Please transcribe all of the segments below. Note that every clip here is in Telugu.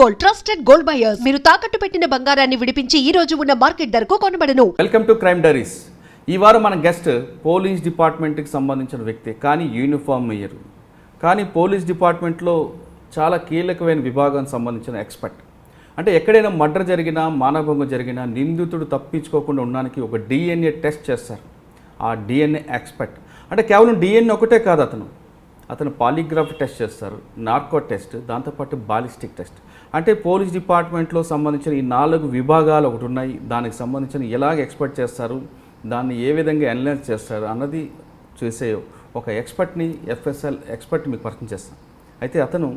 Gold, trusted gold buyers. మీరు తాకట్టు పెట్టిన బంగారాన్ని విడిపించి ఈ రోజు ఉన్న మార్కెట్ ధరకు కొనబడను. Welcome to crime diaries. ఈ వారం మన గెస్ట్ పోలీస్ డిపార్ట్మెంట్కి సంబంధించిన వ్యక్తి, కానీ యూనిఫామ్ వేయరు. కానీ పోలీస్ డిపార్ట్మెంట్లో చాలా కీలకమైన విభాగానికి సంబంధించిన ఎక్స్పర్ట్. అంటే ఎక్కడైనా మర్డర్ జరిగినా, మానభంగం జరిగినా నిందితుడు తప్పించుకోకుండా ఉండడానికి ఒక డిఎన్ఏ టెస్ట్ చేస్తారు. ఆ డిఎన్ఏ ఎక్స్పర్ట్ అంటే కేవలం డిఎన్ఏ ఒకటే కాదు, అతను పాలిగ్రాఫ్ టెస్ట్ చేస్తారు, నార్కో టెస్ట్, దాంతోపాటు బాలిస్టిక్ టెస్ట్. అంటే పోలీస్ డిపార్ట్మెంట్లో సంబంధించిన ఈ 4 విభాగాలు ఒకటి ఉన్నాయి. దానికి సంబంధించిన ఎలాగ ఎక్స్పర్ట్ చేస్తారు, దాన్ని ఏ విధంగా అనలైజ్ చేస్తారు అన్నది చూసే ఒక ఎక్స్పర్ట్ని, ఎఫ్ఎస్ఎల్ ఎక్స్పర్ట్ మీకు పరిచయం చేస్తాను. అయితే అతను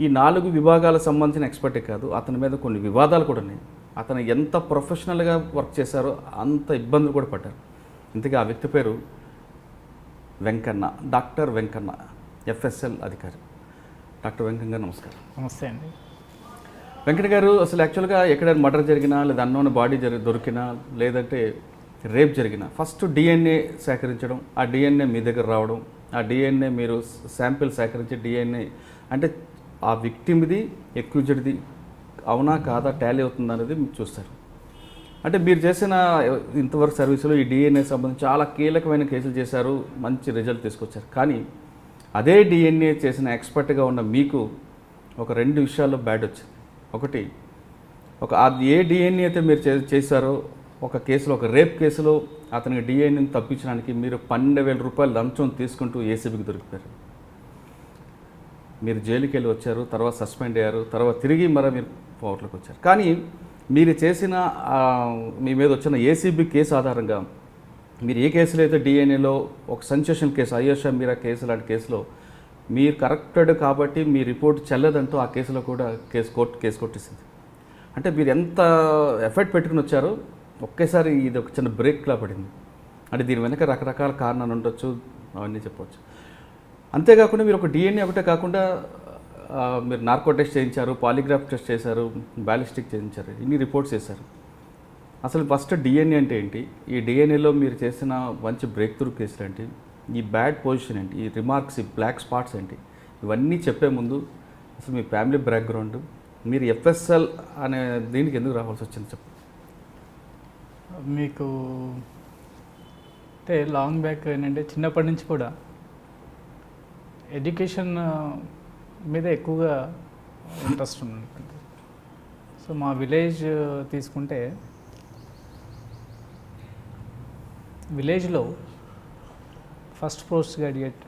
ఈ 4 విభాగాలకు సంబంధించిన ఎక్స్పర్టే కాదు, అతని మీద కొన్ని వివాదాలు కూడా ఉన్నాయి. అతను ఎంత ప్రొఫెషనల్గా వర్క్ చేశారో అంత ఇబ్బందులు కూడా పడ్డారు. ఇంతగా ఆ వ్యక్తి పేరు వెంకన్న, డాక్టర్ వెంకన్న, ఎఫ్ఎస్ఎల్ అధికారి. డాక్టర్ వెంకన్న గారు నమస్కారం. నమస్తే అండి. వెంకట గారు, అసలు యాక్చువల్గా ఎక్కడైనా మర్డర్ జరిగినా, లేదా అన్నోన్ బాడీ దొరికినా, లేదంటే రేప్ జరిగినా ఫస్ట్ డిఎన్ఏ సేకరించడం, ఆ డిఎన్ఏ మీ దగ్గర రావడం, ఆ డిఎన్ఏ మీరు శాంపిల్ సేకరించి డిఎన్ఏ అంటే ఆ విక్టిమ్ది, ఎక్యూజ్డ్ది అవునా కాదా టాలీ అవుతుందా అనేది మీరు చూస్తారు. అంటే మీరు చేసిన ఇంతవరకు సర్వీసులో ఈ డిఎన్ఏ సంబంధించి చాలా కీలకమైన కేసులు చేశారు, మంచి రిజల్ట్ తీసుకొచ్చారు. కానీ అదే డిఎన్ఏ చేసిన ఎక్స్పర్ట్గా ఉన్న మీకు ఒక 2 విషయాల్లో బ్యాడ్ వచ్చింది. ఒకటి, ఏ డిఎన్ఏ అయితే మీరు చేశారో ఒక కేసులో, ఒక రేప్ కేసులో అతనికి డిఎన్ఏని తప్పించడానికి మీరు 12,000 రూపాయలు లంచం తీసుకుంటూ ఏసీబీకి దొరికిపోయారు. మీరు జైలుకి వెళ్ళి వచ్చారు, తర్వాత సస్పెండ్ అయ్యారు, తర్వాత తిరిగి మీరు కోర్టులోకి వచ్చారు. కానీ మీరు చేసిన మీ మీద వచ్చిన ఏసీబీ కేసు ఆధారంగా మీరు ఏ కేసులో అయితే డిఎన్ఏలో ఒక సెన్సేషన్ కేసు, అయోషా మీరా కేసు లాంటి కేసులో మీరు కరెక్టెడ్ కాబట్టి మీ రిపోర్ట్ చెల్లదంటూ ఆ కేసులో కూడా కేసు కొట్టేసింది. అంటే మీరు ఎంత ఎఫర్ట్ పెట్టుకుని వచ్చారో ఒకేసారి ఇది ఒక చిన్న బ్రేక్లా పడింది. అంటే దీని వెనక రకరకాల కారణాలు ఉండొచ్చు, అవన్నీ చెప్పవచ్చు. అంతేకాకుండా మీరు ఒక డిఎన్ఏ ఒకటే కాకుండా మీరు నార్కో టెస్ట్ చేయించారు, పాలిగ్రాఫ్ టెస్ట్ చేశారు, బాలిస్టిక్ చేయించారు, ఇన్ని రిపోర్ట్స్ చేశారు. అసలు ఫస్ట్ డిఎన్ఏ అంటే ఏంటి, ఈ డిఎన్ఏలో మీరు చేసిన మంచి బ్రేక్ త్రూ కేసులు ఏంటి, ఈ బ్యాడ్ పొజిషన్ ఏంటి, ఈ రిమార్క్స్, ఈ బ్లాక్ స్పాట్స్ ఏంటి, ఇవన్నీ చెప్పే ముందు అసలు మీ ఫ్యామిలీ బ్యాక్గ్రౌండ్, మీరు ఎఫ్ఎస్ఎల్ అనే దీనికి ఎందుకు రావాల్సి వచ్చింది చెప్పండి. మీకు అంటే లాంగ్ బ్యాక్ ఏంటంటే చిన్నప్పటి నుంచి కూడా ఎడ్యుకేషన్ మీద ఎక్కువగా ఇంట్రెస్ట్ ఉంది. సో మా విలేజ్ తీసుకుంటే విలేజ్లో ఫస్ట్ పోస్ట్ గ్రాడ్యుయేట్,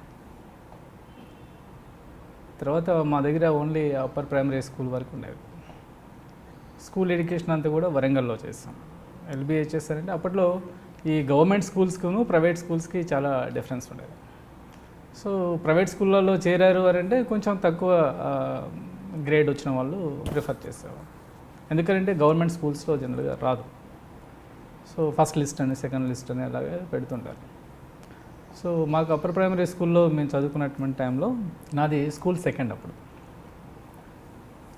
తర్వాత మా దగ్గర ఓన్లీ అప్పర్ ప్రైమరీ స్కూల్ వరకు ఉండేది. స్కూల్ ఎడ్యుకేషన్ అంతా కూడా వరంగల్లో చేస్తాం. ఎల్బీఏ చేస్తారంటే అప్పట్లో ఈ గవర్నమెంట్ స్కూల్స్కు ప్రైవేట్ స్కూల్స్కి చాలా డిఫరెన్స్ ఉండేది. సో ప్రైవేట్ స్కూళ్ళలో చేరారు అంటే కొంచెం తక్కువ గ్రేడ్ వచ్చిన వాళ్ళు ప్రిఫర్ చేసేవారు. ఎందుకంటే గవర్నమెంట్ స్కూల్స్లో జనరల్గా రాదు. సో ఫస్ట్ లిస్ట్ అని, సెకండ్ లిస్ట్ అని అలాగే పెడుతుంటారు. సో మాకు అప్పర్ ప్రైమరీ స్కూల్లో మేము చదువుకున్నటువంటి టైంలో నాది స్కూల్ సెకండ్ అప్పుడు.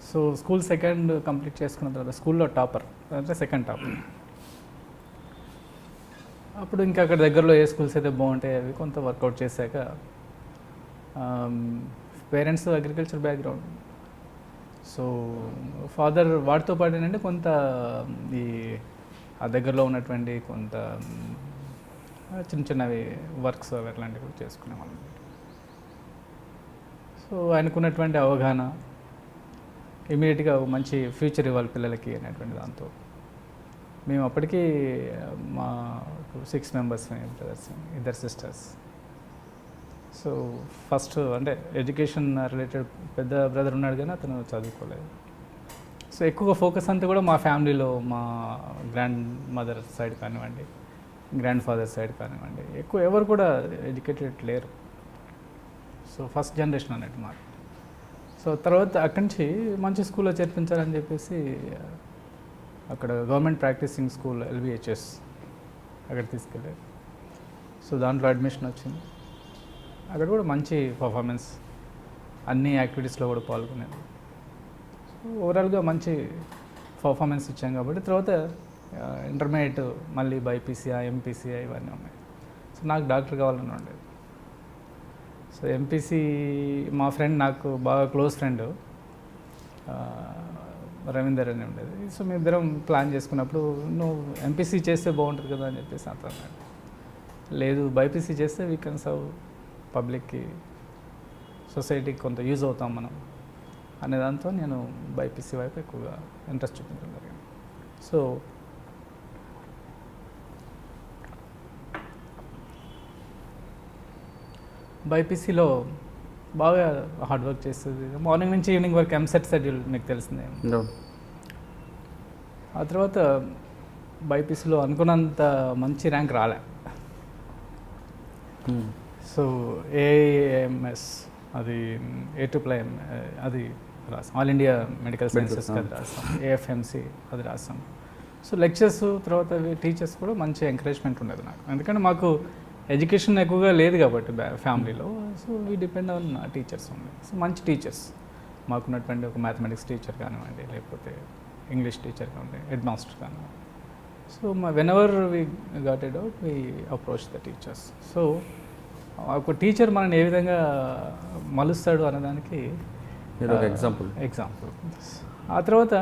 సో స్కూల్ సెకండ్ కంప్లీట్ చేసుకున్న తర్వాత స్కూల్లో టాపర్ అంటే సెకండ్ టాపర్. అప్పుడు ఇంకా అక్కడ దగ్గరలో ఏ స్కూల్స్ అయితే బాగుంటాయి అవి కొంత వర్కౌట్ చేశాక parents agriculture background. So father వాటితో పాటు ఏంటంటే కొంత ఈ ఆ దగ్గరలో ఉన్నటువంటి కొంత చిన్న చిన్నవి వర్క్స్ అవి అట్లాంటివి కూడా చేసుకునేవాళ్ళం. సో ఆయనకున్నటువంటి అవగాహన ఇమీడియట్గా మంచి ఫ్యూచర్ ఇవ్వాలి పిల్లలకి అనేటువంటి దాంతో మేము అప్పటికీ మా 6 members brothers, 2 sisters. So first అంటే ఎడ్యుకేషన్ రిలేటెడ్ పెద్ద బ్రదర్ ఉన్నాడు కానీ అతను చదువుకోలేదు. సో ఎక్కువగా ఫోకస్ అంతా కూడా మా ఫ్యామిలీలో మా గ్రాండ్ మదర్ సైడ్ కానివ్వండి, గ్రాండ్ ఫాదర్ సైడ్ కానివ్వండి, ఎక్కువ ఎవరు కూడా ఎడ్యుకేటెడ్ లేరు. సో ఫస్ట్ జనరేషన్ అన్నట్టు మాకు. సో తర్వాత అక్కడి నుంచి మంచి స్కూల్లో చేర్పించాలని చెప్పేసి అక్కడ గవర్నమెంట్ ప్రాక్టీసింగ్ స్కూల్ ఎల్బిహెచ్ఎస్ అక్కడ తీసుకెళ్ళారు. సో దాంట్లో అడ్మిషన్ వచ్చింది. అక్కడ కూడా మంచి పర్ఫార్మెన్స్, అన్ని యాక్టివిటీస్లో కూడా పాల్గొనేది. సో ఓవరాల్గా మంచి పర్ఫార్మెన్స్ ఇచ్చాం కాబట్టి తర్వాత ఇంటర్మీడియట్ మళ్ళీ బైపీసీఐ, ఎంపీసీఐ ఇవన్నీ ఉన్నాయి. సో నాకు డాక్టర్ కావాలని ఉండేది. సో ఎంపీసీ మా ఫ్రెండ్, నాకు బాగా క్లోజ్ ఫ్రెండ్ రవీందర్ అని ఉండేది. సో మేము ఇద్దరం ప్లాన్ చేసుకున్నప్పుడు నువ్వు ఎంపీసీ చేస్తే బాగుంటుంది కదా అని చెప్పేసి అతను లేదు బైపీసీ చేస్తే వీ కెన్ సర్వ్ పబ్లిక్కి సొసైటీకి కొంత యూజ్ అవుతాం మనం అనే దాంతో నేను బైపీసీ వైపు ఎక్కువగా ఇంట్రెస్ట్ చూపించగలిగాను. సో బైపీసీలో బాగా హార్డ్ వర్క్ చేస్తుంది. మార్నింగ్ నుంచి ఈవినింగ్ వరకు ఎంసెట్ షెడ్యూల్ మీకు తెలిసిందే. ఆ తర్వాత బైపీసీలో అనుకున్నంత మంచి ర్యాంక్ రాలే. సో ఏఎంఎస్ అది A+M అది రాసాం, ఆల్ ఇండియా మెడికల్ సైన్సెస్ అది రాసాం, AFMC అది రాసాం. సో లెక్చర్స్ తర్వాత టీచర్స్ కూడా మంచి ఎంకరేజ్మెంట్ ఉండేది నాకు, ఎందుకంటే మాకు ఎడ్యుకేషన్ ఎక్కువగా లేదు కాబట్టి ఫ్యామిలీలో. So we depend on teachers ఉంది. సో మంచి టీచర్స్ మాకున్నటువంటి ఒక మ్యాథమెటిక్స్ టీచర్ కానివ్వండి, లేకపోతే ఇంగ్లీష్ టీచర్ కానివ్వండి, హెడ్ మాస్టర్ కానివ్వండి. So when ever we got it out we approach the teachers. So ఒక టీచర్ మనని ఏ విధంగా మలుస్తాడు అనేదానికి ఎగ్జాంపుల్. ఆ తర్వాత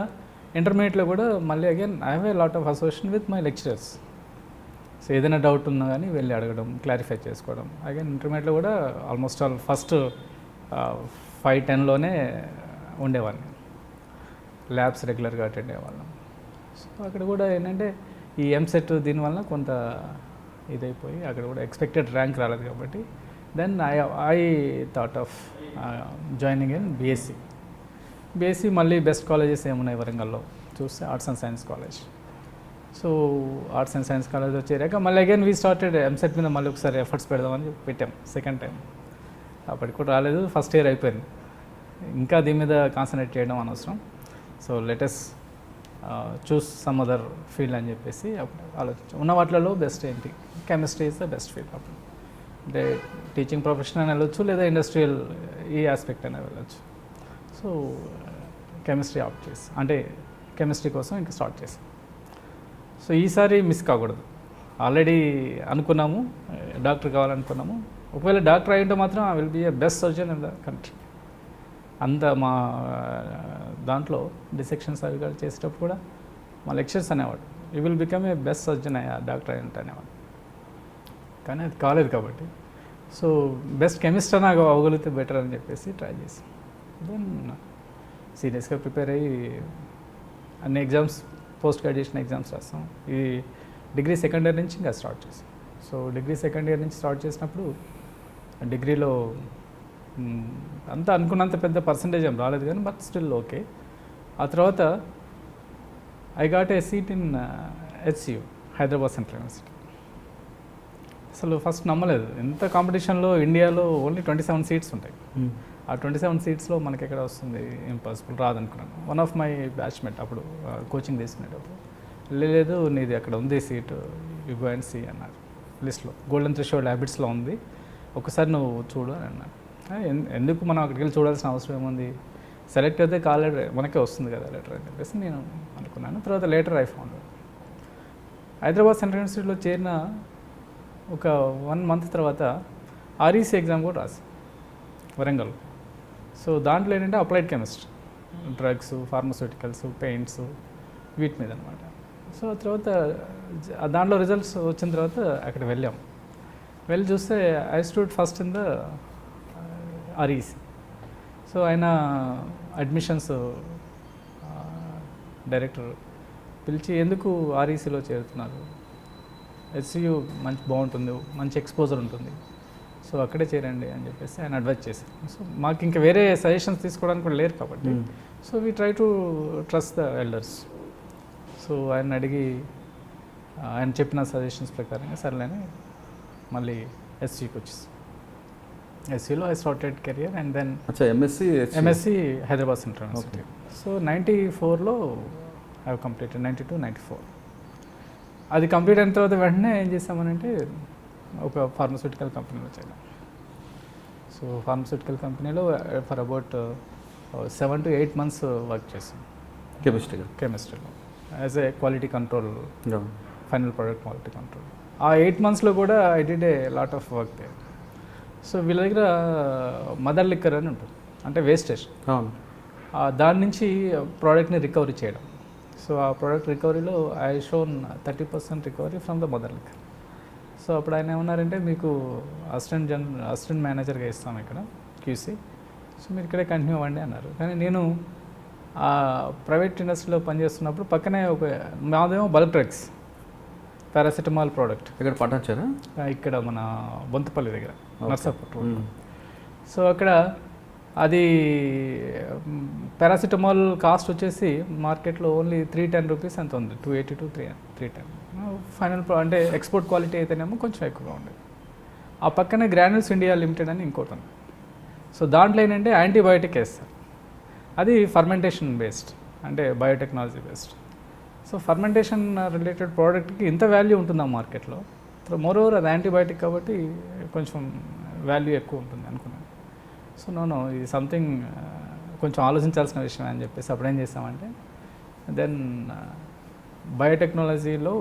ఇంటర్మీడియట్లో కూడా మళ్ళీ again I have a lot of association with my lecturers. So ఏదైనా డౌట్ ఉన్నా కానీ వెళ్ళి అడగడం, క్లారిఫై చేసుకోవడం. అగైన్ ఇంటర్మీడియట్లో కూడా ఆల్మోస్ట్ ఆల్ ఫస్ట్ 5-10లోనే ఉండేవాడిని, ల్యాబ్స్ రెగ్యులర్గా అటెండ్ అయ్యేవాళ్ళం. సో అక్కడ కూడా ఏంటంటే ఈ ఎంసెట్ దీనివల్ల కొంత ఇదైపోయి అక్కడ కూడా ఎక్స్పెక్టెడ్ ర్యాంక్ రాలేదు కాబట్టి then I thought of joining in BSc. మళ్ళీ బెస్ట్ కాలేజెస్ ఏమున్నాయి వరంగల్లో చూస్తే arts and science college. So arts and science college వచ్చాక మళ్ళీ అగైన్ వీ స్టార్టెడ్ ఎంసెట్ మీద మళ్ళీ ఒకసారి ఎఫర్ట్స్ పెడదామని పెట్టాం. సెకండ్ టైం అప్పటికి కూడా రాలేదు, ఫస్ట్ ఇయర్ అయిపోయింది. ఇంకా దీని మీద కాన్సన్ట్రేట్ చేయడం అనవసరం, so let's choose some other field అని చెప్పేసి అప్పుడు ఆలోచించాం. ఉన్న వాటిలో బెస్ట్ ఏంటి, chemistry is the best field. అప్పుడు అంటే టీచింగ్ ప్రొఫెషన్ అని వెళ్ళొచ్చు, లేదా ఇండస్ట్రియల్ ఈ ఆస్పెక్ట్ అయినా వెళ్ళొచ్చు. సో కెమిస్ట్రీ ఆప్ట్ చేసి అంటే కెమిస్ట్రీ కోసం ఇంకా స్టార్ట్ చేసాం. సో ఈసారి మిస్ కాకూడదు, ఆల్రెడీ అనుకున్నాము డాక్టర్ కావాలనుకున్నాము. ఒకవేళ డాక్టర్ అయ్యింటే మాత్రం I will be a best surgeon in the country. అంత మా దాంట్లో డిసెక్షన్స్ అవి చేసేటప్పుడు కూడా మా లెక్చర్స్ అనేవాడు you will become a best surgeon అయ్యా డాక్టర్ అయ్యంటే అనేవాడు. కానీ అది కాలేదు కాబట్టి సో బెస్ట్ కెమిస్ట్ అన్నా అవ్వగలిగితే బెటర్ అని చెప్పేసి ట్రై చేసి దెన్ సీరియస్గా ప్రిపేర్ అయ్యి అన్ని ఎగ్జామ్స్, పోస్ట్ గ్రాడ్యుయేషన్ ఎగ్జామ్స్ రాస్తాం. ఈ డిగ్రీ సెకండ్ ఇయర్ నుంచి ఇంకా స్టార్ట్ చేసాం. సో డిగ్రీ సెకండ్ ఇయర్ నుంచి స్టార్ట్ చేసినప్పుడు డిగ్రీలో అంతా అనుకున్నంత పెద్ద పర్సంటేజ్ ఏం రాలేదు కానీ బట్ స్టిల్ ఓకే. ఆ తర్వాత I got a seat in HCU, Hyderabad central university. అసలు ఫస్ట్ నమ్మలేదు, ఎంత కాంపిటీషన్లో ఇండియాలో ఓన్లీ 27 సీట్స్ ఉంటాయి. ఆ 27 సీట్స్లో మనకి ఎక్కడ వస్తుంది, ఇంపాసిబుల్, రాదనుకున్నాను. వన్ ఆఫ్ మై బ్యాచ్మేట్ అప్పుడు కోచింగ్ తీసుకునేటప్పుడు లేదు నీది అక్కడ ఉంది seat, you go and see అన్నారు. లిస్ట్లో గోల్డెన్ థ్రెషోల్డ్ హ్యాబిట్స్లో ఉంది, ఒకసారి నువ్వు చూడు అని అన్నారు. ఎందుకు మనం అక్కడికి వెళ్ళి చూడాల్సిన అవసరం ఏముంది, సెలెక్ట్ అయితే కాల్ లెటర్ మనకే వస్తుంది కదా లెటర్ అని చెప్పేసి నేను అనుకున్నాను. తర్వాత later I found Hyderabad central యూనివర్సిటీలో చేరిన ఒక 1 month తర్వాత REC ఎగ్జామ్ కూడా రాసి వరంగల్. సో దాంట్లో ఏంటంటే applied chemistry, drugs, pharmaceuticals, paints, వీటి మీద అనమాట. సో తర్వాత దాంట్లో రిజల్ట్స్ వచ్చిన తర్వాత అక్కడ వెళ్ళి చూస్తే I stood first in the REC. So ఆయన అడ్మిషన్స్ డైరెక్టర్ పిలిచి ఎందుకు RECలో చేరుతున్నారు, HCU మంచి బాగుంటుంది, మంచి ఎక్స్పోజర్ ఉంటుంది, సో అక్కడే చేరండి అని చెప్పేసి ఆయన అడ్వైజ్ చేశారు. సో మాకు ఇంకా వేరే సజెషన్స్ తీసుకోవడానికి కూడా లేరు కాబట్టి so we try to trust the elders. So ఆయన అడిగి ఆయన చెప్పిన సజెషన్స్ ప్రకారంగా సరేలేని మళ్ళీ HCUకి వచ్చేసి HCUలో I started career and then MSc Hyderabad central university. So 94లో ఐ హావ్ కంప్లీటెడ్, 92, 94. అది కంప్లీట్ అయిన తర్వాత వెంటనే ఏం చేసామనంటే ఒక ఫార్మస్యూటికల్ కంపెనీలో చేరాం. సో ఫార్మస్యూటికల్ కంపెనీలో for about 7 to 8 months work చేసాం కెమిస్ట్రీలో as a quality control, final product quality control. ఆ 8 monthsలో కూడా I did a lot of work they. So వీళ్ళ దగ్గర మదర్ లిక్కర్ అని ఉంటుంది, అంటే వేస్టేజ్. దాని నుంచి ప్రోడక్ట్ని రికవరీ చేయడం. సో ఆ ప్రోడక్ట్ రికవరీలో I shown 30% recovery from the mother liquor. So అప్పుడు ఆయన ఏమన్నారంటే మీకు అసిస్టెంట్ మేనేజర్గా ఇస్తాం ఇక్కడ క్యూసీ, సో మీరు ఇక్కడే కంటిన్యూ అవ్వండి అన్నారు. కానీ నేను ప్రైవేట్ ఇండస్ట్రీలో పనిచేస్తున్నప్పుడు పక్కనే మాదేమో బల్క్ డ్రగ్స్ పారాసిటమాల్ ప్రోడక్ట్ ఇక్కడ పట్టించారా? ఇక్కడ మన బొంతపల్లి దగ్గర నర్సాపూర్ రోడ్. సో అక్కడ అది పారాసిటమాల్ కాస్ట్ వచ్చేసి మార్కెట్లో ఓన్లీ 310 రూపీస్ ఎంత ఉంది, 280 to 310. ఫైనల్ అంటే ఎక్స్పోర్ట్ క్వాలిటీ అయితేనేమో కొంచెం ఎక్కువగా ఉండేది. ఆ పక్కనే గ్రాన్యూల్స్ ఇండియా లిమిటెడ్ అని ఇంకోటి ఉంది. సో దాంట్లో ఏంటంటే యాంటీబయాటిక్ వేస్తారు, అది ఫర్మెంటేషన్ బేస్డ్ అంటే biotechnology based. So fermentation related ప్రోడక్ట్కి ఇంత వాల్యూ ఉంటుంది ఆ మార్కెట్లో. మోరోవర్ అది యాంటీబయాటిక్ కాబట్టి కొంచెం వాల్యూ ఎక్కువ ఉంటుంది అనుకున్నాను. సో నో ఇది సంథింగ్ కొంచెం ఆలోచించాల్సిన విషయం అని చెప్పేసి అప్పుడు ఏం చేస్తామంటే దెన్ బయోటెక్నాలజీలో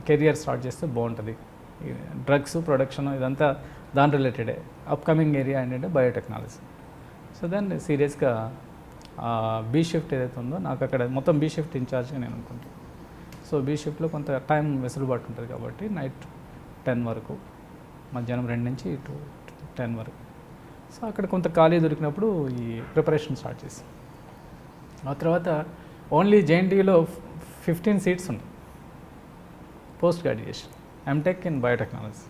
కెరియర్ స్టార్ట్ చేస్తే బాగుంటుంది. డ్రగ్స్ ప్రొడక్షన్ ఇదంతా దాని రిలేటెడే. అప్కమింగ్ ఏరియా ఏంటంటే బయోటెక్నాలజీ. సో దెన్ సీరియస్గా బీ షిఫ్ట్ ఏదైతే ఉందో నాకు అక్కడ మొత్తం బీ షిఫ్ట్ ఇన్ఛార్జ్గా నేను అనుకుంటాను. సో బీ షిఫ్ట్లో కొంత టైం వెసులుబాటు ఉంటుంది కాబట్టి నైట్ 10 వరకు, మధ్యాహ్నం 2 నుంచి 10 వరకు. సో అక్కడ కొంత ఖాళీ దొరికినప్పుడు ఈ ప్రిపరేషన్ స్టార్ట్ చేసాం. ఆ తర్వాత ఓన్లీ జేఎన్టీయూలో 15 సీట్స్ ఉన్నాయి post graduation MTech in biotechnology.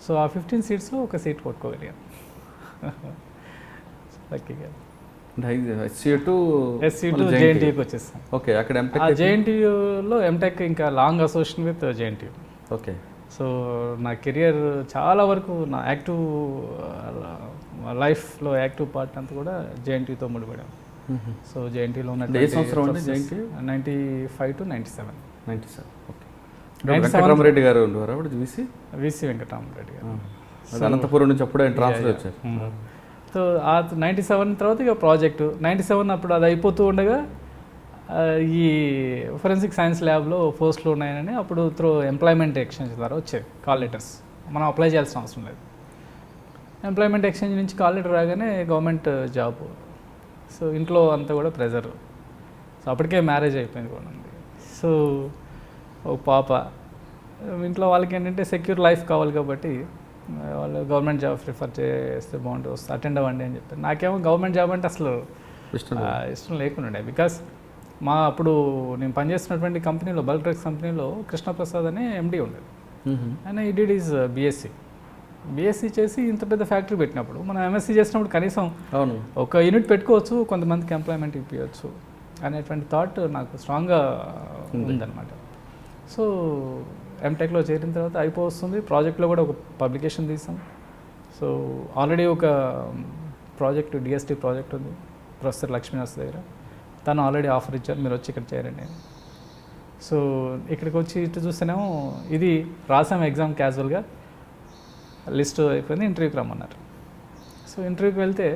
So ఆ 15 సీట్స్లో ఒక సీట్ కొట్టుకోగలిగాను లక్కీగా. SCU2 జేఎన్టీయూకి వచ్చేస్తాను. ఓకే, అక్కడ ఆ జేఎన్టీయూలో ఎంటెక్ ఇంకా long association with JNTU. Okay. So నా కెరియర్ చాలా వరకు నా యాక్టివ్ లైఫ్లో యాక్టివ్ పార్ట్ అంతా కూడా జేఎన్టీయూతో ముడిపడాం. సో జేఎన్టీయూలో ఉన్న 95 to 97. 97. ఓకే. వెంకటరామరెడ్డి గారు ఉండేవారు అప్పుడు విసి వెంకటరామరెడ్డి గారు. అనంతపురం నుంచి అప్పుడే ట్రాన్స్ఫర్ వచ్చారు. సో ఆ 97 తర్వాత ఇక ప్రాజెక్టు 97 అప్పుడు అది అయిపోతూ ఉండగా ఈ ఫోరెన్సిక్ సైన్స్ ల్యాబ్లో పోస్టులు ఉన్నాయని అప్పుడు త్రూ ఎంప్లాయ్మెంట్ ఎక్స్చేంజ్ ద్వారా వచ్చేది కాల్ లెటర్స్. మనం అప్లై చేయాల్సిన అవసరం లేదు. ఎంప్లాయ్మెంట్ ఎక్స్చేంజ్ నుంచి కాల్ లెటర్ రాగానే గవర్నమెంట్ జాబ్. సో ఇంట్లో అంతా కూడా ప్రెజర్. సో అప్పటికే మ్యారేజ్ అయిపోయింది కూడా. సో ఒక పాప, ఇంట్లో వాళ్ళకి ఏంటంటే సెక్యూర్ లైఫ్ కావాలి కాబట్టి వాళ్ళు గవర్నమెంట్ జాబ్ ప్రిఫర్ చేస్తే బాగుంటుంది, వస్తే అటెండ్ అవ్వండి అని చెప్పారు. నాకేమో గవర్నమెంట్ జాబ్ అంటే అసలు ఇష్టం లేకుండా. బికాస్ అప్పుడు నేను పనిచేస్తున్నటువంటి కంపెనీలో బల్క్ డ్రగ్స్ కంపెనీలో కృష్ణప్రసాద్ అనే ఎండి ఉండేది. ఆయన ఈ డిడ్ ఈజ్ బీఎస్సీ చేసి ఇంత పెద్ద ఫ్యాక్టరీ పెట్టినప్పుడు మనం ఎంఎస్సీ చేసినప్పుడు కనీసం ఒక యూనిట్ పెట్టుకోవచ్చు, కొంతమందికి ఎంప్లాయ్మెంట్ ఇప్పించవచ్చు అనేటువంటి థాట్ నాకు స్ట్రాంగ్గా ఉందన్నమాట. సో ఎంటెక్లో చేరిన తర్వాత అయిపోతుంది. ప్రాజెక్ట్లో కూడా ఒక పబ్లికేషన్ తీసాం. సో ఆల్రెడీ ఒక ప్రాజెక్ట్ డిఎస్టీ ప్రాజెక్ట్ ఉంది ప్రొఫెసర్ లక్ష్మీనాథ్ దగ్గర. తను ఆల్రెడీ ఆఫర్ ఇచ్చారు, మీరు వచ్చి ఇక్కడ చేరండి. సో ఇక్కడికి వచ్చి ఇటు చూస్తేనేమో ఇది రాసాం ఎగ్జామ్ క్యాజువల్గా, లిస్ట్ అయిపోయింది, ఇంటర్వ్యూకి రమ్మన్నారు. సో ఇంటర్వ్యూకి వెళ్తే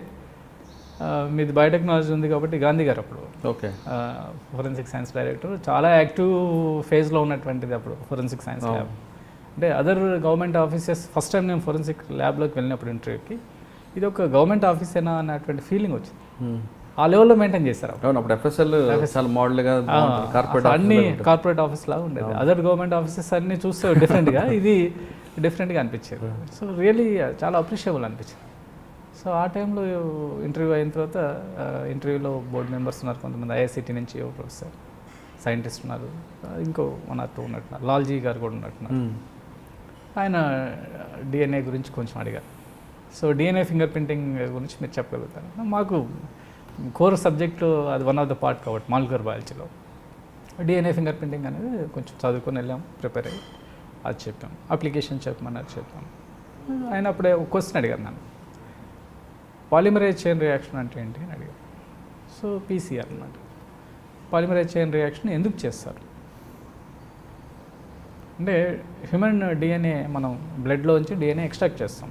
మీది బయోటెక్నాలజీ ఉంది కాబట్టి గాంధీ గారు అప్పుడు ఓకే ఫోరెన్సిక్ సైన్స్ డైరెక్టర్, చాలా యాక్టివ్ ఫేజ్లో ఉన్నటువంటిది అప్పుడు ఫోరెన్సిక్ సైన్స్ ల్యాబ్. అంటే other government offices first time నేను ఫోరెన్సిక్ ల్యాబ్లోకి వెళ్ళినప్పుడు ఇంటర్వ్యూకి ఇది ఒక గవర్నమెంట్ ఆఫీసేనా అన్నటువంటి ఫీలింగ్ వచ్చింది. ఆ లెవెల్లో మెయింటైన్ చేస్తారు అప్పుడు. FSL చాలా మోడల్గా అన్ని కార్పొరేట్ ఆఫీస్ లాగా ఉండేది. అదర్ గవర్నమెంట్ ఆఫీసెస్ అన్నీ చూస్తే డిఫరెంట్గా, ఇది డిఫరెంట్గా అనిపించేది. సో రియలీ చాలా అప్రిషియబుల్ అనిపించింది. సో ఆ టైంలో ఇంటర్వ్యూ అయిన తర్వాత ఇంటర్వ్యూలో బోర్డు మెంబర్స్ ఉన్నారు, కొంతమంది IICT నుంచి ప్రొఫెసర్ సైంటిస్ట్ ఉన్నారు, ఇంకో 1 or 2 ఉన్నట్టున్నారు, లాల్జీ గారు కూడా ఉన్నట్టున్నారు. ఆయన DNA గురించి కొంచెం అడిగారు. సో DNA ఫింగర్ ప్రింటింగ్ గురించి మీరు చెప్పగలుగుతారు. మాకు కోర్ సబ్జెక్టు అది వన్ ఆఫ్ ద పార్ట్ కాబట్టి మాలిక్యులర్ బయాలజీలో DNA ఫింగర్ ప్రింటింగ్ అనేది కొంచెం చదువుకొని వెళ్ళాం, ప్రిపేర్ అయ్యి అది చెప్పాం. అప్లికేషన్ చెప్పమన్నారు, చెప్పాం. ఆయన అప్పుడే ఒక క్వశ్చన్ అడిగారు నన్ను, పాలిమరైజ్ చైన్ రియాక్షన్ అంటే ఏంటి అని అడిగారు. సో PCR అన్నమాట. పాలిమరైజ్ చైన్ రియాక్షన్ ఎందుకు చేస్తారు అంటే హ్యూమన్ DNA మనం బ్లడ్లోంచి DNA ఎక్స్ట్రాక్ట్ చేస్తాం.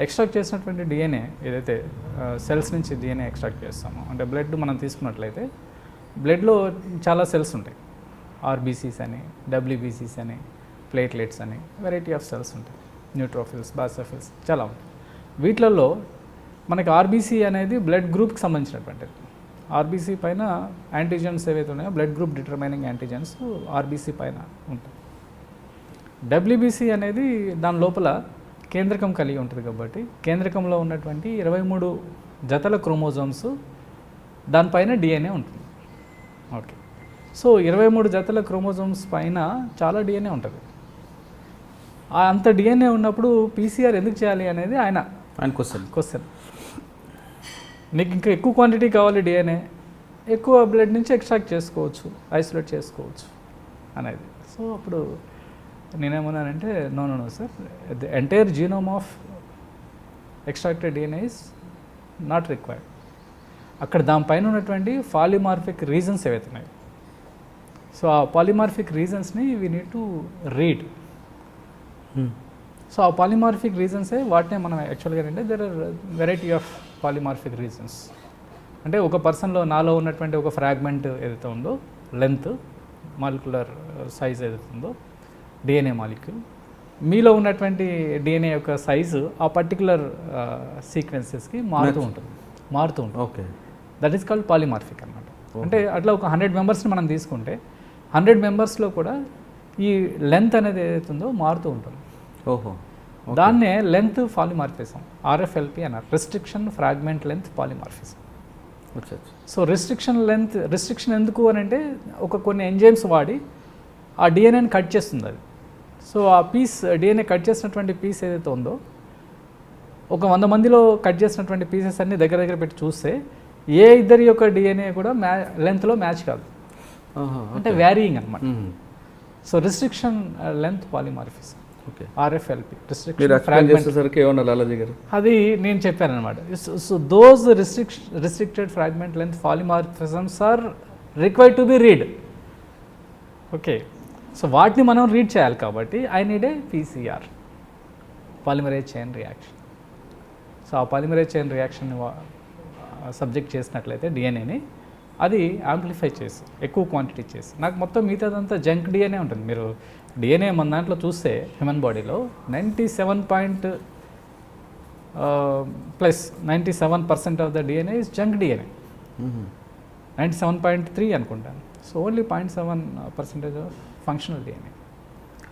ఎక్స్ట్రాక్ట్ చేసినటువంటి DNA ఏదైతే సెల్స్ నుంచి DNA ఎక్స్ట్రాక్ట్ చేస్తామో, అంటే బ్లడ్ మనం తీసుకున్నట్లయితే బ్లడ్లో చాలా సెల్స్ ఉంటాయి. RBCs అని, WBCs అని, ప్లేట్లెట్స్ అని, వెరైటీ ఆఫ్ సెల్స్ ఉంటాయి. న్యూట్రోఫిల్స్, బాసోఫిల్స్ చాలా ఉంటాయి. వీటిలలో మనకి ఆర్బీసీ అనేది బ్లడ్ గ్రూప్కి సంబంధించినటువంటిది. ఆర్బీసీ పైన యాంటీజెన్స్ ఏవైతే ఉన్నాయో blood group determining antigens RBC పైన ఉంటుంది. డబ్ల్యూబీసీ అనేది దాని లోపల కేంద్రకం కలిగి ఉంటుంది కాబట్టి కేంద్రకంలో ఉన్నటువంటి 23 జతల క్రోమోజోమ్స్ దానిపైన డిఎన్ఏ ఉంటుంది. ఓకే, సో 23 జతల క్రోమోజోమ్స్ పైన చాలా డిఎన్ఏ ఉంటుంది. అంత డిఎన్ఏ ఉన్నప్పుడు పీసీఆర్ ఎందుకు చేయాలి అనేది ఆయన క్వశ్చన్. నీకు ఇంకా ఎక్కువ క్వాంటిటీ కావాలి డిఎన్ఏ, ఎక్కువ బ్లడ్ నుంచి ఎక్స్ట్రాక్ట్ చేసుకోవచ్చు, ఐసోలేట్ చేసుకోవచ్చు అనేది. సో అప్పుడు నేనేమన్నానంటే no sir, the entire genome of extracted DNA is not required. అక్కడ దానిపైన ఉన్నటువంటి పాలిమార్ఫిక్ రీజన్స్ ఏవైతే ఉన్నాయి, సో ఆ పాలిమార్ఫిక్ రీజన్స్ని we need to read. So ఆ పాలిమార్ఫిక్ రీజన్సే వాటినే మనం యాక్చువల్గా అంటే there are variety of polymorphic regions. అంటే ఒక పర్సన్లో నాలో ఉన్నటువంటి ఒక ఫ్రాగ్మెంట్ ఏదైతే ఉందో, లెంత్, మాలిక్యులర్ సైజ్ ఏదైతే ఉందో, డిఎన్ఏ మాలిక్యూల్, మీలో ఉన్నటువంటి డిఎన్ఏ యొక్క సైజు ఆ పర్టికులర్ సీక్వెన్సెస్కి మారుతూ ఉంటుంది. Okay, that is called polymorphic అనమాట. అంటే అట్లా ఒక 100 మెంబర్స్ని మనం తీసుకుంటే 100 మెంబర్స్లో కూడా ఈ లెంత్ అనేది ఏదైతే ఉందో మారుతూ ఉంటుంది. ఓహో, దాన్నే లెంత్ పాలిమార్ఫిజం, ఆర్ఎఫ్ఎల్పి అన్నారు, restriction fragment length polymorphism. So restriction ఎందుకు అని అంటే కొన్ని ఎంజైమ్స్ వాడి ఆ డిఎన్ఏని కట్ చేస్తుంది అది. సో ఆ పీస్ డిఎన్ఏ కట్ చేసినటువంటి పీస్ ఏదైతే ఉందో, ఒక 100 మందిలో కట్ చేసినటువంటి పీసెస్ అన్ని దగ్గర పెట్టి చూస్తే ఏ ఇద్దరి యొక్క డిఎన్ఏ కూడా లెంత్లో మ్యాచ్ కాదు, అంటే వ్యారీయింగ్ అనమాట. So restriction length polymorphism, RFLP, అది నేను చెప్పాను అనమాట. So those restricted fragment length polymorphisms are required to be read. Okay, so వాటిని మనం రీడ్ చేయాలి కాబట్టి I need a PCR, polymerase chain reaction. So ఆ పాలిమరేజ్ చైన్ రియాక్షన్ సబ్జెక్ట్ చేసినట్లయితే డిఎన్ఏని అది యాంప్లిఫై చేసి ఎక్కువ క్వాంటిటీ చేసి నాకు మొత్తం మిగతాదంతా జంక్ డిఎన్ఏ ఉంటుంది. మీరు డిఎన్ఏ మన దాంట్లో చూస్తే హ్యూమన్ బాడీలో 97% of the DNA is junk DNA, 97.3 అనుకుంటాను. So only 0.7% of functional DNA,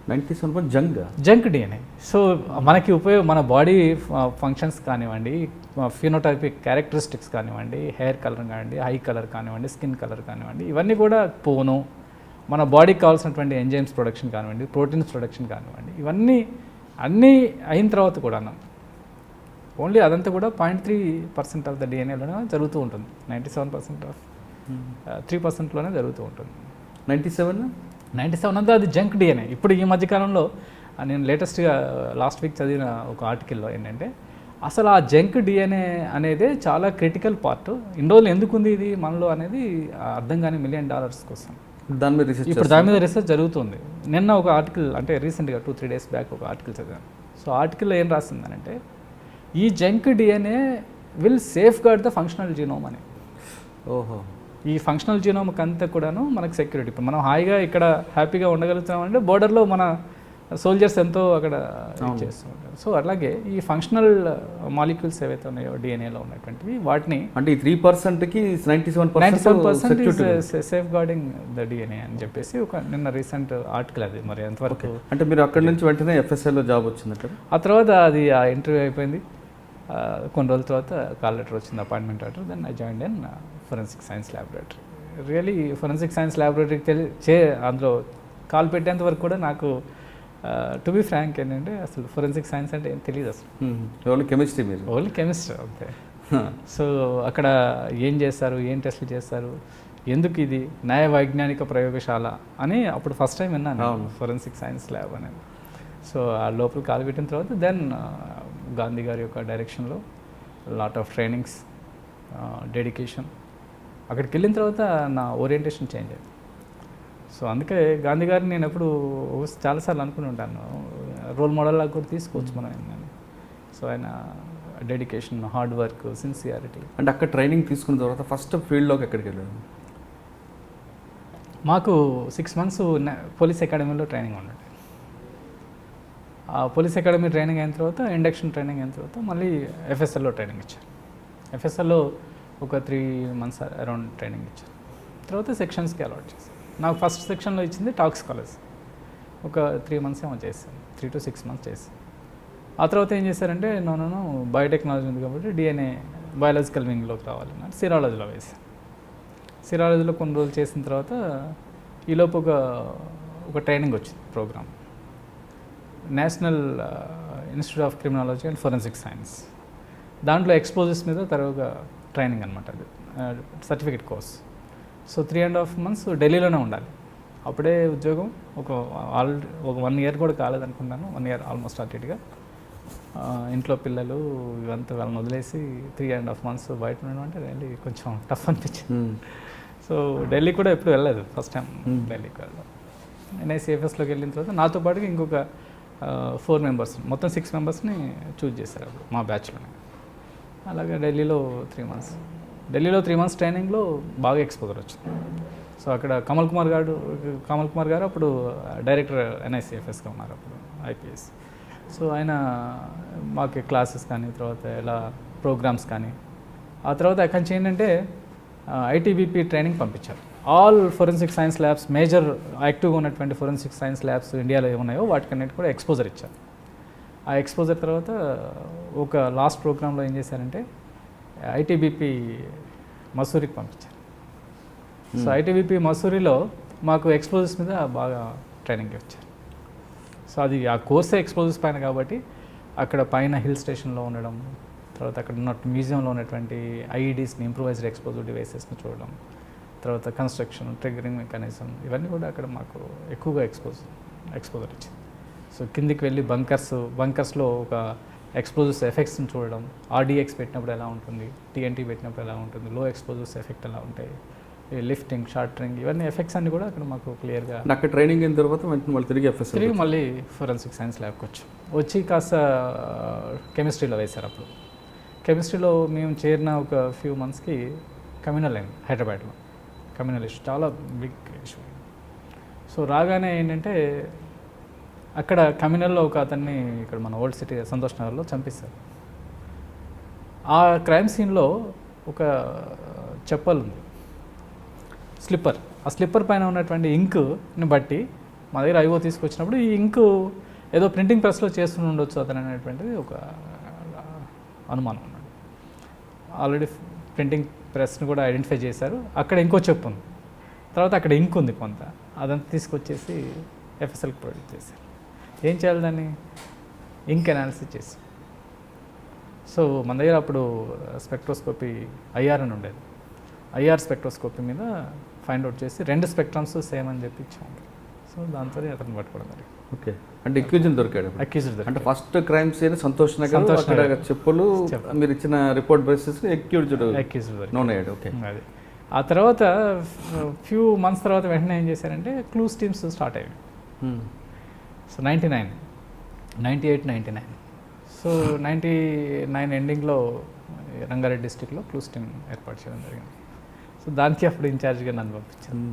97% junk DNA. So మనకి మన బాడీ ఫంక్షన్స్ కానివ్వండి, ఫినోటైపిక్ క్యారెక్టరిస్టిక్స్ కానివ్వండి, హెయిర్ కలర్ కానివ్వండి, ఐ కలర్ కానివ్వండి, స్కిన్ కలర్ కానివ్వండి, ఇవన్నీ కూడా పోను మన బాడీకి కావాల్సినటువంటి ఎంజైమ్స్ ప్రొడక్షన్ కానివ్వండి, ప్రోటీన్స్ ప్రొడక్షన్ కానివ్వండి, ఇవన్నీ అన్నీ అయిన తర్వాత కూడా ఓన్లీ అదంతా కూడా 0.3% ఆఫ్ ద డిఎన్ఏలోనే జరుగుతూ ఉంటుంది. 97% ఆఫ్ 3%లోనే జరుగుతూ ఉంటుంది. 97 అంతా అది జంక్ డిఎన్ఏ. ఇప్పుడు ఈ మధ్యకాలంలో నేను లేటెస్ట్గా లాస్ట్ వీక్ చదివిన ఒక ఆర్టికల్లో ఏంటంటే అసలు ఆ జంక్ డిఎన్ఏ అనేది చాలా క్రిటికల్ పార్ట్. ఇన్ని రోజులు ఎందుకుంది ఇది మనలో అనేది అర్థం కాని $1 million కోసం ఇప్పుడు దాని మీద రీసెర్చ్ జరుగుతుంది. నిన్న ఒక ఆర్టికల్, అంటే రీసెంట్గా 2-3 days బ్యాక్ ఒక ఆర్టికల్ చదివాను. సో ఆర్టికల్లో ఏం రాసిందనంటే ఈ junk DNA will safeguard the functional genome అని. ఓహో, ఈ ఫంక్షనల్ జీనోమ్కి అంతా కూడాను మనకు సెక్యూరిటీ. ఇప్పుడు మనం హాయిగా ఇక్కడ హ్యాపీగా ఉండగలుగుతామంటే బోర్డర్లో మన సోల్జర్స్ ఎంతో అక్కడ చేస్తూ ఉంటారు. సో అలాగే ఈ ఫంక్షనల్ మాలిక్యూల్స్ ఏవైతే ఉన్నాయో డిఎన్ఏలో ఉన్నటువంటివి వాటిని అంటే ఈ 3%కి 97% సేఫ్ గార్డింగ్ ద డిఎన్ఏ అని చెప్పేసి ఒక నిన్న రీసెంట్ ఆర్టికల్. అది మరి ఎంతవరకు అంటే మీరు అక్కడి నుంచి వెంటనే FSIలో జాబ్ వచ్చిందంట. ఆ తర్వాత అది ఆ ఇంటర్వ్యూ అయిపోయింది. కొన్ని రోజుల తర్వాత కాల్ లెటర్ వచ్చింది, appointment letter. Then I join in forensic science laboratory. Really forensic science ల్యాబొరేటరీకి అందులో కాల్ పెట్టేంత వరకు కూడా నాకు టు బి ఫ్రాంక్ ఏంటంటే అసలు ఫోరెన్సిక్ సైన్స్ అంటే ఏం తెలియదు అసలు. ఓన్లీ కెమిస్ట్రీ, మీరు ఓన్లీ కెమిస్ట్రీ అంతే. సో అక్కడ ఏం చేస్తారు, ఏం టెస్టులు చేస్తారు, ఎందుకు ఇది న్యాయ వైజ్ఞానిక ప్రయోగశాల అని అప్పుడు ఫస్ట్ టైం విన్నాను, ఫోరెన్సిక్ సైన్స్ ల్యాబ్ అనేది. సో ఆ లోపల కాలు పెట్టిన తర్వాత దెన్ గాంధీ గారి యొక్క డైరెక్షన్లో లాట్ ఆఫ్ ట్రైనింగ్స్, డెడికేషన్. అక్కడికి వెళ్ళిన తర్వాత నా ఓరియంటేషన్ చేంజ్ అయింది. సో అందుకే గాంధీ గారిని నేను ఎప్పుడు చాలాసార్లు అనుకుని ఉంటాను, రోల్ మోడల్ లాగా కూడా తీసుకోవచ్చు మనం. సో ఆయన డెడికేషన్, హార్డ్ వర్క్, సిన్సియారిటీ. అంటే అక్కడ ట్రైనింగ్ తీసుకున్న తర్వాత ఫస్ట్ ఫీల్డ్లోకి ఎక్కడికి వెళ్ళారు? మాకు 6 months పోలీస్ అకాడమీలో ట్రైనింగ్ ఉన్నది. ఆ పోలీస్ అకాడమీ ట్రైనింగ్ అయిన తర్వాత, ఇండక్షన్ ట్రైనింగ్ అయిన తర్వాత మళ్ళీ FSLలో ట్రైనింగ్ ఇచ్చారు. ఎఫ్ఎస్ఎల్లో ఒక 3 months అరౌండ్ ట్రైనింగ్ ఇచ్చారు. తర్వాత సెక్షన్స్కి అలాట్ చేశారు. నాకు ఫస్ట్ సెక్షన్లో ఇచ్చింది టాక్సికాలజీ. ఒక 3 months ఏమో చేశాను, 3 to 6 months చేశాను. ఆ తర్వాత ఏం చేశారంటే నేను బయోటెక్నాలజీ ఉంది కాబట్టి డిఎన్ఏ బయాలజికల్ వింగ్లోకి రావాలన్నా సిరాలజీలో వేసాను. సిరాలజీలో కొన్ని రోజులు చేసిన తర్వాత ఈలోపు ఒక ట్రైనింగ్ వచ్చింది program, national institute of criminology and forensic science. దాంట్లో ఎక్స్పోజెస్ మీద తరువుగా ట్రైనింగ్ అనమాట, అది సర్టిఫికేట్ కోర్స్. సో 3.5 months ఢిల్లీలోనే ఉండాలి. అప్పుడే ఉద్యోగం ఒక 1 year కూడా కాలేదనుకున్నాను, 1 year ఆల్మోస్ట్ అటెట్గా. ఇంట్లో పిల్లలు ఇవంతా వాళ్ళని వదిలేసి 3.5 months బయట ఉండడం అంటే ఢిల్లీ కొంచెం టఫ్ అనిపించింది. సో ఢిల్లీ కూడా ఎప్పుడు వెళ్ళలేదు, ఫస్ట్ టైం ఢిల్లీకి వెళ్ళాను. ఎన్ఐసిఎఫ్ఎస్లోకి వెళ్ళిన తర్వాత నాతో పాటుగా ఇంకొక 4 members, మొత్తం 6 membersని చూజ్ చేశారు అప్పుడు మా బ్యాచ్లోనే. అలాగే ఢిల్లీలో 3 months, ఢిల్లీలో 3 months ట్రైనింగ్లో బాగా ఎక్స్పోజర్ వచ్చింది. సో అక్కడ కమల్ కుమార్ గారు అప్పుడు డైరెక్టర్ ఎన్ఐసిఎఫ్ఎస్గా ఉన్నారు అప్పుడు, ఐపీఎస్. సో ఆయన మాకు క్లాసెస్ కానీ తర్వాత ఎలా ప్రోగ్రామ్స్ కానీ, ఆ తర్వాత అక్కడి నుంచి ఏంటంటే ఐటీబీపీ ట్రైనింగ్ పంపించారు. All forensic science labs, major యాక్టివ్గా ఉన్నటువంటి ఫోరెన్సిక్ సైన్స్ ల్యాబ్స్ ఇండియాలో ఏమున్నాయో వాటికన్నిటి కూడా ఎక్స్పోజర్ ఇచ్చారు. ఆ ఎక్స్పోజర్ తర్వాత ఒక లాస్ట్ ప్రోగ్రాంలో ఏం చేశారంటే ఐటీబీపీ మసూరికి పంపించారు. సో ఐటీబీపీ మసూరిలో మాకు ఎక్స్పోజర్స్ మీద బాగా ట్రైనింగ్ వచ్చారు. సో అది ఆ కోర్సే ఎక్స్పోజర్స్ పైన కాబట్టి అక్కడ పైన హిల్ స్టేషన్లో ఉండడం, తర్వాత అక్కడ ఉన్న మ్యూజియంలో ఉన్నటువంటి ఐఈడీస్ని, ఇంప్రూవైజ్డ్ ఎక్స్పోజర్ డివైసెస్ని చూడడం, తర్వాత కన్స్ట్రక్షన్, ట్రిగ్గరింగ్ మెకానిజం, ఇవన్నీ కూడా అక్కడ మాకు ఎక్కువగా ఎక్స్పోజర్ ఇచ్చింది. సో కిందికి వెళ్ళి బంకర్స్లో ఒక ఎక్స్పోజర్స్ ఎఫెక్ట్స్ని చూడడం, ఆర్డీఎక్స్ పెట్టినప్పుడు ఎలా ఉంటుంది, టీఎన్టీ పెట్టినప్పుడు ఎలా ఉంటుంది, లో ఎక్స్పోజర్స్ ఎఫెక్ట్ ఎలా ఉంటాయి, లిఫ్టింగ్, షార్టరింగ్, ఇవన్నీ ఎఫెక్ట్స్ అన్నీ కూడా అక్కడ మాకు క్లియర్గా. అక్కడ ట్రైనింగ్ అయిన తర్వాత మళ్ళీ తిరిగి మళ్ళీ ఫోరెన్సిక్ సైన్స్ ల్యాబ్కి వచ్చి కాస్త కెమిస్ట్రీలో వేశారు. అప్పుడు కెమిస్ట్రీలో మేము చేరిన ఒక ఫ్యూ మంత్స్కి కమ్యూనల్ అయింది హైదరాబాద్లో. కమ్యూనల్ ఇష్యూ చాలా బిగ్ ఇష్యూ. సో రాగానే ఏంటంటే అక్కడ కమ్యూనల్లో ఒక అతన్ని ఇక్కడ మన ఓల్డ్ సిటీ సంతోష్ నగర్లో చంపేశారు. ఆ క్రైమ్ సీన్లో ఒక చెప్పల్ ఉంది, స్లిప్పర్. ఆ స్లిప్పర్ పైన ఉన్నటువంటి ఇంక్ని బట్టి మా దగ్గర ఐఓ తీసుకొచ్చినప్పుడు ఈ ఇంకు ఏదో ప్రింటింగ్ ప్రెస్లో చేస్తూ ఉండొచ్చు అతను అనేటువంటిది ఒక అనుమానం ఉన్నాడు. ఆల్రెడీ ప్రింటింగ్ ప్రెస్ని కూడా ఐడెంటిఫై చేశారు. అక్కడ ఇంకో చెప్పు ఉంది, తర్వాత అక్కడ ఇంక్ ఉంది కొంత, అదంతా తీసుకొచ్చేసి ఎఫ్ఎస్ఎల్కి ప్రొడ్యూస్ చేశారు. ఏం చేయాలి దాన్ని? ఇంక్ అనాలిసిస్ చేసి. సో మన దగ్గర అప్పుడు స్పెక్ట్రోస్కోపీ ఐఆర్ అని ఉండేది. ఐఆర్ స్పెక్ట్రోస్కోపీ మీద ఫైండ్ అవుట్ చేసి 2 స్పెక్ట్రమ్స్ సేమ్ అని చెప్పి ఇచ్చాము. సో దాంతో అతను పట్టుకోవడం జరిగింది. ఓకే, అంటే అక్యూజ్డ్ దొరికాడు. అంటే first crime scene Santosh Nagar, అక్కడ చెప్పులు మీరు ఇచ్చిన రిపోర్ట్ బేసిస్ అక్యూజ్డ్ నోన్ అయ్యాడు. ఓకే, అది ఆ తర్వాత ఫ్యూ మంత్స్ తర్వాత వెంటనే ఏం చేశారంటే క్లూస్ టీమ్స్ స్టార్ట్ అయ్యాయి. సో 98, 99. సో 99 ఎండింగ్లో రంగారెడ్డి డిస్టిక్లో క్లూస్ టీమ్ ఏర్పాటు చేయడం జరిగింది. సో దానికి అప్పుడు ఇన్ఛార్జ్గా నన్ను పంపించాను.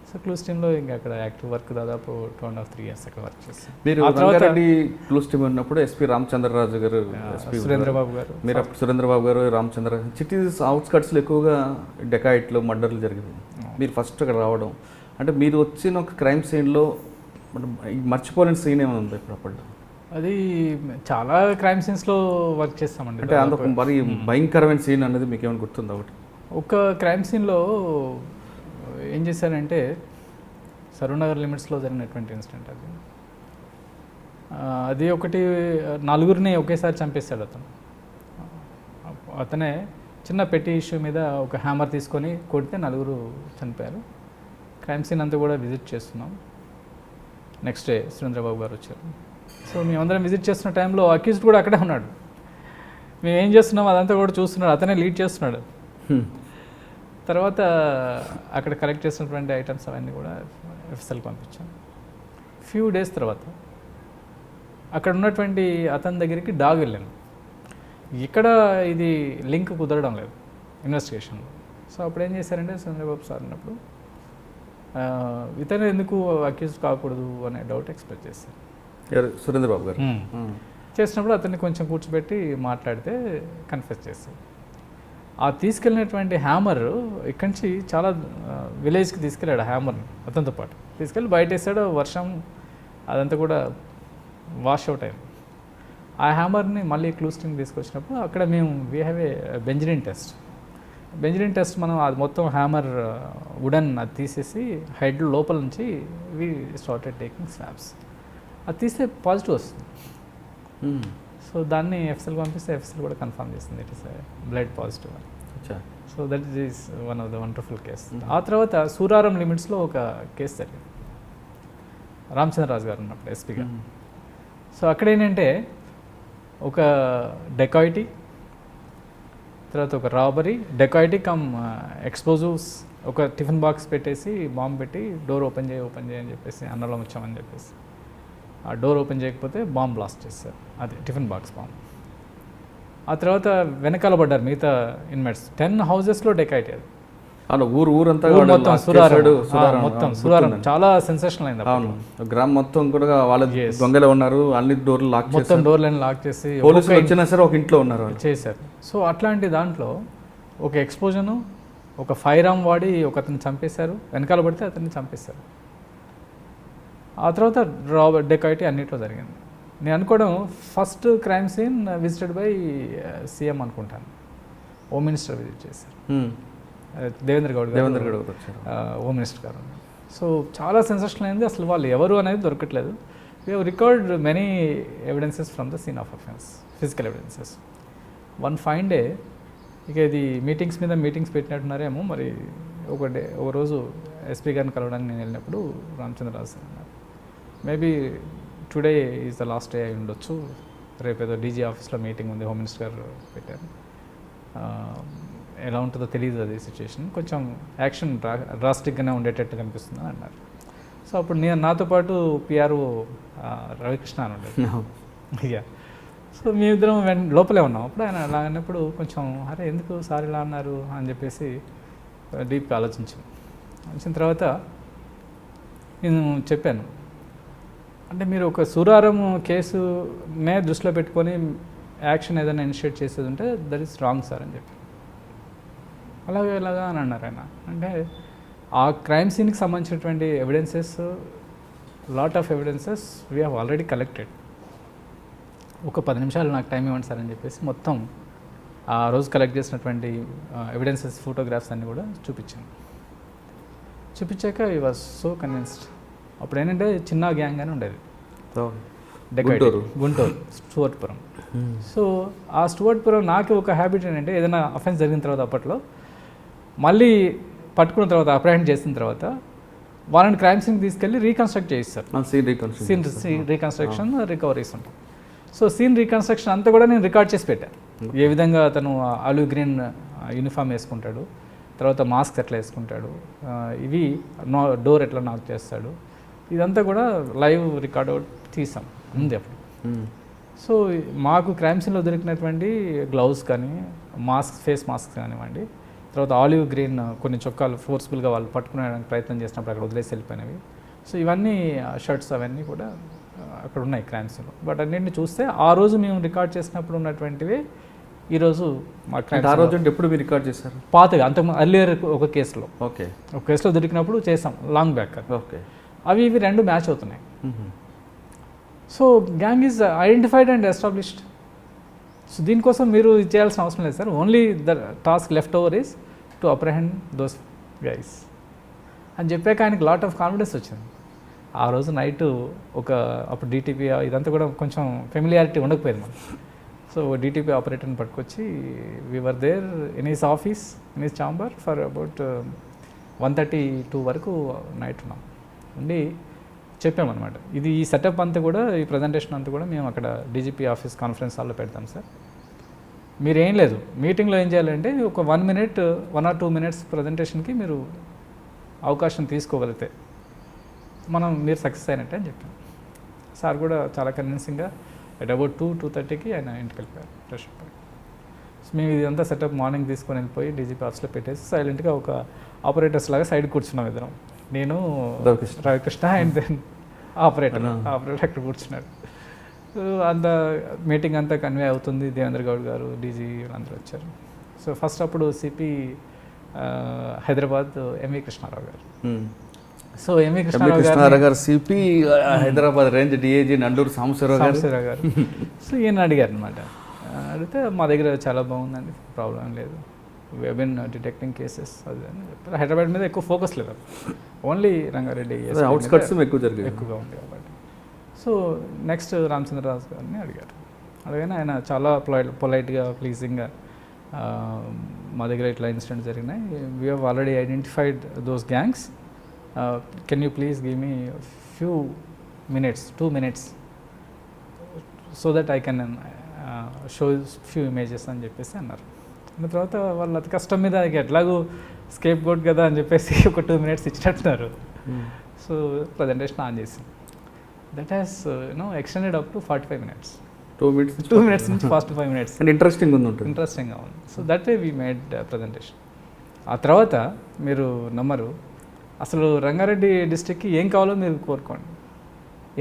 సో క్లూస్ టీంలో ఇంకా అక్కడ యాక్టివ్ వర్క్ దాదాపు 2.5-3 years అక్కడ వర్క్ చేస్తాను. మీరు రంగారెడ్డి క్లూస్ టీమ్ ఉన్నప్పుడు ఎస్పీ రామచంద్రరాజు గారు, సురేంద్రబాబు గారు, మీరు అప్పుడు సురేంద్రబాబు గారు, రామచంద్రరాజు, సిటీస్ అవుట్స్కట్స్లో ఎక్కువగా డెకాయిట్లు, మర్డర్లు జరిగింది. మీరు ఫస్ట్ అక్కడ రావడం అంటే మీరు వచ్చిన ఒక క్రైమ్ సీన్లో మర్చిపోలేని సీన్ ఏమైనా ఉంది ఇప్పుడు అప్పట్లో? అది చాలా క్రైమ్ సీన్స్లో వర్క్ చేస్తామండి. అంటే అందుకు మరి భయంకరమైన సీన్ అనేది మీకు ఏమైనా గుర్తుందా? ఒక క్రైమ్ సీన్లో ఏం చేశారంటే సరూనగర్ లిమిట్స్లో జరిగినటువంటి ఇన్సిడెంట్ అది. అది ఒకటి 4 ఒకేసారి చంపేశాడు అతను. అతనే చిన్న పెట్టి ఇష్యూ మీద ఒక హ్యామర్ తీసుకొని కొడితే 4 చనిపోయారు. క్రైమ్ సీన్ అంతా కూడా విజిట్ చేస్తున్నాం. నెక్స్ట్ డే సురేంద్రబాబు గారు వచ్చారు. సో మేమందరం విజిట్ చేస్తున్న టైంలో అక్యూజ్డ్ కూడా అక్కడే ఉన్నాడు. మేము ఏం చేస్తున్నాం అదంతా కూడా చూస్తున్నాడు, అతనే లీడ్ చేస్తున్నాడు. తర్వాత అక్కడ కలెక్ట్ చేసినటువంటి ఐటమ్స్ అవన్నీ కూడా ఎఫ్ఎస్ఎల్కి పంపించాం. ఫ్యూ డేస్ తర్వాత అక్కడ ఉన్నటువంటి అతని దగ్గరికి డాగ్ వెళ్ళాను. ఇక్కడ ఇది లింక్ కుదరడం లేదు ఇన్వెస్టిగేషన్లో. సో అప్పుడు ఏం చేశారంటే చంద్రబాబు సార్ అన్నప్పుడు ఇతను ఎందుకు అక్యూజ్ కాకూడదు అనే డౌట్ ఎక్స్ప్రెస్ చేశారు. సురేంద్రబాబు గారు చేసినప్పుడు అతన్ని కొంచెం కూర్చోబెట్టి మాట్లాడితే కన్ఫెస్ చేశారు. ఆ తీసుకెళ్ళినటువంటి హ్యామర్ ఇక్కడి నుంచి చాలా విలేజ్కి తీసుకెళ్ళాడు ఆ హ్యామర్ని అతనితో పాటు తీసుకెళ్ళి బయట వేసాడు. వర్షం అదంతా కూడా వాష్ అవుట్ అయింది. ఆ హ్యామర్ని మళ్ళీ క్లూస్టింగ్ తీసుకొచ్చినప్పుడు అక్కడ మేము వీ హ్యావ్ ఏ బెంజరిన్ టెస్ట్ మనం అది మొత్తం హ్యామర్ వుడన్ అది తీసేసి హెడ్ లోపల నుంచి వి స్టార్టెడ్ టేకింగ్ స్నాప్స్. అది తీస్తే పాజిటివ్ వస్తుంది. సో దాన్ని ఎఫ్ఎస్ఎల్ పంపిస్తే ఎఫ్ఎస్ఎల్ కూడా కన్ఫర్మ్ చేస్తుంది ఇట్ ఇస్ బ్లడ్ పాజిటివ్ అని. So that is one of the wonderful case. ఆ తర్వాత సూరారం లిమిట్స్లో ఒక కేసు జరిగింది రామచంద్రరాజు గారు ఉన్నప్పుడు ఎస్పీగా. సో అక్కడ ఏంటంటే ఒక డెకాయిటీ, తర్వాత ఒక రాబరీ, డెకాయిటీ కమ్ ఎక్స్ప్లోజివ్స్, ఒక టిఫిన్ బాక్స్ పెట్టేసి బాంబు పెట్టి డోర్ ఓపెన్ చేయి అని చెప్పేసి అన్నలో వచ్చామని చెప్పేసి ఆ డోర్ ఓపెన్ చేయకపోతే బాంబ్ బ్లాస్ట్ చేస్తారు. అది టిఫిన్ బాక్స్ బాంబ్. ఆ తర్వాత వెనకాల పడ్డారు మిగతా ఇన్మేట్స్. 10 హౌజెస్లో డెకాయిటీ అది. ఊరంతా మొత్తం సురారం చాలా సెన్సేషనల్ అయింది. అవును, గ్రామం మొత్తం కూడా వాళ్ళ దొంగలే ఉన్నారు, అన్ని డోర్లు లాక్ మొత్తం డోర్లను లాక్ చేసి పోలీసులు వచ్చినా సరే ఒక ఇంట్లో ఉన్నారు చేశారు. సో అట్లాంటి దాంట్లో ఒక ఎక్స్పోజను, ఒక ఫైర్ ఆర్మ్ వాడి ఒకతను చంపేశారు, వెనకాల పడితే అతన్ని చంపేశారు. ఆ తర్వాత డెకాయిటీ అన్నిట్లో జరిగింది. నేను అనుకోవడం first crime scene visited by CM అనుకుంటాను. హోమ్ మినిస్టర్ విజిట్ చేశారు, దేవేంద్ర గౌడ్ వచ్చారు, హోమ్ మినిస్టర్ గారు. సో చాలా సెన్సేషనల్ అయింది. అసలు వాళ్ళు ఎవరు అనేది దొరకట్లేదు. We have record many evidences from the scene of offense, physical evidences. One fine day ఇక ఇది మీటింగ్స్ మీద మీటింగ్స్ పెట్టినట్టున్నారేమో మరి. ఒక రోజు ఎస్పీ గారిని కలవడానికి నేను వెళ్ళినప్పుడు రామచంద్రరాజు సార్ అన్నారు, maybe today is the last day అయి ఉండొచ్చు, రేపు ఏదో డీజీ ఆఫీస్లో మీటింగ్ ఉంది, హోమ్ మినిస్టర్ గారు పెట్టారు, ఎలా ఉంటుందో తెలియదు అది సిచ్యుయేషన్, కొంచెం యాక్షన్ డ్రాస్టిక్గానే ఉండేటట్టు కనిపిస్తుంది అని అన్నారు. సో అప్పుడు నాతో పాటు పిఆర్ఓ రవికృష్ణ అని ఉండేది. ఇక సో మేమిద్దరం లోపలే ఉన్నాం. అప్పుడు ఆయన అలా అన్నప్పుడు కొంచెం అరే ఎందుకు సార్ ఇలా అన్నారు అని చెప్పేసి డీప్గా ఆలోచించిన తర్వాత నేను చెప్పాను, అంటే మీరు ఒక సూరారం కేసునే దృష్టిలో పెట్టుకొని యాక్షన్ ఏదైనా ఇనిషియేట్ చేసేది ఉంటే దట్ ఈస్ రాంగ్ సార్ అని చెప్పి. అలాగా అని అన్నారు ఆయన. అంటే ఆ క్రైమ్ సీన్కి సంబంధించినటువంటి evidences, lot of evidences we have already collected. ఒక 10 నిమిషాలు నాకు టైం ఇవ్వండి సార్ అని చెప్పేసి మొత్తం ఆ రోజు కలెక్ట్ చేసినటువంటి ఎవిడెన్సెస్, ఫోటోగ్రాఫ్స్ అన్నీ కూడా చూపించాక ఈ వాజ్ సో కన్విన్స్డ్. అప్పుడు ఏంటంటే చిన్న గ్యాంగ్ అని ఉండేది గుంటూరు స్టూవర్ట్పురం. సో ఆ స్టూవర్ట్పురం నాకు ఒక హ్యాబిట్ ఏంటంటే ఏదైనా అఫెన్స్ జరిగిన తర్వాత అప్పట్లో మళ్ళీ పట్టుకున్న తర్వాత అప్రహెండ్ చేసిన తర్వాత వాళ్ళని క్రైమ్ సీన్కి తీసుకెళ్ళి రీకన్స్ట్రక్ట్ చేయిస్తారు. సీన్ రీకన్స్ట్రక్షన్, రికవరీస్ ఉంటాయి. సో సీన్ రీకన్స్ట్రక్షన్ అంతా కూడా నేను రికార్డ్ చేసి పెట్టాను. ఏ విధంగా అతను ఆలివ్ గ్రీన్ యూనిఫామ్ వేసుకుంటాడు, తర్వాత మాస్క్ ఎట్లా వేసుకుంటాడు, ఇవి డోర్ ఎట్లా నాక్ చేస్తాడు, ఇదంతా కూడా లైవ్ రికార్డ్ అవుట్ తీసాం ఉంది అప్పుడు. సో మాకు క్రైమ్ సీన్లో దొరికినటువంటి గ్లౌస్ కానీ ఫేస్ మాస్క్ కానివ్వండి, తర్వాత ఆలివ్ గ్రీన్ కొన్ని చొక్కాలు ఫోర్స్ఫుల్గా వాళ్ళు పట్టుకునేడానికి ప్రయత్నం చేసినప్పుడు అక్కడ వదిలేసి వెళ్ళిపోయినవి. సో ఇవన్నీ షర్ట్స్ అవన్నీ కూడా అక్కడ ఉన్నాయి క్రైమ్ సీన్లో. బట్ అన్నింటిని చూస్తే ఆ రోజు మేము రికార్డ్ చేసినప్పుడు ఉన్నటువంటివి ఈరోజు మా క్రైమ్ ఆ రోజు అంటే ఎప్పుడు మీరు రికార్డ్ చేశారు? పాతగా అంతకు అర్లియర్ ఒక కేసులో ఒక కేసులో దొరికినప్పుడు చేసాం లాంగ్ బ్యాక్. ఓకే, అవి రెండు మ్యాచ్ అవుతున్నాయి. So gang is identified and established. So దీనికోసం మీరు చేయాల్సిన అవసరం లేదు sir. Only the task left over is to apprehend those guys అని చెప్పాక ఆయనకి లాట్ ఆఫ్ కాన్ఫిడెన్స్ వచ్చింది. ఆ రోజు నైట్ అప్పుడు డీటీపీ ఇదంతా కూడా కొంచెం ఫెమిలియారిటీ ఉండకపోయింది మనం. సో డీటీపీ ఆపరేటర్ని పట్టుకొచ్చి we were there in his office, in his chamber for about 1:32 వరకు నైట్ ఉన్నాం. ఉండి చెప్పామన్నమాట, ఇది ఈ సెటప్ అంతా కూడా, ఈ ప్రజెంటేషన్ అంతా కూడా మేము అక్కడ డీజీపీ ఆఫీస్ కాన్ఫరెన్స్ హాల్లో పెడతాం సార్. మీరేం లేదు, మీటింగ్లో ఏం చేయాలంటే ఒక 1 or 2 minutes ప్రజెంటేషన్కి మీరు అవకాశం తీసుకోగలిగితే మీరు సక్సెస్ అయినట్టే అని చెప్పాను. సార్ కూడా చాలా కన్విన్సింగ్గా అట్ అబౌట్ 2:30కి ఆయన ఇంటికి వెళ్ళిపోయారు ఫ్రెష్ అప్. సో మేము ఇదంతా సెటప్ మార్నింగ్ తీసుకొని వెళ్ళిపోయి డీజీపీ ఆఫీస్లో పెట్టేసి సైలెంట్గా ఒక ఆపరేటర్స్ లాగా సైడ్ కూర్చున్నాం ఇద్దరం, నేను రవికృష్ణ అండ్ దెన్ ఆపరేటర్ అక్కడ కూర్చున్నాడు. సో అంత మీటింగ్ అంతా కన్వే అవుతుంది. దేవేంద్ర గౌడ్ గారు, డీజీ అందరూ వచ్చారు. సో ఫస్ట్ అప్పుడు సిపి హైదరాబాద్ ఎంవి కృష్ణారావు గారు. సో ఎంవి కృష్ణారావు గారు CP, Hyderabad range DIG Nanduru Sambasivarao గారు. సో ఈయన అడిగారు అనమాట. అడిగితే మా దగ్గర చాలా బాగుందండి, ప్రాబ్లం ఏం లేదు, వీ బిన్ డిటెక్టింగ్ కేసెస్ అది అని చెప్పారు. హైదరాబాద్ మీద ఎక్కువ ఫోకస్ లేదు, ఓన్లీ రంగారెడ్డి ఎక్కువగా ఉంది కాబట్టి. సో నెక్స్ట్ రామచంద్రరాజు గారిని అడిగారు. అడిగిన ఆయన చాలా పొలైట్గా ప్లీజింగ్గా, మా దగ్గర ఇట్లా ఇన్సిడెంట్ జరిగినాయి, we have already identified those gangs, can you please give me few minutes 2 minutes so that I can show few images అని చెప్పేసి అన్నారు. దాని తర్వాత వాళ్ళు అతి కష్టం మీద ఎట్లాగూ స్కేప్ గోట్ కదా అని చెప్పేసి ఒక 2 minutes ఇచ్చినట్టున్నారు. సో ప్రజెంటేషన్ ఆన్ చేసింది. That has extended up to 45 minutes. 2 minutes 2 minutes నుంచి 45 minutes. అండ్ ఇంట్రెస్టింగ్గా ఉంది. So that way we made presentation. ఆ తర్వాత మీరు నమ్మరు, అసలు రంగారెడ్డి డిస్ట్రిక్ట్కి ఏం కావాలో మీరు కోరుకోండి,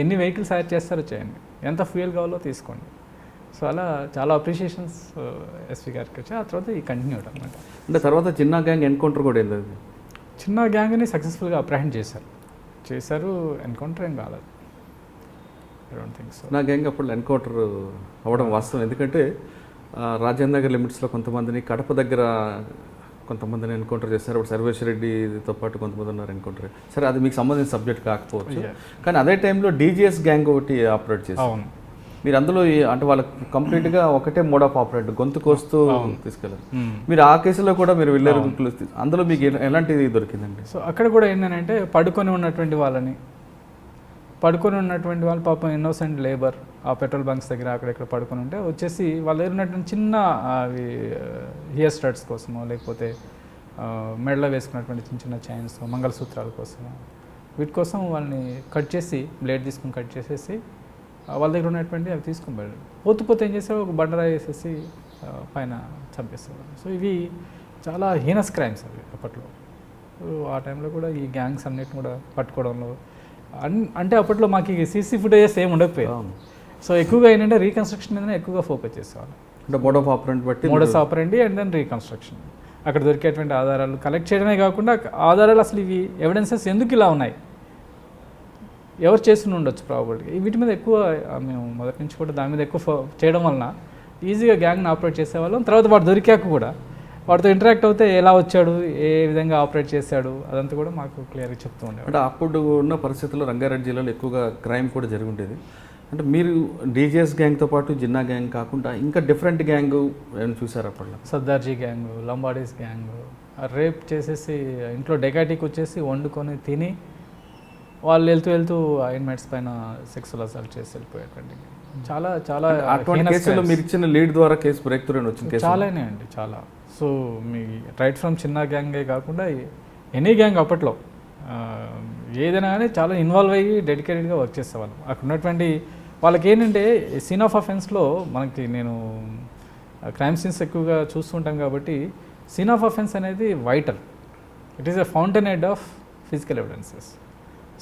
ఎన్ని వెహికల్స్ హైర్ చేస్తారో చేయండి, ఎంత ఫ్యూయల్ కావాలో తీసుకోండి. సో అలా చాలా అప్రిషియేషన్స్ ఎస్పీ గారికి వచ్చాయి. ఆ తర్వాత ఈ కంటిన్యూడ్ అనమాట. అంటే తర్వాత చిన్న గ్యాంగ్ ఎన్కౌంటర్ కూడా వెళ్ళదు. చిన్న గ్యాంగ్ని సక్సెస్ఫుల్గా అప్రహెండ్ చేశారు. ఎన్కౌంటర్ ఏం కాలేదు. I don't think so. నా గ్యాంగ్ అప్పుడు ఎన్కౌంటర్ అవ్వడం వాస్తవం. ఎందుకంటే రాజేంద్ర నగర్ లిమిట్స్లో కొంతమందిని, కడప దగ్గర కొంతమందిని ఎన్కౌంటర్ చేస్తారు. అప్పుడు సర్వేశ్వర రెడ్డితో పాటు కొంతమంది ఉన్నారు ఎన్కౌంటర్. సరే, అది మీకు సంబంధించిన సబ్జెక్ట్ కాకపోవచ్చు, కానీ అదే టైంలో డీజీఎస్ గ్యాంగ్ ఒకటి ఆపరేట్ చేస్తారు. మీరు అందులో అంటే వాళ్ళకి కంప్లీట్గా ఒకటే మోడ్ ఆఫ్ ఆపరేట్, గొంతు కోస్తూ తీసుకెళ్ళారు. మీరు ఆ కేసులో కూడా మీరు వెళ్ళారు, అందులో మీకు ఎలాంటిది దొరికిందండి? సో అక్కడ కూడా ఏంటంటే పడుకొని ఉన్నటువంటి వాళ్ళు పాపం ఇన్నోసెంట్ లేబర్ ఆ పెట్రోల్ బంక్స్ దగ్గర అక్కడెక్కడ పడుకొని ఉంటే వచ్చేసి వాళ్ళ దగ్గర ఉన్నటువంటి చిన్న అవి హియర్ స్టడ్స్ కోసమో, లేకపోతే మెడలో వేసుకున్నటువంటి చిన్న చిన్న చైన్స్, మంగళసూత్రాల కోసమో, వీటి కోసం వాళ్ళని కట్ చేసి, బ్లేడ్ తీసుకుని కట్ చేసేసి వాళ్ళ దగ్గర ఉన్నటువంటి అవి తీసుకుని వెళ్ళారు. పోతే ఏం చేసారు, ఒక బండరాయి వేసేసి పైన చంపేస్తారు. సో ఇవి చాలా హీనస్ క్రైమ్స్ అవి అప్పట్లో. ఆ టైంలో కూడా ఈ గ్యాంగ్స్ అన్నిటిని కూడా పట్టుకోవడంలో అంటే అప్పట్లో మాకు సీసీ ఫుటేజెస్ ఏమి ఉండకపోయాయి. సో ఎక్కువగా ఏంటంటే రీకన్స్ట్రక్షన్ మీదనే ఎక్కువగా ఫోకస్ చేసేవాళ్ళు. అంటే modus operandi and then reconstruction. అక్కడ దొరికేటువంటి ఆధారాలు కలెక్ట్ చేయడమే కాకుండా, ఆధారాలు అసలు ఇవి ఎవిడెన్సెస్ ఎందుకు ఇలా ఉన్నాయి, ఎవరు చేస్తూనే ఉండొచ్చు ప్రాబబిలిటీ, వీటి మీద ఎక్కువ మేము మొదటి నుంచి కూడా దాని మీద ఎక్కువ చేయడం వలన ఈజీగా గ్యాంగ్ని ఆపరేట్ చేసేవాళ్ళం. తర్వాత వాడు దొరికాక కూడా వాటితో ఇంటరాక్ట్ అవుతే ఎలా వచ్చాడు, ఏ విధంగా ఆపరేట్ చేశాడు, అదంతా కూడా మాకు క్లియర్గా చెప్తూ ఉండేది. అంటే అప్పుడు ఉన్న పరిస్థితుల్లో రంగారెడ్డి జిల్లాలో ఎక్కువగా క్రైమ్ కూడా జరిగి ఉండేది. అంటే మీరు డీజేఎస్ గ్యాంగ్తో పాటు జిన్నా గ్యాంగ్ కాకుండా ఇంకా డిఫరెంట్ గ్యాంగ్ ఏమైనా చూసారు అప్పట్లో? Sardarji gang, Lambadis gang, rape చేసేసి ఇంట్లో డెకాటీకి వచ్చేసి వండుకొని తిని వాళ్ళు వెళ్తూ ఇన్మేట్స్ పైన సెక్సువల్ అసాల్ట్ చేసి వెళ్ళిపోయేటువంటి చాలా చాలా అటువంటి కేసులో మీరు ఇచ్చిన లీడ్ ద్వారా కేసు బ్రేక్ త్రూ వచ్చింది. చాలానే అండి, చాలా. సో మీ రైట్ ఫ్రమ్ చిన్న గ్యాంగే కాకుండా ఎనీ గ్యాంగ్ అప్పట్లో ఏదైనా కానీ చాలా ఇన్వాల్వ్ అయ్యి డెడికేటెడ్గా వర్క్ చేసేవాళ్ళం. అక్కడ ఉన్నటువంటి వాళ్ళకి ఏంటంటే సీన్ ఆఫ్ అఫెన్స్లో మనకి, నేను క్రైమ్ సీన్స్ ఎక్కువగా చూస్తుంటాం కాబట్టి, సీన్ ఆఫ్ అఫెన్స్ అనేది vital. It is a fountain head of physical evidences.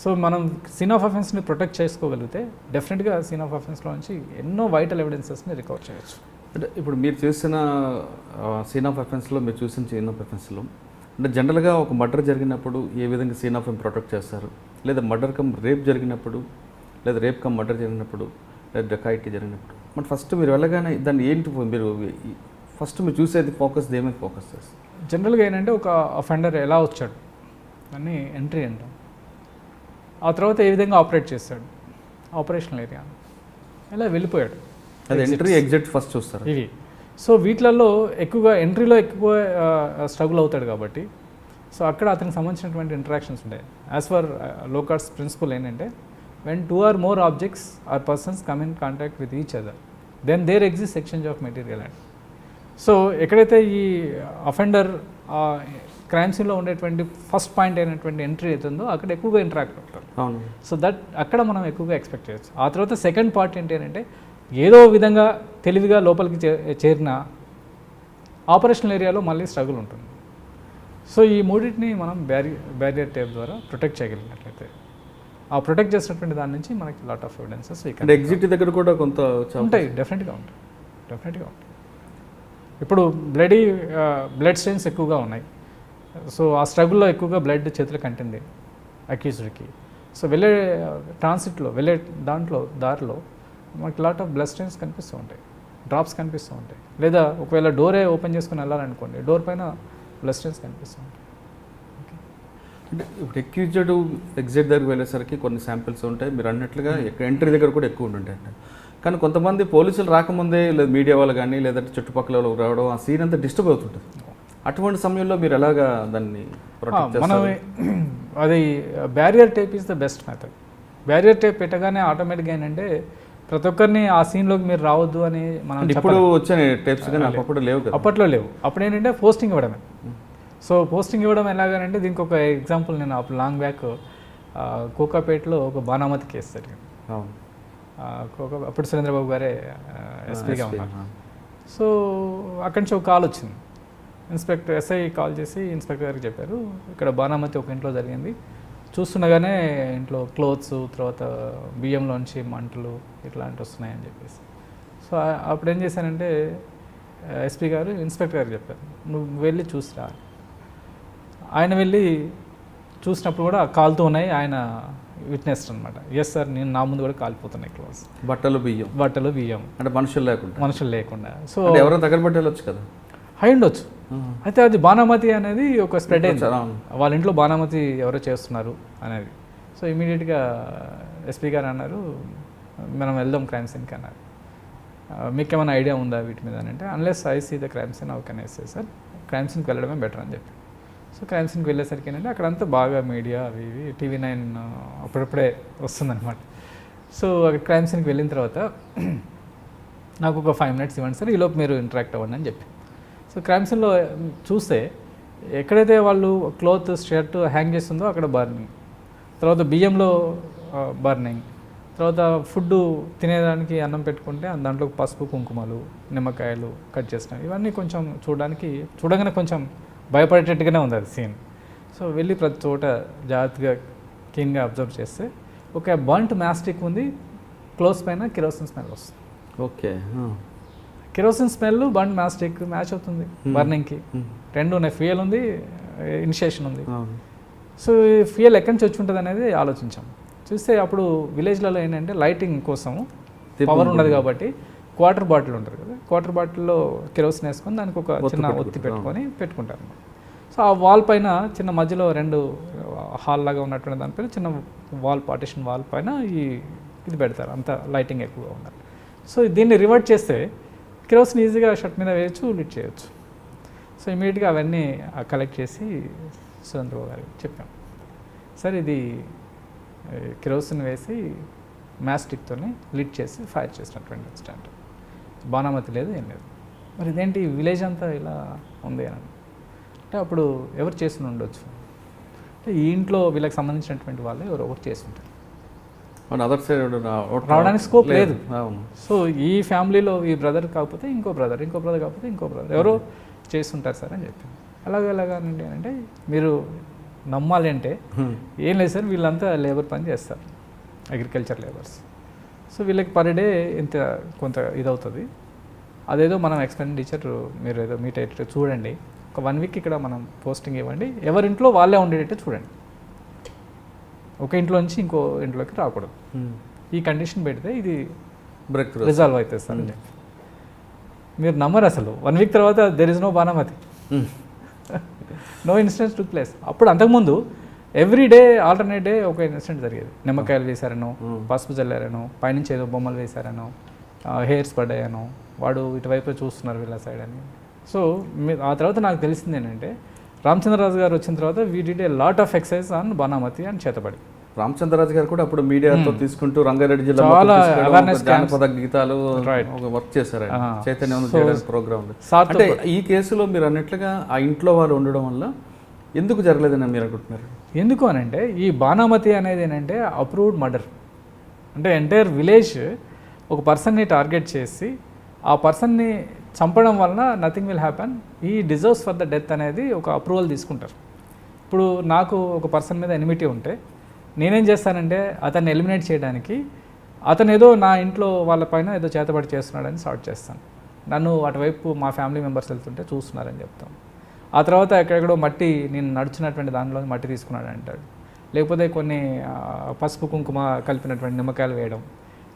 So మనం సీన్ ఆఫ్ అఫెన్స్ని ప్రొటెక్ట్ చేసుకోగలిగితే డెఫినెట్గా సీన్ ఆఫ్ అఫెన్స్లో నుంచి ఎన్నో వైటల్ ఎవిడెన్సెస్ని రికవర్ చేయొచ్చు. అంటే ఇప్పుడు మీరు చేసిన సీన్ ఆఫ్ అఫెన్స్లో, మీరు చూసిన సీన్ ఆఫ్ అఫెన్స్లో అంటే జనరల్గా ఒక మర్డర్ జరిగినప్పుడు ఏ విధంగా సీన్ ఆఫ్ ప్రొటెక్ట్ చేస్తారు, లేదా మర్డర్ కమ్ రేప్ జరిగినప్పుడు, లేదా రేప్ కమ్ మర్డర్ జరిగినప్పుడు, లేదా డకాయిటీ జరిగినప్పుడు, బట్ ఫస్ట్ మీరు వెళ్ళగానే దాన్ని ఏంటి మీరు ఫస్ట్ మీరు చూసేది ఫోకస్ దేమీ ఫోకస్ చేస్తారు? జనరల్గా ఏంటంటే ఒక అఫెండర్ ఎలా వచ్చాడు దాన్ని ఎంట్రీ అంటాం. ఆ తర్వాత ఏ విధంగా ఆపరేట్ చేస్తాడు, ఆపరేషనల్ ఏరియా ఎలా వెళ్ళిపోయాడు, అది ఎంట్రీ ఎగ్జిట్ ఫస్ట్ చూస్తారు ఇవి. సో వీటిలలో ఎక్కువగా ఎంట్రీలో ఎక్కువ స్ట్రగుల్ అవుతాడు కాబట్టి, సో అక్కడ అతనికి సంబంధించినటువంటి ఇంటరాక్షన్స్ ఉంటాయి. యాజ్ ఫర్ లోకార్డ్స్ ప్రిన్సిపల్ ఏంటంటే, when 2 or more objects or persons come in contact with each other, then there exist exchange of material and. So ఎక్కడైతే ఈ అఫెండర్ క్రైమ్ సీన్లో ఉండేటువంటి ఫస్ట్ పాయింట్ అయినటువంటి ఎంట్రీ అవుతుందో అక్కడ ఎక్కువగా ఇంటరాక్ట్ అవుతారు. సో దట్ అక్కడ మనం ఎక్కువగా ఎక్స్పెక్ట్ చేయొచ్చు. ఆ తర్వాత సెకండ్ పార్ట్ ఏంటి అంటే, ఏదో విధంగా తెలివిగా లోపలికి చేరిన ఆపరేషనల్ ఏరియాలో మళ్ళీ స్ట్రగుల్ ఉంటుంది. సో ఈ మూడింటిని మనం బ్యారియర్ టేప్ ద్వారా ప్రొటెక్ట్ చేయగలిగినట్లయితే, ఆ ప్రొటెక్ట్ చేసినటువంటి దాని నుంచి మనకి లాట్ ఆఫ్ ఎవిడెన్సెస్ ఎగ్జిట్ దగ్గర కూడా కొంత ఉంటాయి. డెఫినెట్గా ఉంటాయి. ఇప్పుడు బ్లడ్ స్టెయిన్స్ ఎక్కువగా ఉన్నాయి. సో ఆ స్ట్రగుల్లో ఎక్కువగా బ్లడ్ చేతులకు అంటింది అక్యూజ్డ్కి. సో వెళ్ళే ట్రాన్సిట్లో వెళ్ళే దారిలో మనకి లాట్ ఆఫ్ బ్లడ్ స్టెయిన్స్ కనిపిస్తూ ఉంటాయి, డ్రాప్స్ కనిపిస్తూ ఉంటాయి. లేదా ఒకవేళ డోరే ఓపెన్ చేసుకుని వెళ్ళాలనుకోండి, డోర్ పైన బ్లడ్ స్టెయిన్స్ కనిపిస్తూ ఉంటాయి. అంటే ఇప్పుడు ఎక్యూజ్డ్ ఎగ్జిట్ దగ్గరికి వెళ్ళేసరికి కొన్ని శాంపిల్స్ ఉంటాయి, మీరు అన్నట్లుగా ఎంట్రీ దగ్గర కూడా ఎక్కువ ఉంటుంటాయి. కానీ కొంతమంది పోలీసులు రాకముందే లేదా మీడియా వాళ్ళు కానీ లేదంటే చుట్టుపక్కల వాళ్ళు రావడం ఆ సీన్ అంతా డిస్టర్బ్ అవుతుంటుంది. అటువంటి సమయంలో మీరు ఎలాగా దాన్ని ప్రొటెక్ట్ మనం చేస్తారు? అది barrier tape is the best method. Barrier tape పెట్టగానే ఆటోమేటిక్గా ఏంటంటే ప్రతి ఒక్కరిని ఆ సీన్లోకి మీరు రావద్దు అని మనం ఇప్పుడు వచ్చే టేప్స్ కానీ అప్పుడు లేవు కదా. అప్పట్లో లేవు. అప్పుడు ఏంటంటే పోస్టింగ్ ఇవ్వడమే. సో పోస్టింగ్ ఇవ్వడం ఎలాగనంటే దీనికి ఒక ఎగ్జాంపుల్, నేను అప్పుడు లాంగ్ బ్యాక్ కోకాపేటలో ఒక బాణామతి కేసు జరిగింది. అప్పుడు సురేంద్రబాబు గారే ఎస్పీగా ఉన్నారు. సో అక్కడి నుంచి ఒక కాల్ వచ్చింది. ఎస్ఐ కాల్ చేసి ఇన్స్పెక్టర్ గారికి చెప్పారు, ఇక్కడ బాణామతి ఒక ఇంట్లో జరిగింది, చూస్తుండగానే ఇంట్లో క్లోత్స్, తర్వాత బియ్యంలోంచి మంటలు ఇట్లాంటివి వస్తున్నాయని చెప్పేసి. సో అప్పుడు ఏం చేశానంటే ఎస్పీ గారు ఇన్స్పెక్టర్ గారికి చెప్పారు, నువ్వు వెళ్ళి చూసిరా. ఆయన వెళ్ళి చూసినప్పుడు కూడా కాలుతూ ఉన్నాయి. ఆయన విట్నెస్ అనమాట. ఎస్ సార్, నేను నా ముందు కూడా కాలిపోతున్నాయి క్లోత్స్, బట్టలు బియ్యం అంటే మనుషులు లేకుండా. సో ఎవరైనా దగ్గర పట్టి వెళ్ళొచ్చు కదా, అయి ఉండొచ్చు. అయితే అది బాణామతి అనేది ఒక స్ప్రెడ్ అయింది, వాళ్ళ ఇంట్లో బాణామతి ఎవరో చేస్తున్నారు అనేది. సో ఇమీడియట్గా ఎస్పీ గారు అన్నారు, మనం వెళ్దాం క్రైమ్ సీన్కి అన్నారు. మీకు ఏమైనా ఐడియా ఉందా వీటి మీద అని అంటే, unless I see the crime scene can I say sir, crime సీన్కి వెళ్ళడమే బెటర్ అని చెప్పి. సో క్రైమ్ సీన్కి వెళ్ళేసరికి ఏంటంటే అక్కడంతా బాగా మీడియా అవి ఇవి TV9 అప్పుడప్పుడే వస్తుందన్నమాట. సో అక్కడ క్రైమ్ సీన్కి వెళ్ళిన తర్వాత నాకు ఒక 5 minutes ఇవ్వండి సార్, ఈలోపు మీరు ఇంటరాక్ట్ అవ్వండి అని చెప్పి. సో క్రైమ్ సీన్లో చూస్తే ఎక్కడైతే వాళ్ళు క్లోత్ షర్ట్ హ్యాంగ్ చేస్తుందో అక్కడ బర్నింగ్, తర్వాత బియ్యంలో బర్నింగ్, తర్వాత ఫుడ్ తినేదానికి అన్నం పెట్టుకుంటే దాంట్లో పసుపు కుంకుమలు నిమ్మకాయలు కట్ చేసినవి, ఇవన్నీ కొంచెం చూడగానే కొంచెం భయపడేటట్టుగానే ఉంది అది సీన్. సో వెళ్ళి ప్రతి చోట జాగ్రత్తగా క్లీన్గా అబ్జర్వ్ చేస్తే ఒక బంట్ మ్యాస్టిక్ ఉంది, క్లోజ్ పైన కిరోసిన్ స్మెల్ వస్తుంది. Okay, kerosene smell burnt mastic match అవుతుంది బర్నింగ్కి. రెండు ఉన్నాయి, ఫ్యూయల్ ఉంది, ఇనిషియేషన్ ఉంది. సో ఈ ఫ్యూయల్ ఎక్కడి నుంచి వచ్చి ఉంటుంది అనేది ఆలోచించాం. చూస్తే అప్పుడు విలేజ్లలో ఏంటంటే లైటింగ్ కోసం పవర్ ఉండదు కాబట్టి క్వార్టర్ బాటిల్ ఉంటుంది కదా, క్వార్టర్ బాటిల్లో కిరోసిన్ వేసుకొని దానికి ఒక చిన్న ఒత్తి పెట్టుకుంటారు. సో ఆ వాల్ పైన చిన్న మధ్యలో 2 హాల్ లాగా ఉన్నటువంటి దానిపైన చిన్న పార్టిషన్ వాల్ పైన ఇది పెడతారు, అంత లైటింగ్ ఎక్కువగా ఉండాలి. సో దీన్ని రివర్ట్ చేస్తే కిరోసిన్ ఈజీగా షర్ట్ మీద వేయచ్చు, లిట్ చేయొచ్చు. సో ఇమీడియట్గా అవన్నీ కలెక్ట్ చేసి సురేంద్రబాబు గారికి చెప్పాం, సార్ ఇది కిరోసిన్ వేసి మ్యాస్టిక్తో లిట్ చేసి ఫైర్ చేసినటువంటి ఇన్సిడెంట్, బాణామతి లేదు ఏం లేదు, మరి ఇదేంటి విలేజ్ అంతా ఇలా ఉంది అని అంటే అప్పుడు ఎవరు చేసి ఉండొచ్చు అంటే ఈ ఇంట్లో వీళ్ళకి సంబంధించినటువంటి వాళ్ళు ఎవరు ఒకటి చేసి ఉంటారు, అదర్ సైడ్ రావడానికి స్కోప్ లేదు. సో ఈ ఫ్యామిలీలో ఈ బ్రదర్ కాకపోతే ఇంకో బ్రదర్ కాకపోతే ఇంకో బ్రదర్ ఎవరో చేస్తుంటారు సార్ అని చెప్పి. ఎలాగండి అంటే మీరు నమ్మాలి అంటే ఏం లేదు సార్, వీళ్ళంతా లేబర్ పని చేస్తారు, అగ్రికల్చర్ లేబర్స్. సో వీళ్ళకి పర్ డే ఇంత కొంత ఇదవుతుంది, అదేదో మనం ఎక్స్పెండిచర్ మీరు ఏదో మీట్ అయ్యేటట్టు చూడండి, ఒక 1 week ఇక్కడ మనం పోస్టింగ్ ఇవ్వండి, ఎవరింట్లో వాళ్ళే ఉండేటట్టు చూడండి, ఒక ఇంట్లో నుంచి ఇంకో ఇంట్లోకి రాకూడదు, ఈ కండిషన్ పెడితే ఇది రిజాల్వ్ అవుతుంది సార్ అని చెప్పి. మీరు నమ్మరు అసలు, 1 week తర్వాత దెర్ ఇస్ నో బాణామతి, నో ఇన్సిడెంట్స్ టుక్ ప్లేస్. అప్పుడు అంతకుముందు ఎవ్రీ డే ఆల్టర్నేట్ డే ఒక ఇన్సిడెంట్ జరిగేది, నిమ్మకాయలు వేశారనో, పసుపు చల్లారనో, పైనుంచి ఏదో బొమ్మలు వేశారనో, హెయిర్స్ పడ్డాయనో, వాడు ఇటువైపు చూస్తున్నారు వీళ్ళ సైడ్ అని. సో ఆ తర్వాత నాకు తెలిసింది ఏంటంటే రామచంద్రరాజు గారు వచ్చిన తర్వాత we did a lot of excise on బాణామతి అని చేతబడి. రామచంద్రరాజు గారు కూడా అప్పుడు మీడియాతో తీసుకుంటూ రంగారెడ్డి జిల్లా చాలా అవేర్నెస్ జానపద గీతాలు వర్క్ చేశారు, చైతన్యం ప్రోగ్రామ్. అంటే ఈ కేసులో మీరు అన్నట్లుగా ఆ ఇంట్లో వాళ్ళు ఉండడం వల్ల ఎందుకు జరగలేదని మీరు అనుకుంటున్నారు? ఎందుకు అని అంటే ఈ బాణామతి అనేది ఏంటంటే అప్రూవ్డ్ మర్డర్, అంటే ఎంటైర్ విలేజ్ ఒక పర్సన్ని టార్గెట్ చేసి ఆ పర్సన్ని చంపడం వలన నథింగ్ విల్ హ్యాపెన్, ఈ డిజర్వ్స్ ఫర్ ద డెత్ అనేది ఒక అప్రూవల్ తీసుకుంటారు. ఇప్పుడు నాకు ఒక పర్సన్ మీద ఎనిమిటీ ఉంటే నేనేం చేస్తానంటే అతన్ని ఎలిమినేట్ చేయడానికి అతను ఏదో నా ఇంట్లో వాళ్ళపైన ఏదో చేతబడి చేస్తున్నాడని సార్ట్ చేస్తాను. నన్ను అటువైపు మా ఫ్యామిలీ మెంబర్స్ వెళ్తుంటే చూస్తున్నారని చెప్తాం. ఆ తర్వాత ఎక్కడెక్కడో మట్టి నేను నడిచినటువంటి దానిలో మట్టి తీసుకున్నాడు అంటాడు, లేకపోతే కొన్ని పసుపు కుంకుమ కలిపినటువంటి నిమ్మకాయలు వేయడం.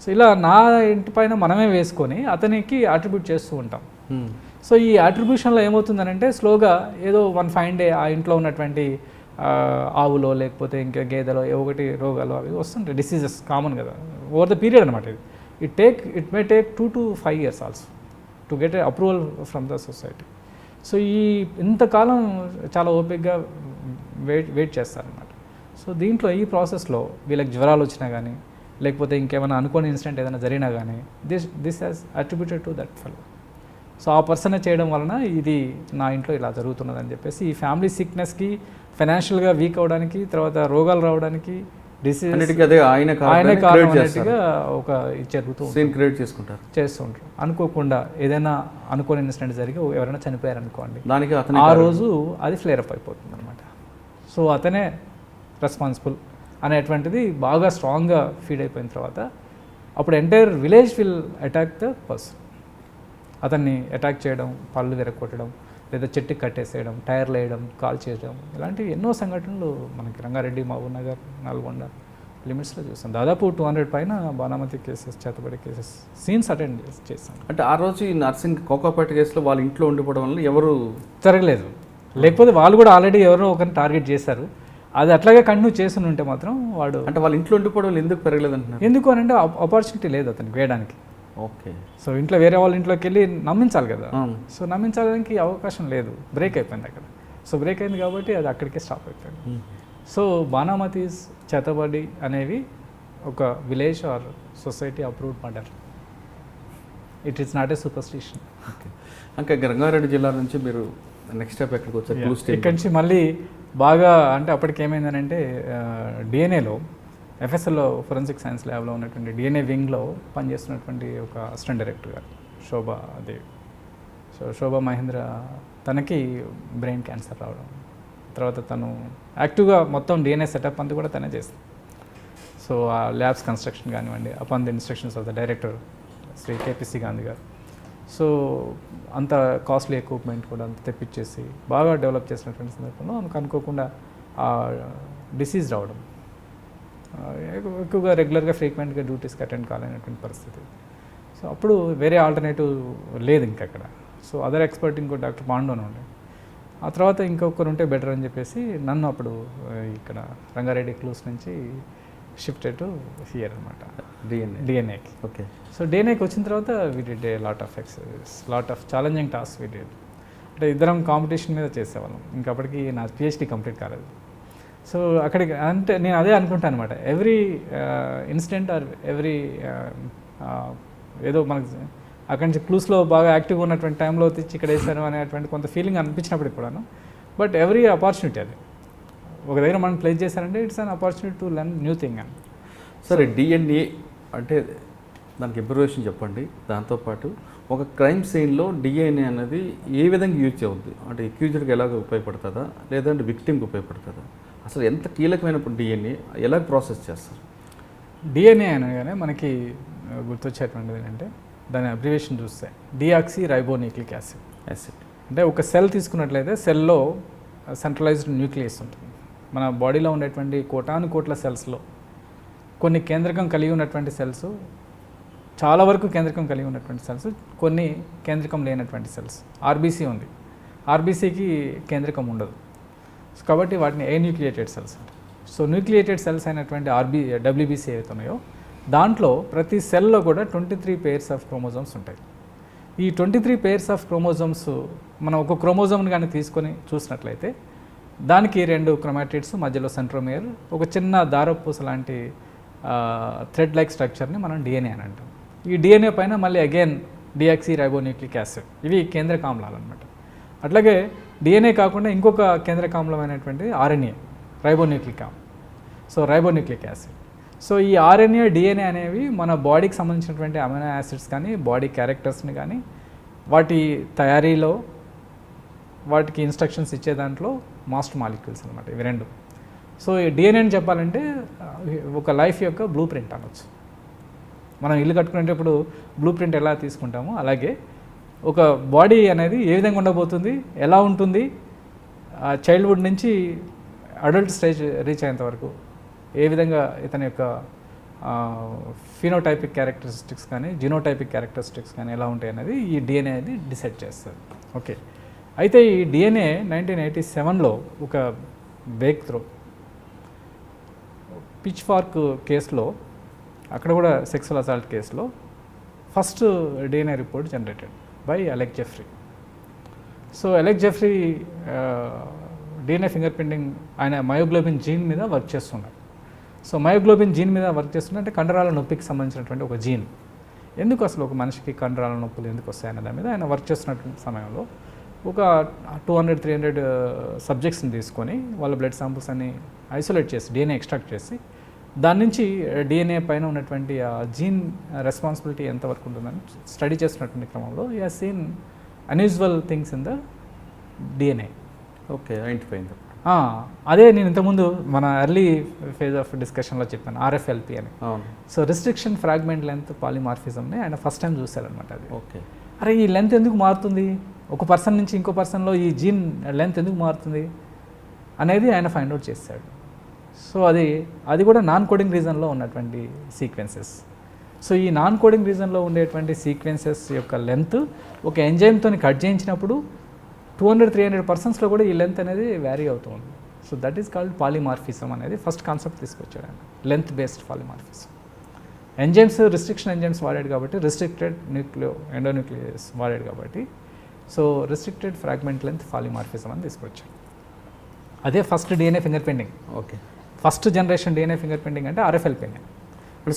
సో ఇలా నా ఇంటి పైన మనమే వేసుకొని అతనికి అట్రిబ్యూట్ చేస్తూ ఉంటాం. సో ఈ అట్రిబ్యూషన్లో ఏమవుతుందనంటే స్లోగా ఏదో వన్ ఫైన్ డే ఆ ఇంట్లో ఉన్నటువంటి ఆవులో లేకపోతే ఇంకా గేదెలో ఏ ఒకటి రోగాలు అవి వస్తుంటాయి, డిసీజెస్ కామన్ కదా ఓవర్ ద పీరియడ్ అనమాట. ఇది it may take 2 to 5 years also to get a approval from the society. So ఈ ఇంతకాలం చాలా ఓపికగా వెయిట్ చేస్తారనమాట. సో దీంట్లో ఈ ప్రాసెస్లో వీళ్ళకి జ్వరాలు వచ్చినా కానీ లేకపోతే ఇంకేమైనా అనుకోని ఇన్సిడెంట్ ఏదైనా జరిగినా కానీ this has attributed to that fellow. So ఆ పర్సన్ చేయడం వలన ఇది నా ఇంట్లో ఇలా జరుగుతున్నదని చెప్పేసి ఈ ఫ్యామిలీ సిక్నెస్కి, ఫైనాన్షియల్గా వీక్ అవడానికి, తర్వాత రోగాలు రావడానికి డిసీజ్ ఆయన కారణం అన్నట్టుగా ఒక చేస్తూ ఉంటారు. అనుకోకుండా ఏదైనా అనుకోని ఇన్సిడెంట్ జరిగి ఎవరైనా చనిపోయారు అనుకోండి, ఆ రోజు అది ఫ్లేర్ అప్ అయిపోతుంది అనమాట. సో అతనే రెస్పాన్సిబుల్ అనేటువంటిది బాగా స్ట్రాంగ్గా ఫీడ్ అయిపోయిన తర్వాత అప్పుడు entire village will attack the person. అతన్ని అటాక్ చేయడం, పళ్ళు విరగొట్టడం, లేదా చెట్టుకి కట్టేసేయడం, టైర్లు వేయడం, కాల్ చేయడం, ఇలాంటివి ఎన్నో సంఘటనలు మనకి రంగారెడ్డి, మహబూబ్ నగర్, నల్గొండ లిమిట్స్లో చూసాం. దాదాపు 200 పైన బాణామతి కేసెస్, చేతబడి కేసెస్ సీన్స్ అటెండ్ చేశాం. అంటే ఆ రోజు ఈ నర్సింగ్ కోకాపేట కేసులో వాళ్ళ ఇంట్లో ఉండిపోవడం వల్ల ఎవరు జరగలేదు, లేకపోతే వాళ్ళు కూడా ఆల్రెడీ ఎవరో ఒకరిని టార్గెట్ చేశారు. అది అట్లాగే కంటిన్యూ చేసి ఉంటే మాత్రం వాడు అంటే వాళ్ళ ఇంట్లో ఉండిపోవడం ఎందుకు పెరగలేదు అంటున్నారు? ఎందుకు అని అంటే ఆపర్చునిటీ లేదు అతనికి వేయడానికి. ఓకే. సో ఇంట్లో వేరే వాళ్ళ ఇంట్లోకి వెళ్ళి నమ్మించాలి కదా. సో నమ్మించడానికి అవకాశం లేదు, బ్రేక్ అయిపోయింది అక్కడ. సో బ్రేక్ అయింది కాబట్టి అది అక్కడికే స్టాప్ అయిపోయింది. సో బాణామతీస్, చేతబడి అనేవి ఒక village or society approved murder. It is not a superstition. ఇంకా రంగారెడ్డి జిల్లా నుంచి మీరు నెక్స్ట్ స్టెప్ ఎక్కడికి వచ్చారు? ఇక్కడి నుంచి మళ్ళీ బాగా అంటే అప్పటికి ఏమైందనంటే డిఎన్ఏలో ఎఫ్ఎస్ఎల్లో ఫోరెన్సిక్ సైన్స్ ల్యాబ్లో ఉన్నటువంటి డిఎన్ఏ వింగ్లో పనిచేస్తున్నటువంటి ఒక అసిస్టెంట్ డైరెక్టర్ గారు శోభాదేవి. సో శోభా మహేంద్ర తనకి బ్రెయిన్ క్యాన్సర్ రావడం, తర్వాత తను యాక్టివ్గా మొత్తం డిఎన్ఏ సెటప్ అంతా కూడా తనే చేస్తుంది. సో ఆ ల్యాబ్స్ కన్స్ట్రక్షన్ కానివ్వండి, upon the instructions of the director Shri KPC Gandhi గారు. సో అంత కాస్ట్లీ ఎక్విప్మెంట్ కూడా అంత తెప్పించేసి బాగా డెవలప్ చేసినటువంటి సందర్భంలో మనకు అనుకోకుండా ఆ డిసీజ్ రావడం, ఎక్కువగా రెగ్యులర్గా ఫ్రీక్వెంట్గా డ్యూటీస్కి అటెండ్ కాలేనటువంటి పరిస్థితి. సో అప్పుడు వేరే ఆల్టర్నేటివ్ లేదు ఇంకా అక్కడ. సో అదర్ ఎక్స్పర్ట్ ఇంకో డాక్టర్ పాండు అని ఉండే, ఆ తర్వాత ఇంకొకరు ఉంటే బెటర్ అని చెప్పేసి నన్ను అప్పుడు ఇక్కడ రంగారెడ్డి క్లూస్ నుంచి షిఫ్టెడ్ టు హియర్ అనమాట, డిఎన్ఏకి. ఓకే. సో డిఎన్ఏకి వచ్చిన తర్వాత we did a lot of exercises, lot of challenging task we did. అంటే ఇద్దరం కాంపిటీషన్ మీద చేసేవాళ్ళం. ఇంకా అప్పటికి నా పిహెచ్డీ కంప్లీట్ కాలేదు. సో అక్కడికి అంటే నేను అదే అనుకుంటాను అనమాట, ఎవ్రీ ఇన్సిడెంట్ ఆర్ ఎవ్రీ ఏదో మనకు అక్కడి నుంచి క్లూస్లో బాగా యాక్టివ్గా ఉన్నటువంటి టైంలో తెచ్చి ఇక్కడ వేసాను అనేటువంటి కొంత ఫీలింగ్ అనిపించినప్పుడు కూడాను. బట్ ఎవ్రీ ఆపర్చునిటీ అది ఒక దగ్గర మనం ప్లేస్ చేశారంటే it's an opportunity to learn new thing అని. సరే, డిఎన్ఏ అంటే దానికి ఎబ్రివేషన్ చెప్పండి. దాంతోపాటు ఒక క్రైమ్ సీన్లో డిఎన్ఏ అనేది ఏ విధంగా యూజ్ అవుద్ది? అంటే అక్యూజ్డ్కి ఎలాగ ఉపయోగపడుతుందా లేదంటే విక్టిమ్కి ఉపయోగపడుతుందా? అసలు ఎంత కీలకమైనప్పుడు డిఎన్ఏ ఎలా ప్రాసెస్ చేస్తారు? డిఎన్ఏ అనగానే మనకి గుర్తొచ్చేటువంటిది ఏంటంటే దాని అబ్రివేషన్ చూస్తే డిఆక్సీ రైబోన్యూక్లిక్ యాసిడ్. అంటే ఒక సెల్ తీసుకున్నట్లయితే సెల్లో సెంట్రలైజ్డ్ న్యూక్లియస్ ఉంటుంది. మన బాడీలో ఉండేటువంటి కోటానుకోట్ల సెల్స్లో కొన్ని కేంద్రకం కలిగి ఉన్నటువంటి సెల్స్, చాలా వరకు కేంద్రకం కలిగి ఉన్నటువంటి సెల్స్, కొన్ని కేంద్రకం లేనటువంటి సెల్స్. ఆర్బీసీ ఉంది, ఆర్బీసీకి కేంద్రకం ఉండదు కాబట్టి వాటిని ఏ న్యూక్లియేటెడ్ సెల్స్ అంటారు. సో న్యూక్లియేటెడ్ సెల్స్ అయినటువంటి డబ్ల్యూబీసీ ఏవైతే ఉన్నాయో దాంట్లో ప్రతి సెల్లో కూడా 23 pairs ఆఫ్ క్రోమోజోమ్స్ ఉంటాయి. ఈ 23 pairs ఆఫ్ క్రోమోజోమ్స్ మనం ఒక క్రోమోజోమ్ని కానీ తీసుకొని చూసినట్లయితే దానికి 2 క్రోమాటిడ్స్, మధ్యలో సెంట్రోమియర్, ఒక చిన్న దారపూస లాంటి థ్రెడ్ లైక్ స్ట్రక్చర్ని మనం డిఎన్ఏ అని అంటాం. ఈ డిఎన్ఏ పైన మళ్ళీ అగైన్ డిఆక్సీ రైబోన్యూక్లిక్ యాసిడ్, ఇవి కేంద్రకామ్లాలు అనమాట. అట్లాగే డిఎన్ఏ కాకుండా ఇంకొక కేంద్రకామ్లమైనటువంటి ఆర్ఎన్ఏ, రైబోన్యూక్లిక్ ఆమ్లం, సో రైబోన్యూక్లిక్ యాసిడ్. సో ఈ ఆర్ఎన్ఏ, డిఎన్ఏ అనేవి మన బాడీకి సంబంధించినటువంటి అమైనో యాసిడ్స్ కానీ బాడీ క్యారెక్టర్స్ని కానీ వాటి తయారీలో వాటికి ఇన్స్ట్రక్షన్స్ ఇచ్చే దాంట్లో మాస్టర్ మాలిక్యూల్స్ అనమాట ఇవి రెండు. సో ఈ డిఎన్ఏని చెప్పాలంటే ఒక లైఫ్ యొక్క బ్లూ ప్రింట్ అనొచ్చు. మనం ఇల్లు కట్టుకునేటప్పుడు బ్లూ ప్రింట్ ఎలా తీసుకుంటామో అలాగే ఒక బాడీ అనేది ఏ విధంగా ఉండబోతుంది, ఎలా ఉంటుంది, చైల్డ్హుడ్ నుంచి అడల్ట్ స్టేజ్ రీచ్ అయ్యేంత వరకు ఏ విధంగా ఇతని యొక్క ఫినోటైపిక్ క్యారెక్టరిస్టిక్స్ కానీ జినోటైపిక్ క్యారెక్టరిస్టిక్స్ కానీ ఎలా ఉంటాయి అనేది ఈ డిఎన్ఏ అనేది డిసైడ్ చేస్తుంది. ఓకే, అయితే ఈ డిఎన్ఏ 1987లో ఒక బ్రేక్ త్రూ పిచ్ ఫార్క్ కేసులో, అక్కడ కూడా సెక్సువల్ అసాల్ట్ కేసులో first DNA report generated by Alec Jeffrey. So Alec Jeffrey DNA finger printing ఆయన మయోగ్లోబిన్ జీన్ మీద వర్క్ చేస్తున్నారు. సో మయోగ్లోబిన్ జీన్ మీద వర్క్ చేస్తున్నారు అంటే కండరాల నొప్పికి సంబంధించినటువంటి ఒక జీన్. ఎందుకు అసలు ఒక మనిషికి కండరాల నొప్పులు ఎందుకు వస్తాయనే దాని మీద ఆయన వర్క్ చేస్తున్నటువంటి సమయంలో ఒక 200-300 సబ్జెక్ట్స్ని తీసుకొని వాళ్ళ బ్లడ్ శాంపుల్స్ అన్ని ఐసోలేట్ చేసి డిఎన్ఏ ఎక్స్ట్రాక్ట్ చేసి దాని నుంచి డిఎన్ఏ పైన ఉన్నటువంటి ఆ జీన్ రెస్పాన్సిబిలిటీ ఎంతవరకు ఉంటుందని స్టడీ చేస్తున్నటువంటి క్రమంలో ఈ has seen unusual things in the DNA. Okay, ఐడెంటిఫైయింది. అదే నేను ఇంతకుముందు మన ఎర్లీ ఫేజ్ ఆఫ్ డిస్కషన్లో చెప్పాను, RFLP అని. సో రిస్ట్రిక్షన్ ఫ్రాగ్మెంట్ లెంత్ పాలిమార్ఫిజంని ఆయన ఫస్ట్ టైం చూశారనమాట. అది ఓకే, అరే ఈ లెంత్ ఎందుకు మారుతుంది, ఒక పర్సన్ నుంచి ఇంకో పర్సన్లో ఈ జీన్ లెంత్ ఎందుకు మారుతుంది అనేది ఆయన ఫైండ్ అవుట్ చేశాడు. సో అది కూడా నాన్ కోడింగ్ రీజన్లో ఉన్నటువంటి సీక్వెన్సెస్. సో ఈ నాన్ కోడింగ్ రీజన్లో ఉండేటువంటి సీక్వెన్సెస్ యొక్క లెంత్ ఒక ఎంజైమ్తో కట్ చేయించినప్పుడు 200-300% కూడా ఈ లెంత్ అనేది వ్యారీ అవుతుంది. So that is called polymorphism అనేది ఫస్ట్ కాన్సెప్ట్ తీసుకొచ్చాడు ఆయన, length based polymorphism. Enzymes restriction enzymes వాడాడు కాబట్టి, రిస్ట్రిక్టెడ్ ఎండోన్యూక్లియస్ వాడాడు కాబట్టి, so restricted fragment length polymorphism అని తీసుకొచ్చాడు. అదే first DNA finger printing. Okay, first generation DNA finger printing అంటే RFLP.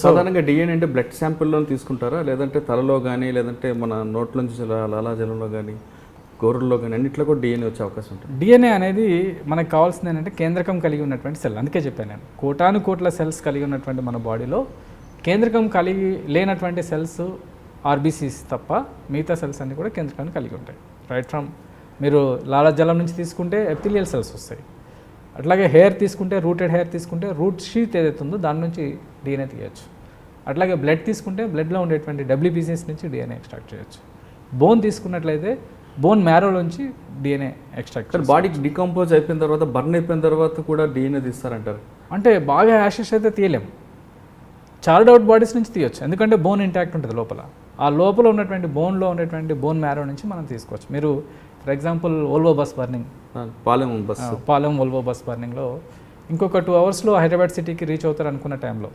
సాధారణంగా డిఎన్ఏ అంటే బ్లడ్ శాంపుల్లో తీసుకుంటారా, లేదంటే తలలో కానీ, లేదంటే మన నోట్లోంచి లాలాజలంలో కానీ, గోరుల్లో కానీ అన్నింటిలో కూడా డిఎన్ఏ వచ్చే అవకాశం ఉంటుంది? డిఎన్ఏ అనేది మనకు కావాల్సింది ఏంటంటే కేంద్రకం కలిగి ఉన్నటువంటి సెల్. అందుకే చెప్పాను నేను, కోటాను కోట్ల సెల్స్ కలిగి ఉన్నటువంటి మన బాడీలో కేంద్రకం కలిగి లేనటువంటి సెల్స్ RBCs తప్ప మిగతా సెల్స్ అన్నీ కూడా కేంద్రకాన్ని కలిగి ఉంటాయి. రైట్ ఫ్రమ్ మీరు లాలాజలం నుంచి తీసుకుంటే ఎపిథీలియల్ సెల్స్ వస్తాయి. అట్లాగే హెయిర్ తీసుకుంటే, రూటెడ్ హెయిర్ తీసుకుంటే రూట్ షీత్ ఏదైతే ఉందో దాని నుంచి డిఎన్ఏ తీయచ్చు. అట్లాగే బ్లడ్ తీసుకుంటే బ్లడ్లో ఉండేటువంటి WBCs నుంచి డిఎన్ఏ ఎక్స్ట్రాక్ట్ చేయొచ్చు. బోన్ తీసుకున్నట్లయితే బోన్ మ్యారోలోంచి డిఎన్ఏ ఎక్స్ట్రాక్ట్. బాడీకి డికంపోజ్ అయిపోయిన తర్వాత, బర్న్ అయిపోయిన తర్వాత కూడా డిఎన్ఏ తీస్తారంటారు? అంటే బాగా యాషెస్ అయితే తీయలేము, చార్డ్ అవుట్ బాడీస్ నుంచి తీయొచ్చు, ఎందుకంటే బోన్ ఇంటాక్ట్ ఉంటుంది లోపల. ఆ లోపల ఉన్నటువంటి బోన్లో ఉన్నటువంటి బోన్ మ్యారో నుంచి మనం తీసుకోవచ్చు. మీరు for example Volvo bus burning, Palem Volvo bus బర్నింగ్లో ఇంకొక 2 అవర్స్లో హైదరాబాద్ సిటీకి రీచ్ అవుతారు అనుకున్న టైంలో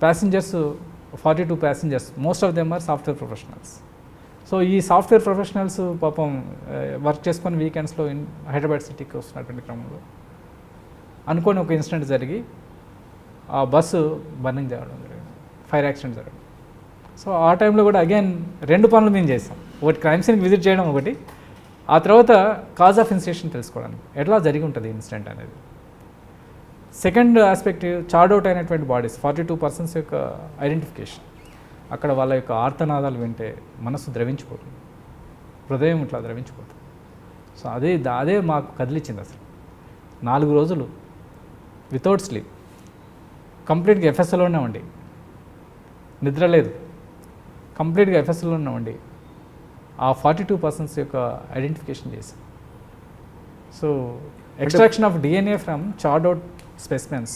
passengers 42 passengers, most of them are software professionals. So ఈ సాఫ్ట్వేర్ ప్రొఫెషనల్స్ పాపం వర్క్ చేసుకొని వీకెండ్స్లో హైదరాబాద్ సిటీకి వస్తున్నటువంటి క్రమంలో అనుకోని ఒక ఇన్సిడెంట్ జరిగి ఆ బస్సు బర్నింగ్ జరగడం జరిగింది, ఫైర్ యాక్సిడెంట్ జరగడం. సో ఆ టైంలో కూడా అగైన్ 2 పనులు మేము చేసాం. ఒకటి క్రైమ్ సీన్కి విజిట్ చేయడం, ఒకటి ఆ తర్వాత కాజ్ ఆఫ్ ఇన్సిడెంట్ తెలుసుకోవడానికి ఎట్లా జరిగి ఉంటుంది ఇన్సిడెంట్ అనేది. సెకండ్ ఆస్పెక్ట్, చార్డ్ అవుట్ అయినటువంటి బాడీస్ 42% యొక్క ఐడెంటిఫికేషన్. అక్కడ వాళ్ళ యొక్క ఆర్తనాదాలు వింటే మనసు ద్రవించిపోతుంది, హృదయం ఇట్లా ద్రవించిపోతుంది. సో అదే మాకు కదిలిచ్చింది. అసలు 4 రోజులు వితౌట్ స్లీప్, కంప్లీట్గా ఎఫ్ఎస్ఎల్లో ఉన్నామండి, నిద్ర లేదు, కంప్లీట్గా ఎఫ్ఎస్ఎల్లో ఉన్నామండి. ఆ 42% యొక్క ఐడెంటిఫికేషన్ చేసి, so extraction of DNA from charred out specimens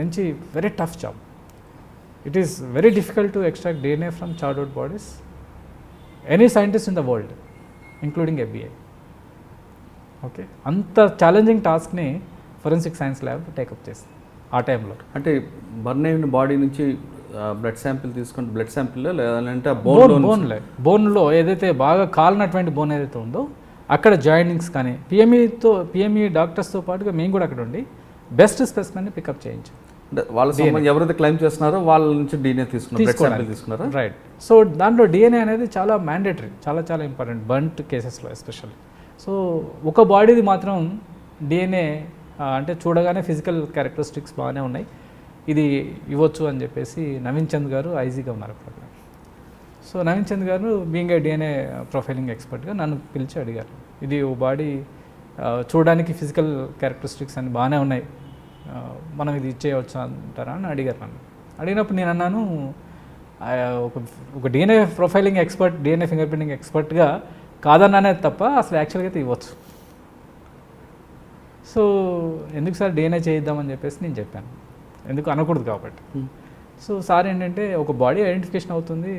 నుంచి very tough job. It is very difficult to extract DNA from charred out bodies. Any scientist in the world including FBI. Okay, అంత ఛాలెంజింగ్ టాస్క్ని ఫోరెన్సిక్ సైన్స్ ల్యాబ్ టేకప్ చేసింది ఆ టైంలో. అంటే బర్న్ అయిన బాడీ నుంచి బ్లడ్ శాంపిల్ తీసుకుంటే, బ్లడ్ శాంపిల్లో లేదంటే బోన్లో ఏదైతే బాగా కాలినటువంటి బోన్ ఏదైతే ఉందో అక్కడ జాయినింగ్స్ కానీ పిఎంఈ డాక్టర్స్తో పాటుగా మేము కూడా అక్కడ ఉండి బెస్ట్ స్పెసిమెన్ని పికప్ చేయించాం. వాళ్ళ ఎవరైతే క్లైమ్ చేస్తున్నారో వాళ్ళ నుంచి డిఎన్ఏ తీసుకున్నారు. రైట్. సో దాంట్లో డిఎన్ఏ అనేది చాలా మ్యాండేటరీ, చాలా చాలా ఇంపార్టెంట్ బర్న్ట్ కేసెస్లో ఎస్పెషల్లీ. సో ఒక బాడీది మాత్రం డిఎన్ఏ అంటే చూడగానే ఫిజికల్ క్యారెక్టరిస్టిక్స్ బాగానే ఉన్నాయి, ఇది ఇవ్వచ్చు అని చెప్పేసి నవీన్ చంద్ గారు ఐజీగా ఉన్నారు అప్పుడు. సో నవీన్ చంద్ గారు బీయింగ్ ఏ డిఎన్ఏ ప్రొఫైలింగ్ ఎక్స్పర్ట్గా నన్ను పిలిచి అడిగారు, ఇది ఓ బాడీ చూడడానికి ఫిజికల్ క్యారెక్టరిస్టిక్స్ అన్ని బాగానే ఉన్నాయి, మనం ఇది ఇచ్చేయవచ్చు అంటారా అని అడిగారు నన్ను. అడిగినప్పుడు నేను అన్నాను, ఒక ఒక DNA profiling expert, DNA finger printing ఎక్స్పర్ట్గా కాదన్ననేది తప్ప అసలు యాక్చువల్గా అయితే ఇవ్వచ్చు. సో ఎందుకు సార్ డిఎన్ఏ చేయిద్దామని చెప్పేసి నేను చెప్పాను, ఎందుకు అనకూడదు కాబట్టి. సో సార్ ఏంటంటే ఒక బాడీ ఐడెంటిఫికేషన్ అవుతుంది,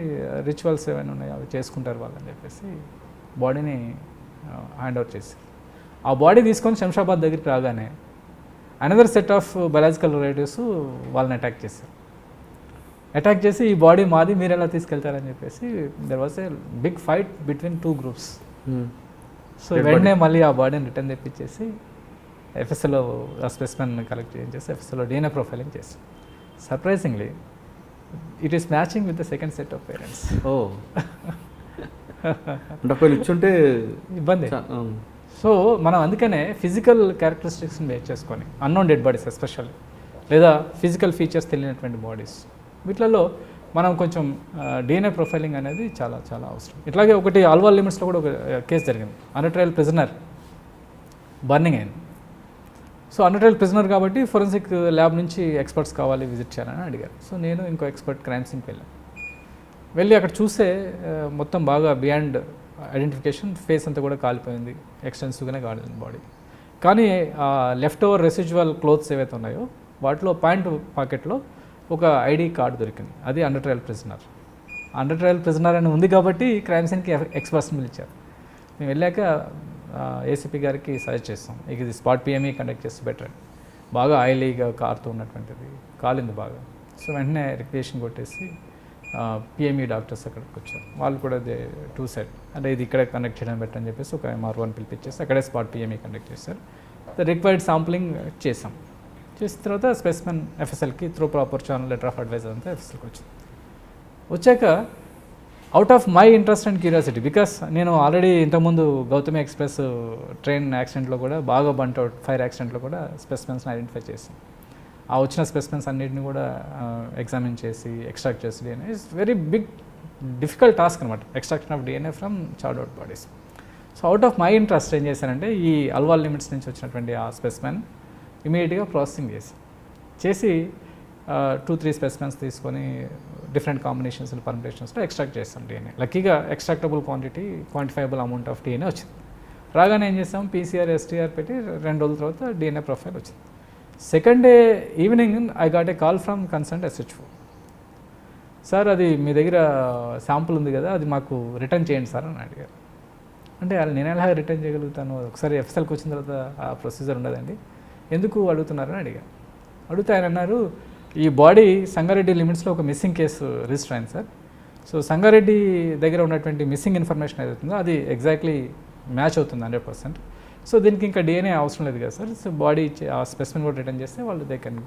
రిచువల్స్ ఏమైనా ఉన్నాయో అవి చేసుకుంటారు వాళ్ళని చెప్పేసి బాడీని హ్యాండ్ ఓవర్ చేసి, ఆ బాడీ తీసుకొని శంషాబాద్ దగ్గరికి రాగానే another set of biological relatives వాళ్ళని అటాక్ చేశారు. అటాక్ చేసి ఈ బాడీ మాది, మీరు ఎలా తీసుకెళ్తారని చెప్పేసి there was a big fight between 2 groups. So వెంటనే మళ్ళీ ఆ బాడీని రిటర్న్ తెప్పించేసి ఎఫ్ఎస్ఎల్లో ఆ స్పెసిమెన్ కలెక్ట్ చేసి ఎఫ్ఎస్ఎల్లో డిఎన్ఏ ప్రొఫైలింగ్ చేస్తాం. Surprisingly it is matching with the second set of parents. ఓ అంటే ఒకవేళ ఇచ్చుంటే ఇబ్బంది. సో మనం అందుకనే ఫిజికల్ క్యారెక్టరిస్టిక్స్ని బేస్ చేసుకొని అన్నోన్ డెడ్ బాడీస్ ఎస్పెషల్లీ, లేదా ఫిజికల్ ఫీచర్స్ తెలియనటువంటి బాడీస్, వీటిలలో మనం కొంచెం డిఎన్ఏ ప్రొఫైలింగ్ అనేది చాలా చాలా అవసరం. ఇట్లాగే ఒకటి ఆల్వాల్ లిమిట్స్లో కూడా ఒక కేసు జరిగింది. అండర్ ట్రయల్ ప్రిజనర్ బర్నింగ్ అయింది. సో అండర్ ట్రయల్ ప్రిజనర్ కాబట్టి ఫోరెన్సిక్ ల్యాబ్ నుంచి ఎక్స్పర్ట్స్ కావాలి, విజిట్ చేయాలని అడిగారు. సో నేను ఇంకో ఎక్స్పర్ట్ క్రైమ్ సీన్కి వెళ్ళి అక్కడ చూస్తే మొత్తం బాగా బియాండ్ ఐడెంటిఫికేషన్, ఫేస్ అంతా కూడా కాలిపోయింది, ఎక్స్టెన్సివ్గానే కాలింది బాడీ. కానీ లెఫ్ట్ ఓవర్ రెసిడ్యువల్ క్లోత్స్ ఏవైతే ఉన్నాయో వాటిలో ప్యాంట్ పాకెట్లో ఒక ఐడి కార్డు దొరికింది, అది under trial prisoner. Under trial prisoner అని ఉంది కాబట్టి క్రైమ్ సీన్కి ఎక్స్పర్ట్స్ని పిలిచారు. మేము వెళ్ళాక ఏసీపీ గారికి సజెస్ట్ చేస్తాం, ఇక ఇది స్పాట్ పిఎంఈ కండక్ట్ చేస్తే బెటర్, బాగా ఆయిలీగా కారుతూ ఉన్నటువంటిది, కాలింది బాగా. సో వెంటనే రిక్వేషన్ కొట్టేసి పిఎంఈ డాక్టర్స్ అక్కడికి వచ్చారు. వాళ్ళు కూడా అదే 2 సెట్ అంటే ఇది ఇక్కడే కండక్ట్ చేయడం బెటర్ అని చెప్పేసి ఒక MR1 పిలిపించేసి అక్కడే స్పాట్ పిఎంఈ కండక్ట్ చేశారు. రిక్వైర్డ్ శాంప్లింగ్ చేసాం. చేసిన తర్వాత స్పెసిమెన్ ఎఫ్ఎస్ఎల్కి through proper channel letter of advice అంతా ఎఫ్ఎస్ఎల్కి వచ్చింది. వచ్చాక out of my interest and curiosity, because నేను ఆల్రెడీ ఇంతకుముందు గౌతమి ఎక్స్ప్రెస్ ట్రైన్ యాక్సిడెంట్లో కూడా బాగా బంట్ అవుట్ ఫైర్ యాక్సిడెంట్లో కూడా స్పెసిమెన్స్ని ఐడెంటిఫై చేసాం. ఆ వచ్చిన స్పెసిమెన్స్ అన్నిటిని కూడా ఎగ్జామిన్ చేసి ఎక్స్ట్రాక్ట్ చేసి DNA is very big difficult task అనమాట, extraction of DNA from charred out bodies. So out of my interest ఏం చేశానంటే ఈ అల్వాల్ లిమిట్స్ నుంచి వచ్చినటువంటి ఆ స్పెసిమెన్ ఇమీడియట్గా ప్రాసెసింగ్ చేసి 2-3 స్పెసిమెన్స్ తీసుకొని డిఫరెంట్ కాంబినేషన్స్ పర్మిటేషన్స్లో ఎక్స్ట్రాక్ట్ చేస్తాం డిఎన్ఏ. లక్కీగా extractable quantity, quantifiable amount of DNA వచ్చింది. రాగానే ఏం చేస్తాం, PCR STR పెట్టి 2 రోజుల తర్వాత డిఎన్ఏ ప్రొఫైల్ వచ్చింది. Second day evening I got a call from concern SHO. Sir అది మీ దగ్గర శాంపుల్ ఉంది కదా, అది మాకు రిటర్న్ చేయండి సార్ అని అడిగారు. అంటే నేను ఎలా రిటర్న్ చేయగలుగుతాను, ఒకసారి ఎఫ్ఎస్ఎల్కి వచ్చిన తర్వాత ఆ ప్రొసీజర్ ఉండదండి, ఎందుకు అడుగుతున్నారని అడిగారు. అడిగితే ఆయన అన్నారు, ఈ బాడీ సంగారెడ్డి లిమిట్స్లో ఒక మిస్సింగ్ కేసు రిజిస్టర్ అయింది సార్. సో సంగారెడ్డి దగ్గర ఉన్నటువంటి మిస్సింగ్ ఇన్ఫర్మేషన్ ఏదైతుందో అది ఎగ్జాక్ట్లీ మ్యాచ్ అవుతుంది 100%. సో దీనికి ఇంకా డిఎన్ఏ అవసరం లేదు కదా సార్, సో బాడీ ఆ స్పెసిమెన్ కూడా రిటర్న్ చేస్తే వాళ్ళు దే కెన్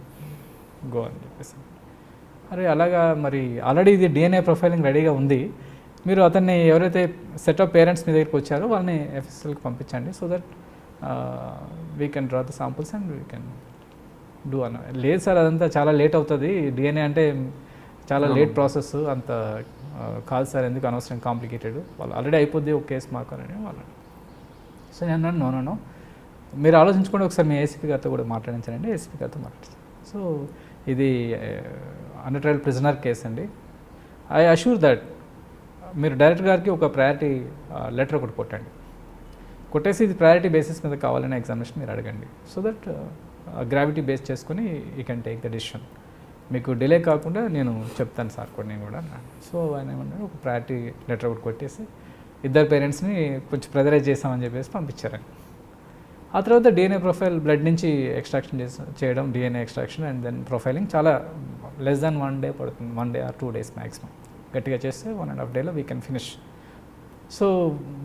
గో అని చెప్పేసి. అరే అలాగా, మరి ఆల్రెడీ ఇది డిఎన్ఏ ప్రొఫైలింగ్ రెడీగా ఉంది, మీరు అతన్ని ఎవరైతే సెట్ ఆఫ్ పేరెంట్స్ మీ దగ్గరికి వచ్చారో వాళ్ళని ఎఫ్ఎస్ఎల్కి పంపించండి, so that we can draw the samples and we can do అన్న. లేదు సార్ అదంతా చాలా లేట్ అవుతుంది, డిఎన్ఏ అంటే చాలా లేట్ ప్రాసెస్, అంత కాదు సార్, ఎందుకు అనవసరం కాంప్లికేటెడ్, వాళ్ళు ఆల్రెడీ అయిపోద్ది ఒక కేసు మాకు అని వాళ్ళు. సో నేను అన్నాను నో, మీరు ఆలోచించుకోండి, ఒకసారి మీ ఏసీపీ గారితో కూడా మాట్లాడించానండి. ఏసీపీ గారితో మాట్లాడించాను. సో ఇది అండర్ ట్రయల్ ప్రిజనర్ కేసు అండి. ఐ అష్యూర్ దట్ మీరు డైరెక్టర్ గారికి ఒక ప్రయారిటీ లెటర్ ఒకటి కొట్టేసి ఇది ప్రయారిటీ బేసిస్ మీద కావాలనే ఎగ్జామినేషన్ మీరు అడగండి, సో దట్ గ్రావిటీ బేస్ చేసుకొని you can take the decision. మీకు డిలే కాకుండా నేను చెప్తాను సార్ కూడా, నేను కూడా అన్నాను. సో ఆయన ఏమన్నాడు, ఒక ప్రయారిటీ లెటర్ ఒకటి కొట్టేసి ఇద్దరు పేరెంట్స్ని కొంచెం ప్రెజరైజ్ చేస్తామని చెప్పేసి పంపించారని. ఆ తర్వాత డిఎన్ఏ ప్రొఫైల్ బ్లడ్ నుంచి ఎక్స్ట్రాక్షన్ చేయడం, DNA extraction and then profiling చాలా లెస్ దాన్ 1 డే పడుతుంది, 1 day or 2 days మ్యాక్సిమం. గట్టిగా చేస్తే 1.5 days we can finish. So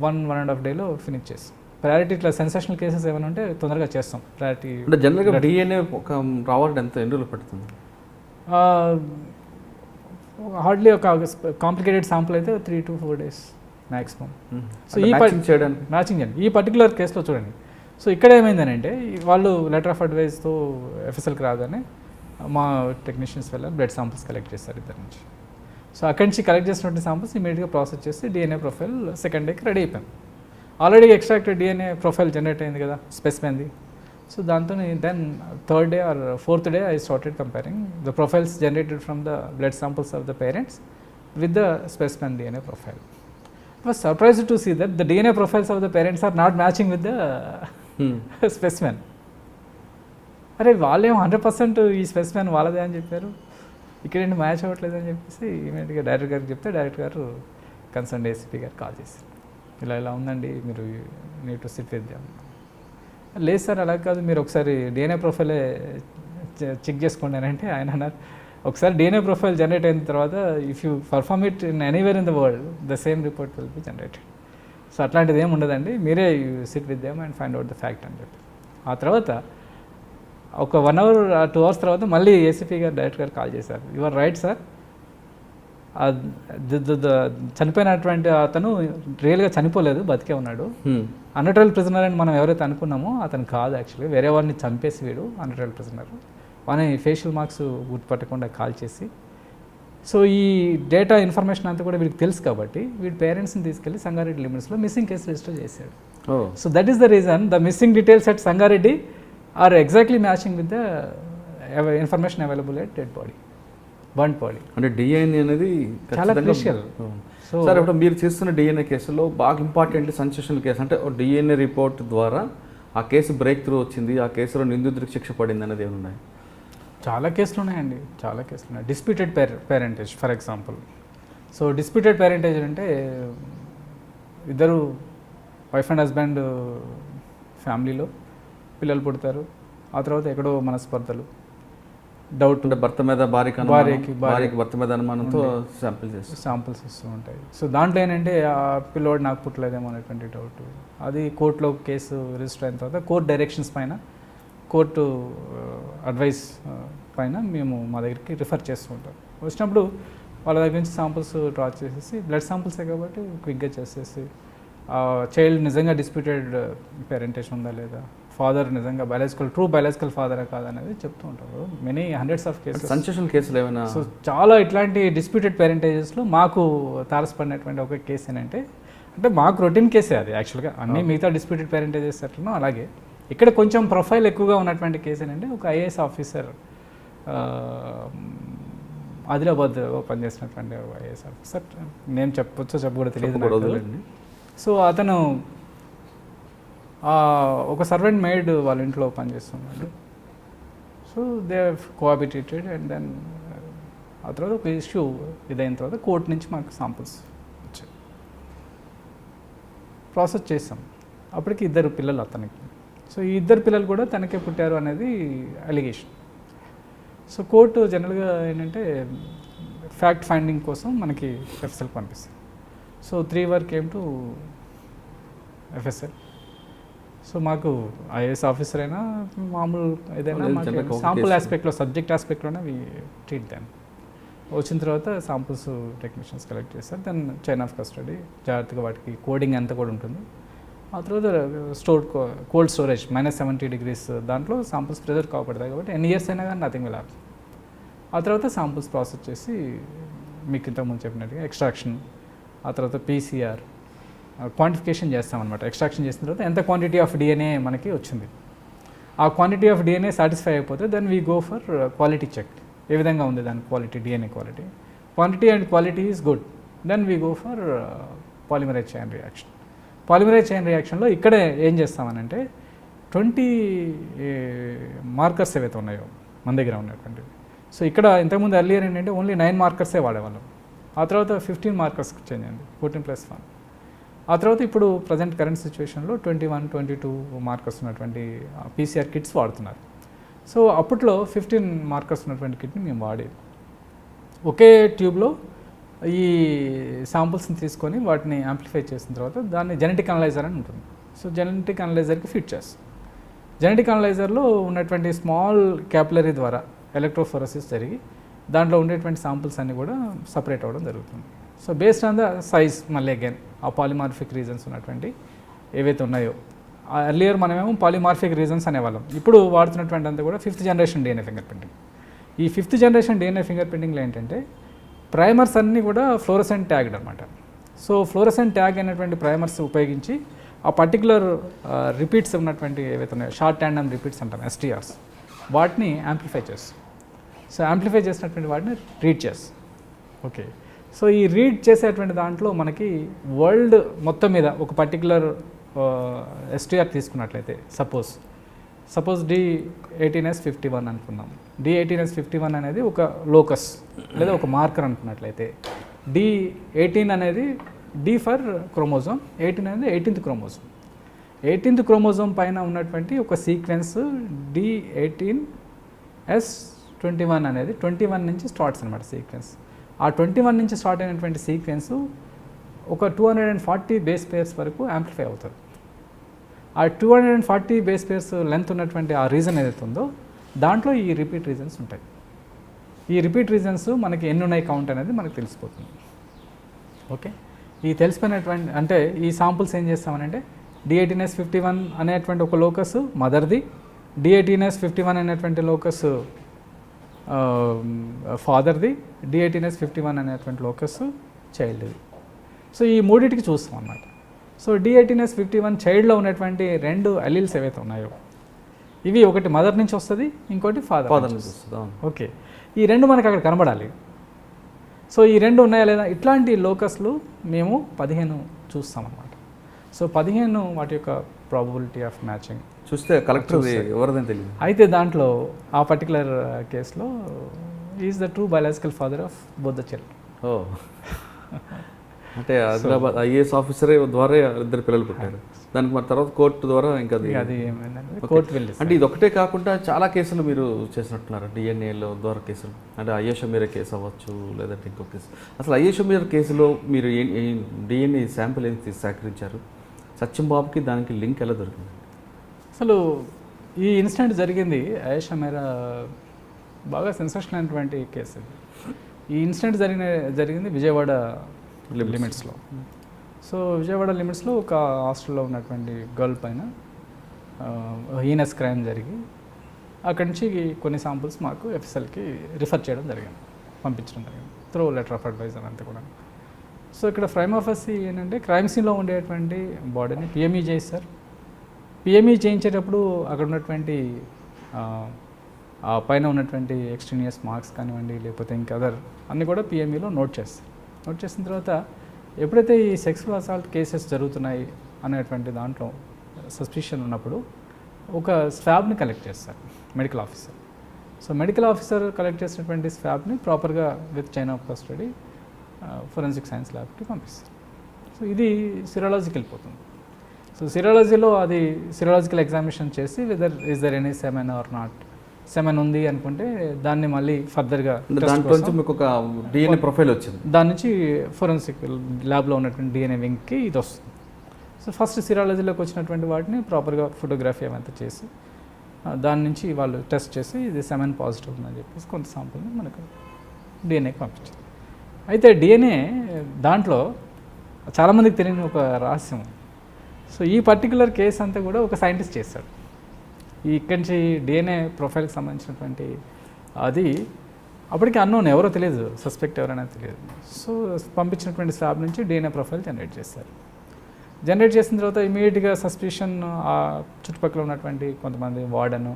1.5 days finish చేస్తాం. ప్రయారిటీ ఇట్లా సెన్సేషనల్ కేసెస్ ఏమైనా ఉంటే తొందరగా చేస్తాం. ప్రయారిటీ అంటే జనరల్గా డిఎన్ఏ ఒక రావాలంటే ఎంత ఎన్ని రోజులు పడుతుంది? హార్డ్లీ ఒక కాంప్లికేటెడ్ శాంపుల్ అయితే 3 to 4 days మ్యాక్సిమం. సో ఈ మ్యాచింగ్ చేయండి. ఈ పర్టికులర్ కేసులో చూడండి. సో ఇక్కడ ఏమైందనంటే వాళ్ళు లెటర్ ఆఫ్ అడ్వైస్తో ఎఫ్ఎస్ఎల్కి రాగానే మా టెక్నీషియన్స్ వల్ల బ్లడ్ శాంపుల్స్ కలెక్ట్ చేస్తారు ఇద్దరు నుంచి. సో అక్కడి నుంచి కలెక్ట్ చేసినటువంటి శాంపుల్స్ ఇమీడియట్గా ప్రాసెస్ చేసి డిఎన్ఏ ప్రొఫైల్ సెకండ్ డేకి రెడీ అయిపోయింది. Already extracted DNA profile generate అయింది కదా స్పెసిమెన్ది. సో దాంతో then 3rd day or 4th day I started comparing the profiles generated from the blood samples of the parents with the specimen DNA profile. I was surprised to see that the DNA profiles of the parents are not matching with the specimen. అరే వాళ్ళేమో 100% ఈ స్పెసిమెన్ వాళ్ళదే అని చెప్పారు, ఇక్కడేంటి మ్యాచ్ అవ్వట్లేదు అని చెప్పేసి ఇమీడియట్గా డైరెక్టర్ గారికి చెప్తే డైరెక్టర్ గారు కన్సర్న్ ఏసీపీ గారు కాల్ చేశారు, ఇలా ఉందండి, మీరు need to SIT with them. లేదు సార్ అలా కాదు, మీరు ఒకసారి డిఎన్ఏ ప్రొఫైలే చెక్ చేసుకోండి అని అంటే ఆయన అన్నారు, ఒకసారి డిఎన్ఏ ప్రొఫైల్ జనరేట్ అయిన తర్వాత if you perform it in anywhere in the world the same report will be generated. So అట్లాంటిది ఏమి ఉండదండి, మీరే SIT with them and find out the fact అని చెప్పి. ఆ తర్వాత ఒక 1 hour 2 hours తర్వాత మళ్ళీ ఏసీపీ గారు డైరెక్టర్ గారు కాల్ చేశారు, యువర్ రైట్ సార్, చనిపోయినటువంటి అతను రియల్గా చనిపోలేదు, బతికే ఉన్నాడు. అన్‌ట్రయల్ ప్రిజనర్ అని మనం ఎవరైతే అనుకున్నామో అతను కాదు, యాక్చువల్గా వేరే వాడిని చంపేసి వీడు అన్‌ట్రయల్ ప్రిజనర్ అని ఫేషియల్ మార్క్స్ గుర్తుపట్టకుండా కాల్ చేసి, సో ఈ డేటా ఇన్ఫర్మేషన్ అంతా కూడా వీడికి తెలుసు కాబట్టి వీడి పేరెంట్స్ని తీసుకెళ్ళి సంగారెడ్డి లిమిట్స్లో మిస్సింగ్ కేసు రిజిస్టర్ చేశాడు. So that is the reason the missing details at Sangareddy are exactly matching with the information available at dead body, burn body. అంటే డిఎన్ఏ అనేది చాలా క్రూషియల్. సో సార్ ఇప్పుడు మీరు చేస్తున్న డిఎన్ఏ కేసులో బాగా ఇంపార్టెంట్ సెన్సేషనల్ కేసు అంటే డిఎన్ఏ రిపోర్ట్ ద్వారా ఆ కేసు బ్రేక్ త్రూ వచ్చింది, ఆ కేసులో నిందితుడికి శిక్ష పడింది అనేది ఏమి ఉన్నాయి? చాలా కేసులు ఉన్నాయండి, చాలా కేసులు ఉన్నాయి. Disputed parentage for example. So disputed parentage అంటే ఇద్దరు వైఫ్ అండ్ హస్బెండ్ ఫ్యామిలీలో పిల్లలు పుడతారు, ఆ తర్వాత ఎక్కడో మనస్పర్ధలు, డౌట్ అంటే భర్త మీద భార్యకి భర్త మీద అనుమానంతో శాంపిల్స్ ఇస్తూ ఉంటాయి. సో దాంట్లో ఏంటంటే ఆ పిల్లోడు నాకు పుట్టలేదేమో అనేటువంటి డౌట్, అది కోర్టులో కేసు రిజిస్టర్ అయిన తర్వాత కోర్టు డైరెక్షన్స్ పైన, కోర్టు అడ్వైస్ పైన మేము మా దగ్గరికి రిఫర్ చేస్తూ ఉంటాం. వచ్చినప్పుడు వాళ్ళ దగ్గర నుంచి శాంపుల్స్ డ్రా చేసేసి, బ్లడ్ శాంపుల్సే కాబట్టి క్విక్గా చేసేసి చైల్డ్ నిజంగా డిస్ప్యూటెడ్ పేరెంటేజ్ ఉందా లేదా, ఫాదర్ నిజంగా ట్రూ బయాలజికల్ ఫాదరా కాదనేది చెప్తూ ఉంటారు. Many hundreds of cases, sensational కేసులు ఏమైనా. సో చాలా ఇట్లాంటి డిస్ప్యూటెడ్ పేరెంటేజెస్లో మాకు తారసపడినటువంటి ఒక కేసు ఏంటంటే, అంటే మాకు రొటీన్ కేసే అది యాక్చువల్గా, అన్ని మిగతా డిస్ప్యూటెడ్ పేరెంటేజెస్ అట్లనో అలాగే ఇక్కడ కొంచెం ప్రొఫైల్ ఎక్కువగా ఉన్నటువంటి కేసు ఏంటంటే, ఒక ఐఏఎస్ ఆఫీసర్ ఆదిలాబాద్లో పనిచేసినటువంటి ఐఏఎస్ ఆఫీసర్, నేను చెప్పకూడదు తెలియదు. సో అతను ఒక సర్వెంట్ మేడ్ వాళ్ళ ఇంట్లో పనిచేస్తున్నాడు. సో దే కోఆబిటేటెడ్ అండ్ దెన్ ఆ తర్వాత ఒక ఇష్యూ ఇదైన తర్వాత కోర్టు నుంచి మాకు శాంపుల్స్ వచ్చాయి, ప్రాసెస్ చేసాం. అప్పటికి 2 పిల్లలు అతనికి. సో ఈ 2 పిల్లలు కూడా తనకే పుట్టారు అనేది అలిగేషన్. సో కోర్టు జనరల్గా ఏంటంటే ఫ్యాక్ట్ ఫైండింగ్ కోసం మనకి ఎఫ్ఎస్ఎల్ పంపిస్తుంది. So 3 were came to FSL. So మాకు ఐఏఎస్ ఆఫీసర్ అయినా మామూలు ఏదైనా మాకు శాంపుల్ ఆస్పెక్ట్లో, సబ్జెక్ట్ ఆస్పెక్ట్లోనే వి ట్రీట్ దాన్ని. వచ్చిన తర్వాత శాంపుల్స్ టెక్నీషియన్స్ కలెక్ట్ చేస్తారు, దెన్ చైన్ ఆఫ్ కస్టడీ జాగ్రత్తగా వాటికి కోడింగ్ అంతా కూడా ఉంటుంది. ఆ తర్వాత కోల్డ్ స్టోరేజ్ -70 degrees దాంట్లో శాంపుల్స్ ప్రిజర్వ్ కావబడతాయి కాబట్టి ఎన్ని ఇయర్స్ అయినా కానీ నథింగ్ విల్ హ్యాపెన్. ఆ తర్వాత శాంపుల్స్ ప్రాసెస్ చేసి మీకు ఇంతకుముందు చెప్పినట్టుగా ఎక్స్ట్రాక్షన్, ఆ తర్వాత పీసీఆర్ క్వాంటిఫికేషన్ చేస్తామన్నమాట. ఎక్స్ట్రాక్షన్ చేసిన తర్వాత ఎంత క్వాంటిటీ ఆఫ్ డిఎన్ఏ మనకి వచ్చింది, ఆ క్వాంటిటీ ఆఫ్ డిఎన్ఏ సాటిస్ఫై అయిపోతే then we go for quality check. ఏ విధంగా ఉంది దాని quality, DNA quantity and quality is good, then we go for polymerize chain reaction. Polymerize chain రియాక్షన్లో ఇక్కడే ఏం చేస్తామనంటే 20 మార్కర్స్ ఏవైతే ఉన్నాయో మన దగ్గర ఉన్నటువంటివి. సో ఇక్కడ ఇంతకుముందు ఎర్లియర్ ఏంటంటే ఓన్లీ 9 మార్కర్సే వాడేవాళ్ళం, ఆ తర్వాత 15 మార్కర్స్కి చేంజ్ అయింది, 14+1. ఆ తర్వాత ఇప్పుడు ప్రజెంట్ కరెంట్ సిచ్యువేషన్లో 21, 22 మార్కర్స్ ఉన్నటువంటి పీసీఆర్ కిట్స్ వాడుతున్నారు. సో అప్పట్లో 15 మార్కర్స్ ఉన్నటువంటి కిట్ని మేము వాడేది. ఒకే ట్యూబ్లో ఈ శాంపుల్స్ని తీసుకొని వాటిని యాంప్లిఫై చేసిన తర్వాత దాన్ని జెనెటిక్ అనలైజర్ అని ఉంటుంది. సో జెనెటిక్ అనలైజర్కి ఫిట్ చేస్తాం. జెనెటిక్ అనలైజర్లో ఉన్నటువంటి స్మాల్ క్యాపిలరీ ద్వారా ఎలక్ట్రోఫోరసిస్ జరిగి దాంట్లో ఉండేటువంటి శాంపుల్స్ అన్నీ కూడా సపరేట్ అవ్వడం జరుగుతుంది. So based on the size, మళ్ళీ అగైన్ ఆ పాలిమార్ఫిక్ రీజన్స్ ఉన్నటువంటి ఏవైతే ఉన్నాయో, ఎర్లియర్ మనమేమో పాలిమార్ఫిక్ రీజన్స్ అనేవాళ్ళం, ఇప్పుడు వాడుతున్నటువంటి అంతా కూడా 5th generation DNA finger printing. ఈ 5th జనరేషన్ డిఎన్ఏ ఫింగర్ ప్రింటింగ్లో ఏంటంటే ప్రైమర్స్ అన్నీ కూడా ఫ్లోరసెంట్ ట్యాగ్డ్ అనమాట. సో ఫ్లోరసెంట్ ట్యాగ్ అయినటువంటి ప్రైమర్స్ ఉపయోగించి ఆ పర్టికులర్ రిపీట్స్ ఉన్నటువంటి ఏవైతే ఉన్నాయో, షార్ట్ ట్యాండమ్ రిపీట్స్ అంటాం, STRs, వాటిని యాంప్లిఫై చేస్తాం. సో యాంప్లిఫై చేసినటువంటి వాటిని రీడ్ చేస్తాం. ఓకే, సో ఈ రీడ్ చేసేటువంటి దాంట్లో మనకి వరల్డ్ మొత్తం మీద ఒక పర్టికులర్ ఎస్టీఆర్ తీసుకున్నట్లయితే సపోజ్ D18S51 అనుకుందాం. D18S51 అనేది ఒక లోకస్ లేదా ఒక మార్కర్ అనుకున్నట్లయితే D18 అనేది D ఫర్ క్రోమోజోమ్, 18 అనేది 18th క్రోమోజోమ్. 18th క్రోమోజోమ్ పైన ఉన్నటువంటి ఒక సీక్వెన్స్ D18S21 అనేది 21 నుంచి స్టార్ట్స్ అనమాట సీక్వెన్స్. ఆ 21 నుంచి స్టార్ట్ అయినటువంటి సీక్వెన్స్ ఒక 240 బేస్ పేర్స్ వరకు యాంప్లిఫై అవుతుంది. ఆ 240 బేస్ పేర్స్ లెంత్ ఉన్నటువంటి ఆ రీజన్ ఏదైతే ఉందో దాంట్లో ఈ రిపీట్ రీజన్స్ ఉంటాయి. ఈ రిపీట్ రీజన్స్ మనకి ఎన్ని ఉన్నాయి కౌంట్ అనేది మనకు తెలిసిపోతుంది. ఓకే, ఈ తెలిసిపోయినటువంటి అంటే ఈ సాంపుల్స్ ఏం చేస్తామనంటే D18S51 అనేటువంటి ఒక లోకస్ మదర్ది, D18S51 అనేటువంటి లోకస్ ఫాదర్ది, D18S51 అనేటువంటి లోకస్ చైల్డ్ది. సో ఈ మూడింటికి చూస్తాం అన్నమాట. సో D18S51 చైల్డ్లో ఉన్నటువంటి 2 అలీల్స్ ఏవైతే ఉన్నాయో ఇవి ఒకటి మదర్ నుంచి వస్తుంది, ఇంకోటి ఫాదర్ నుంచి వస్తుంది. ఓకే, ఈ 2 మనకి అక్కడ కనబడాలి. సో ఈ 2 ఉన్నాయా లేదా, ఇట్లాంటి లోకస్లు మేము 15 చూస్తామన్నమాట. సో 15 వాటి యొక్క ప్రాబబిలిటీ ఆఫ్ మ్యాచింగ్ చూస్తే కలెక్టర్ ఎవరిదని తెలియదు. అయితే దాంట్లో ఆ పర్టికులర్ కేసులో is the true biological father of both the children. ఓ, అంటే హైదరాబాద్ ఐఏఎస్ ఆఫీసరే ద్వారా 2 పిల్లలు పుట్టారు. దానికి మరి తర్వాత కోర్టు ద్వారా ఇంకా అది ఏమైందంటే కోర్టు వెళ్ళి. అంటే ఇది ఒకటే కాకుండా చాలా కేసులు మీరు చేసినట్టున్నారు డిఎన్ఏలో ద్వారా కేసులు. అంటే అయ్యేషా మీరా కేసు అవ్వచ్చు, లేదంటే ఇంకో కేసు. అసలు అయ్యేషా మీరా కేసులో మీరు డిఎన్ఏ శాంపిల్ ఏం సేకరించారు? సత్యం బాబుకి దానికి లింక్ ఎలా దొరికింది? అసలు ఈ ఇన్సిడెంట్ జరిగింది అయ్యేషా మీరా బాగా సెన్సేషనల్ అయినటువంటి కేసు. ఈ ఇన్సిడెంట్ జరిగింది విజయవాడ లిమిట్స్లో. సో విజయవాడ లిమిట్స్లో ఒక హాస్టల్లో ఉన్నటువంటి గర్ల్ పైన హీనస్ క్రైమ్ జరిగి అక్కడి నుంచి కొన్ని శాంపుల్స్ మాకు ఎఫ్ఎస్ఎల్కి రిఫర్ చేయడం జరిగింది, పంపించడం జరిగింది త్రూ లెటర్ ఆఫ్ అడ్వైజర్ అంతా కూడా. సో ఇక్కడ ప్రైమ్ ఆఫీస్ ఏంటంటే క్రైమ్ సీన్లో ఉండేటువంటి బాడీని పిఎంఈ చేస్తారు. పిఎంఈ చేయించేటప్పుడు అక్కడ ఉన్నటువంటి ఆ పైన ఉన్నటువంటి ఎక్స్ట్రీనియస్ మార్క్స్ కానివ్వండి, లేకపోతే ఇంకా అదర్ అన్నీ కూడా పిఎంఈలో నోట్ చేస్తారు. నోట్ చేసిన తర్వాత ఎప్పుడైతే ఈ సెక్సువల్ అసాల్ట్ కేసెస్ జరుగుతున్నాయి అనేటువంటి దాంట్లో సస్పిషన్ ఉన్నప్పుడు ఒక స్వాబ్ని కలెక్ట్ చేస్తారు medical officer. So medical officer collect చేసినటువంటి స్వాబ్ని ప్రాపర్గా with chain of custody forensic science ల్యాబ్కి పంపిస్తారు. సో ఇది సిరాలజీకి వెళ్ళిపోతుంది. సో సిరాలజీలో అది సిరాలజికల్ ఎగ్జామినేషన్ చేసి whether is there any semen or not, semen ఉంది అనుకుంటే దాన్ని మళ్ళీ ఫర్దర్గా దాంట్లో మీకు ఒక డిఎన్ఏ ప్రొఫైల్ వచ్చింది. దాని నుంచి ఫోరెన్సిక్ ల్యాబ్లో ఉన్నటువంటి డిఎన్ఏ వింగ్కి ఇది వస్తుంది. సో ఫస్ట్ సిరాలజీలోకి వచ్చినటువంటి వాటిని ప్రాపర్గా ఫోటోగ్రఫీ అవంతా చేసి దాని నుంచి వాళ్ళు టెస్ట్ చేసి ఇది సెమెన్ పాజిటివ్ ఉందని చెప్పేసి కొంత శాంపుల్ని మనకు డిఎన్ఏకి పంపించారు. అయితే డిఎన్ఏ దాంట్లో చాలామందికి తెలియని ఒక రహస్యం. సో ఈ పర్టికులర్ కేసు అంతా కూడా ఒక సైంటిస్ట్ చేశాడు. ఇక్కడి నుంచి డిఎన్ఏ ప్రొఫైల్కి సంబంధించినటువంటి అది అప్పటికి అన్నోన్, ఎవరో తెలియదు, సస్పెక్ట్ ఎవరైనా తెలియదు. సో పంపించినటువంటి స్వాబ్ నుంచి డిఎన్ఏ ప్రొఫైల్ జనరేట్ చేశారు. జనరేట్ చేసిన తర్వాత ఇమీడియట్గా సస్పిషన్ ఆ చుట్టుపక్కల ఉన్నటువంటి కొంతమంది వార్డను,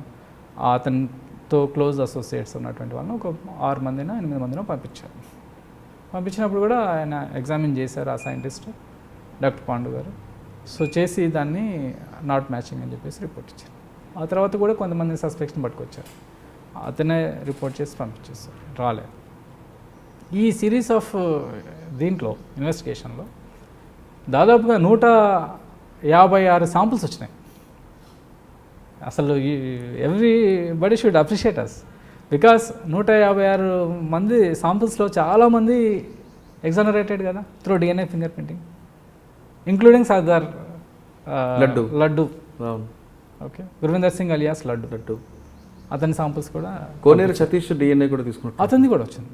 అతనితో క్లోజ్ అసోసియేట్స్ ఉన్నటువంటి వాళ్ళని ఒక 6 మందినో 8 మందినో పంపించారు. పంపించినప్పుడు కూడా ఆయన ఎగ్జామిన్ చేశారు ఆ సైంటిస్ట్ డాక్టర్ పాండు గారు. సో చేసి దాన్ని నాట్ మ్యాచింగ్ అని చెప్పేసి రిపోర్ట్ ఇచ్చారు. ఆ తర్వాత కూడా కొంతమంది సస్పెక్ట్స్ని పట్టుకొచ్చారు, అతనే రిపోర్ట్ చేసి పంపించేస్తారు, రాలేదు. ఈ సిరీస్ ఆఫ్ దీంట్లో ఇన్వెస్టిగేషన్లో దాదాపుగా 156 శాంపుల్స్ వచ్చినాయి. అసలు everybody should appreciate us because 156 మంది శాంపుల్స్లో చాలామంది ఎగ్జానరేటెడ్ కదా through DNA finger printing, including Sardar Laddu. Okay, Gurvinder Singh alias Laddu, అతని శాంపుల్స్ కూడా. కోనేరు సతీష్ డిఎన్ఏ కూడా తీసుకున్నాడు, అతనిది కూడా వచ్చింది.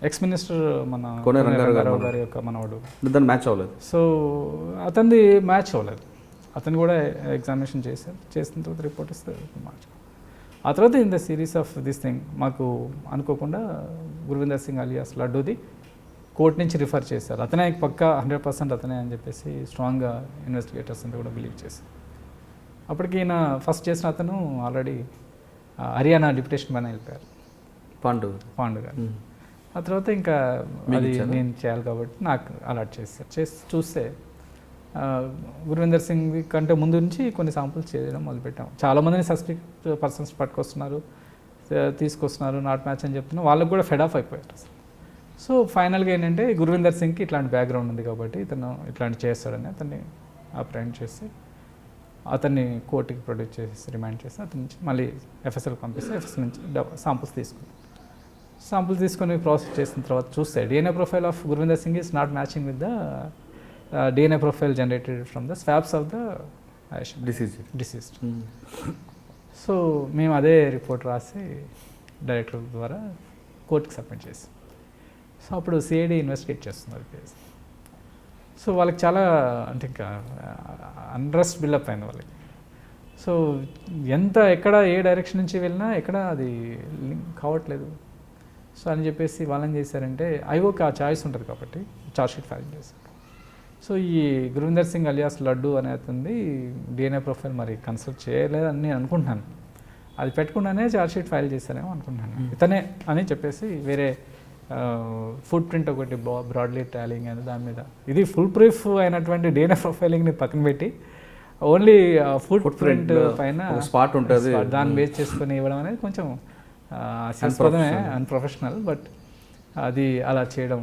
ఎక్స్ మినిస్టర్ మన కోనేరు రంగారావు గారి యొక్క మనవడు. దాన్ని మ్యాచ్ అవ్వలేదు. సో అతనిది మ్యాచ్ అవ్వలేదు. అతను కూడా ఎగ్జామినేషన్ చేశారు, చేసిన తర్వాత రిపోర్ట్ ఇస్తే మ్యాచ్. ఆ తర్వాత in the series of this thing మాకు అనుకోకుండా గుర్విందర్ సింగ్ అలియాస్ లడ్డూది కోర్టు నుంచి రిఫర్ చేశారు. అతనే పక్కా 100% అతనే అని చెప్పేసి స్ట్రాంగ్గా ఇన్వెస్టిగేటర్స్ అంతా కూడా బిలీవ్ చేశారు. అప్పటికి ఈయన ఫస్ట్ చేసిన అతను ఆల్రెడీ హర్యానా డిప్యూటేషన్ పైన వెళ్ళిపోయారు, పాండు గారు. ఆ తర్వాత ఇంకా మీకు అది ఇచ్చారా? నేను చేయాలి కాబట్టి నాకు అలాట్ చేసి చూస్తే గురువిందర్ సింగ్ కంటే ముందు నుంచి కొన్ని సాంపుల్స్ చేయడం మొదలుపెట్టాం. చాలామందిని సస్పెక్ట్ పర్సన్స్ పట్టుకొస్తున్నారు, తీసుకొస్తున్నారు, నాట్ మ్యాచ్ అని చెప్తున్నారు. వాళ్ళకు కూడా ఫెడ్ ఆఫ్ అయిపోయారు అసలు. సో ఫైనల్గా ఏంటంటే గురువిందర్ సింగ్కి ఇట్లాంటి బ్యాక్గ్రౌండ్ ఉంది కాబట్టి ఇతను ఇట్లాంటి చేస్తాడని అతన్ని అప్రహెండ్ చేసి అతన్ని కోర్టుకి ప్రొడ్యూస్ చేసి రిమాండ్ చేసి అతని నుంచి మళ్ళీ ఎఫ్ఎస్ఎల్ పంపిస్తే ఎఫ్ఎస్ఎల్ నుంచి సాంపుల్స్ తీసుకొని ప్రాసెస్ చేసిన తర్వాత చూస్తే DNA profile of Gurvinder Singh is not matching with the DNA profile generated from the swabs of the deceased. So మేము అదే రిపోర్ట్ రాసి డైరెక్టర్ ద్వారా కోర్టుకి సబ్మిట్ చేసాం. సో అప్పుడు సిఐడి ఇన్వెస్టిగేట్ చేస్తున్నారు కేసు. సో వాళ్ళకి చాలా అంటే ఇంకా అన్రెస్ట్ బిల్డప్ అయింది వాళ్ళకి. సో ఎక్కడ ఏ డైరెక్షన్ నుంచి వెళ్ళినా ఎక్కడ అది లింక్ కావట్లేదు. సో అని చెప్పేసి వాళ్ళని చేశారంటే ఐఓకి ఆ చాయిస్ ఉంటుంది కాబట్టి చార్జ్షీట్ ఫైల్ చేశారు. సో ఈ గురువిందర్ సింగ్ అలియాస్ లడ్డు అనే అతనిది డిఎన్ఏ ప్రొఫైల్ మరి కన్సల్ట్ చేయలేదని నేను అనుకుంటున్నాను. అది పెట్టకుండానే చార్జ్షీట్ ఫైల్ చేశారేమో అనుకుంటున్నాను. ఇతనే అని చెప్పేసి వేరే ఫుట్ ప్రింట్ ఒకటి బ్రాడ్లీ టాలింగ్ అని దాని మీద ఇది ఫుల్ ప్రూఫ్ అయినటువంటి డిఎన్ఏ ప్రొఫైలింగ్ని పక్కన పెట్టి ఓన్లీ ఫుట్ ప్రింట్ పైన స్పాట్ ఉంటుంది, దాన్ని బేస్ చేసుకొని ఇవ్వడం అనేది కొంచెం అస్పదమే, అన్ప్రొఫెషనల్. బట్ అది అలా చేయడం.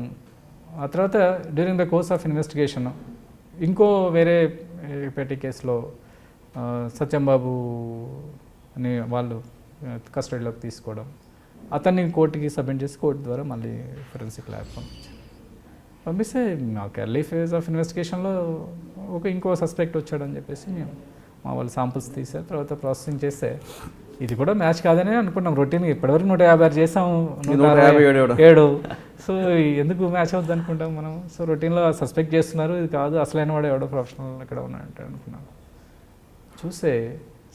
ఆ తర్వాత during the course of investigation ఇంకో వేరే పెట్టి కేసులో సత్యంబాబు అని వాళ్ళు కస్టడీలోకి తీసుకోవడం, అతన్ని కోర్టుకి సబ్మిట్ చేసి కోర్టు ద్వారా మళ్ళీ ఫోరెన్సిక్ ల్యాబ్ పంపిస్తే మాకు ఎర్లీ ఫేజ్ ఆఫ్ ఇన్వెస్టిగేషన్లో ఇంకో సస్పెక్ట్ వచ్చాడని చెప్పేసి మేము మా వాళ్ళు సాంపుల్స్ తీసారు. తర్వాత ప్రాసెసింగ్ చేస్తే ఇది కూడా మ్యాచ్ కాదనే అనుకున్నాం. రొటీన్గా ఇప్పటివరకు 156 చేసాము, 167. సో ఎందుకు మ్యాచ్ అవుద్ది అనుకుంటాం మనం. సో రొటీన్లో సస్పెక్ట్ చేస్తున్నారు, ఇది కాదు అసలైన వాడు ఎవడో ప్రొఫెషనల్ ఇక్కడ ఉన్నాడంటే అనుకున్నాం. చూస్తే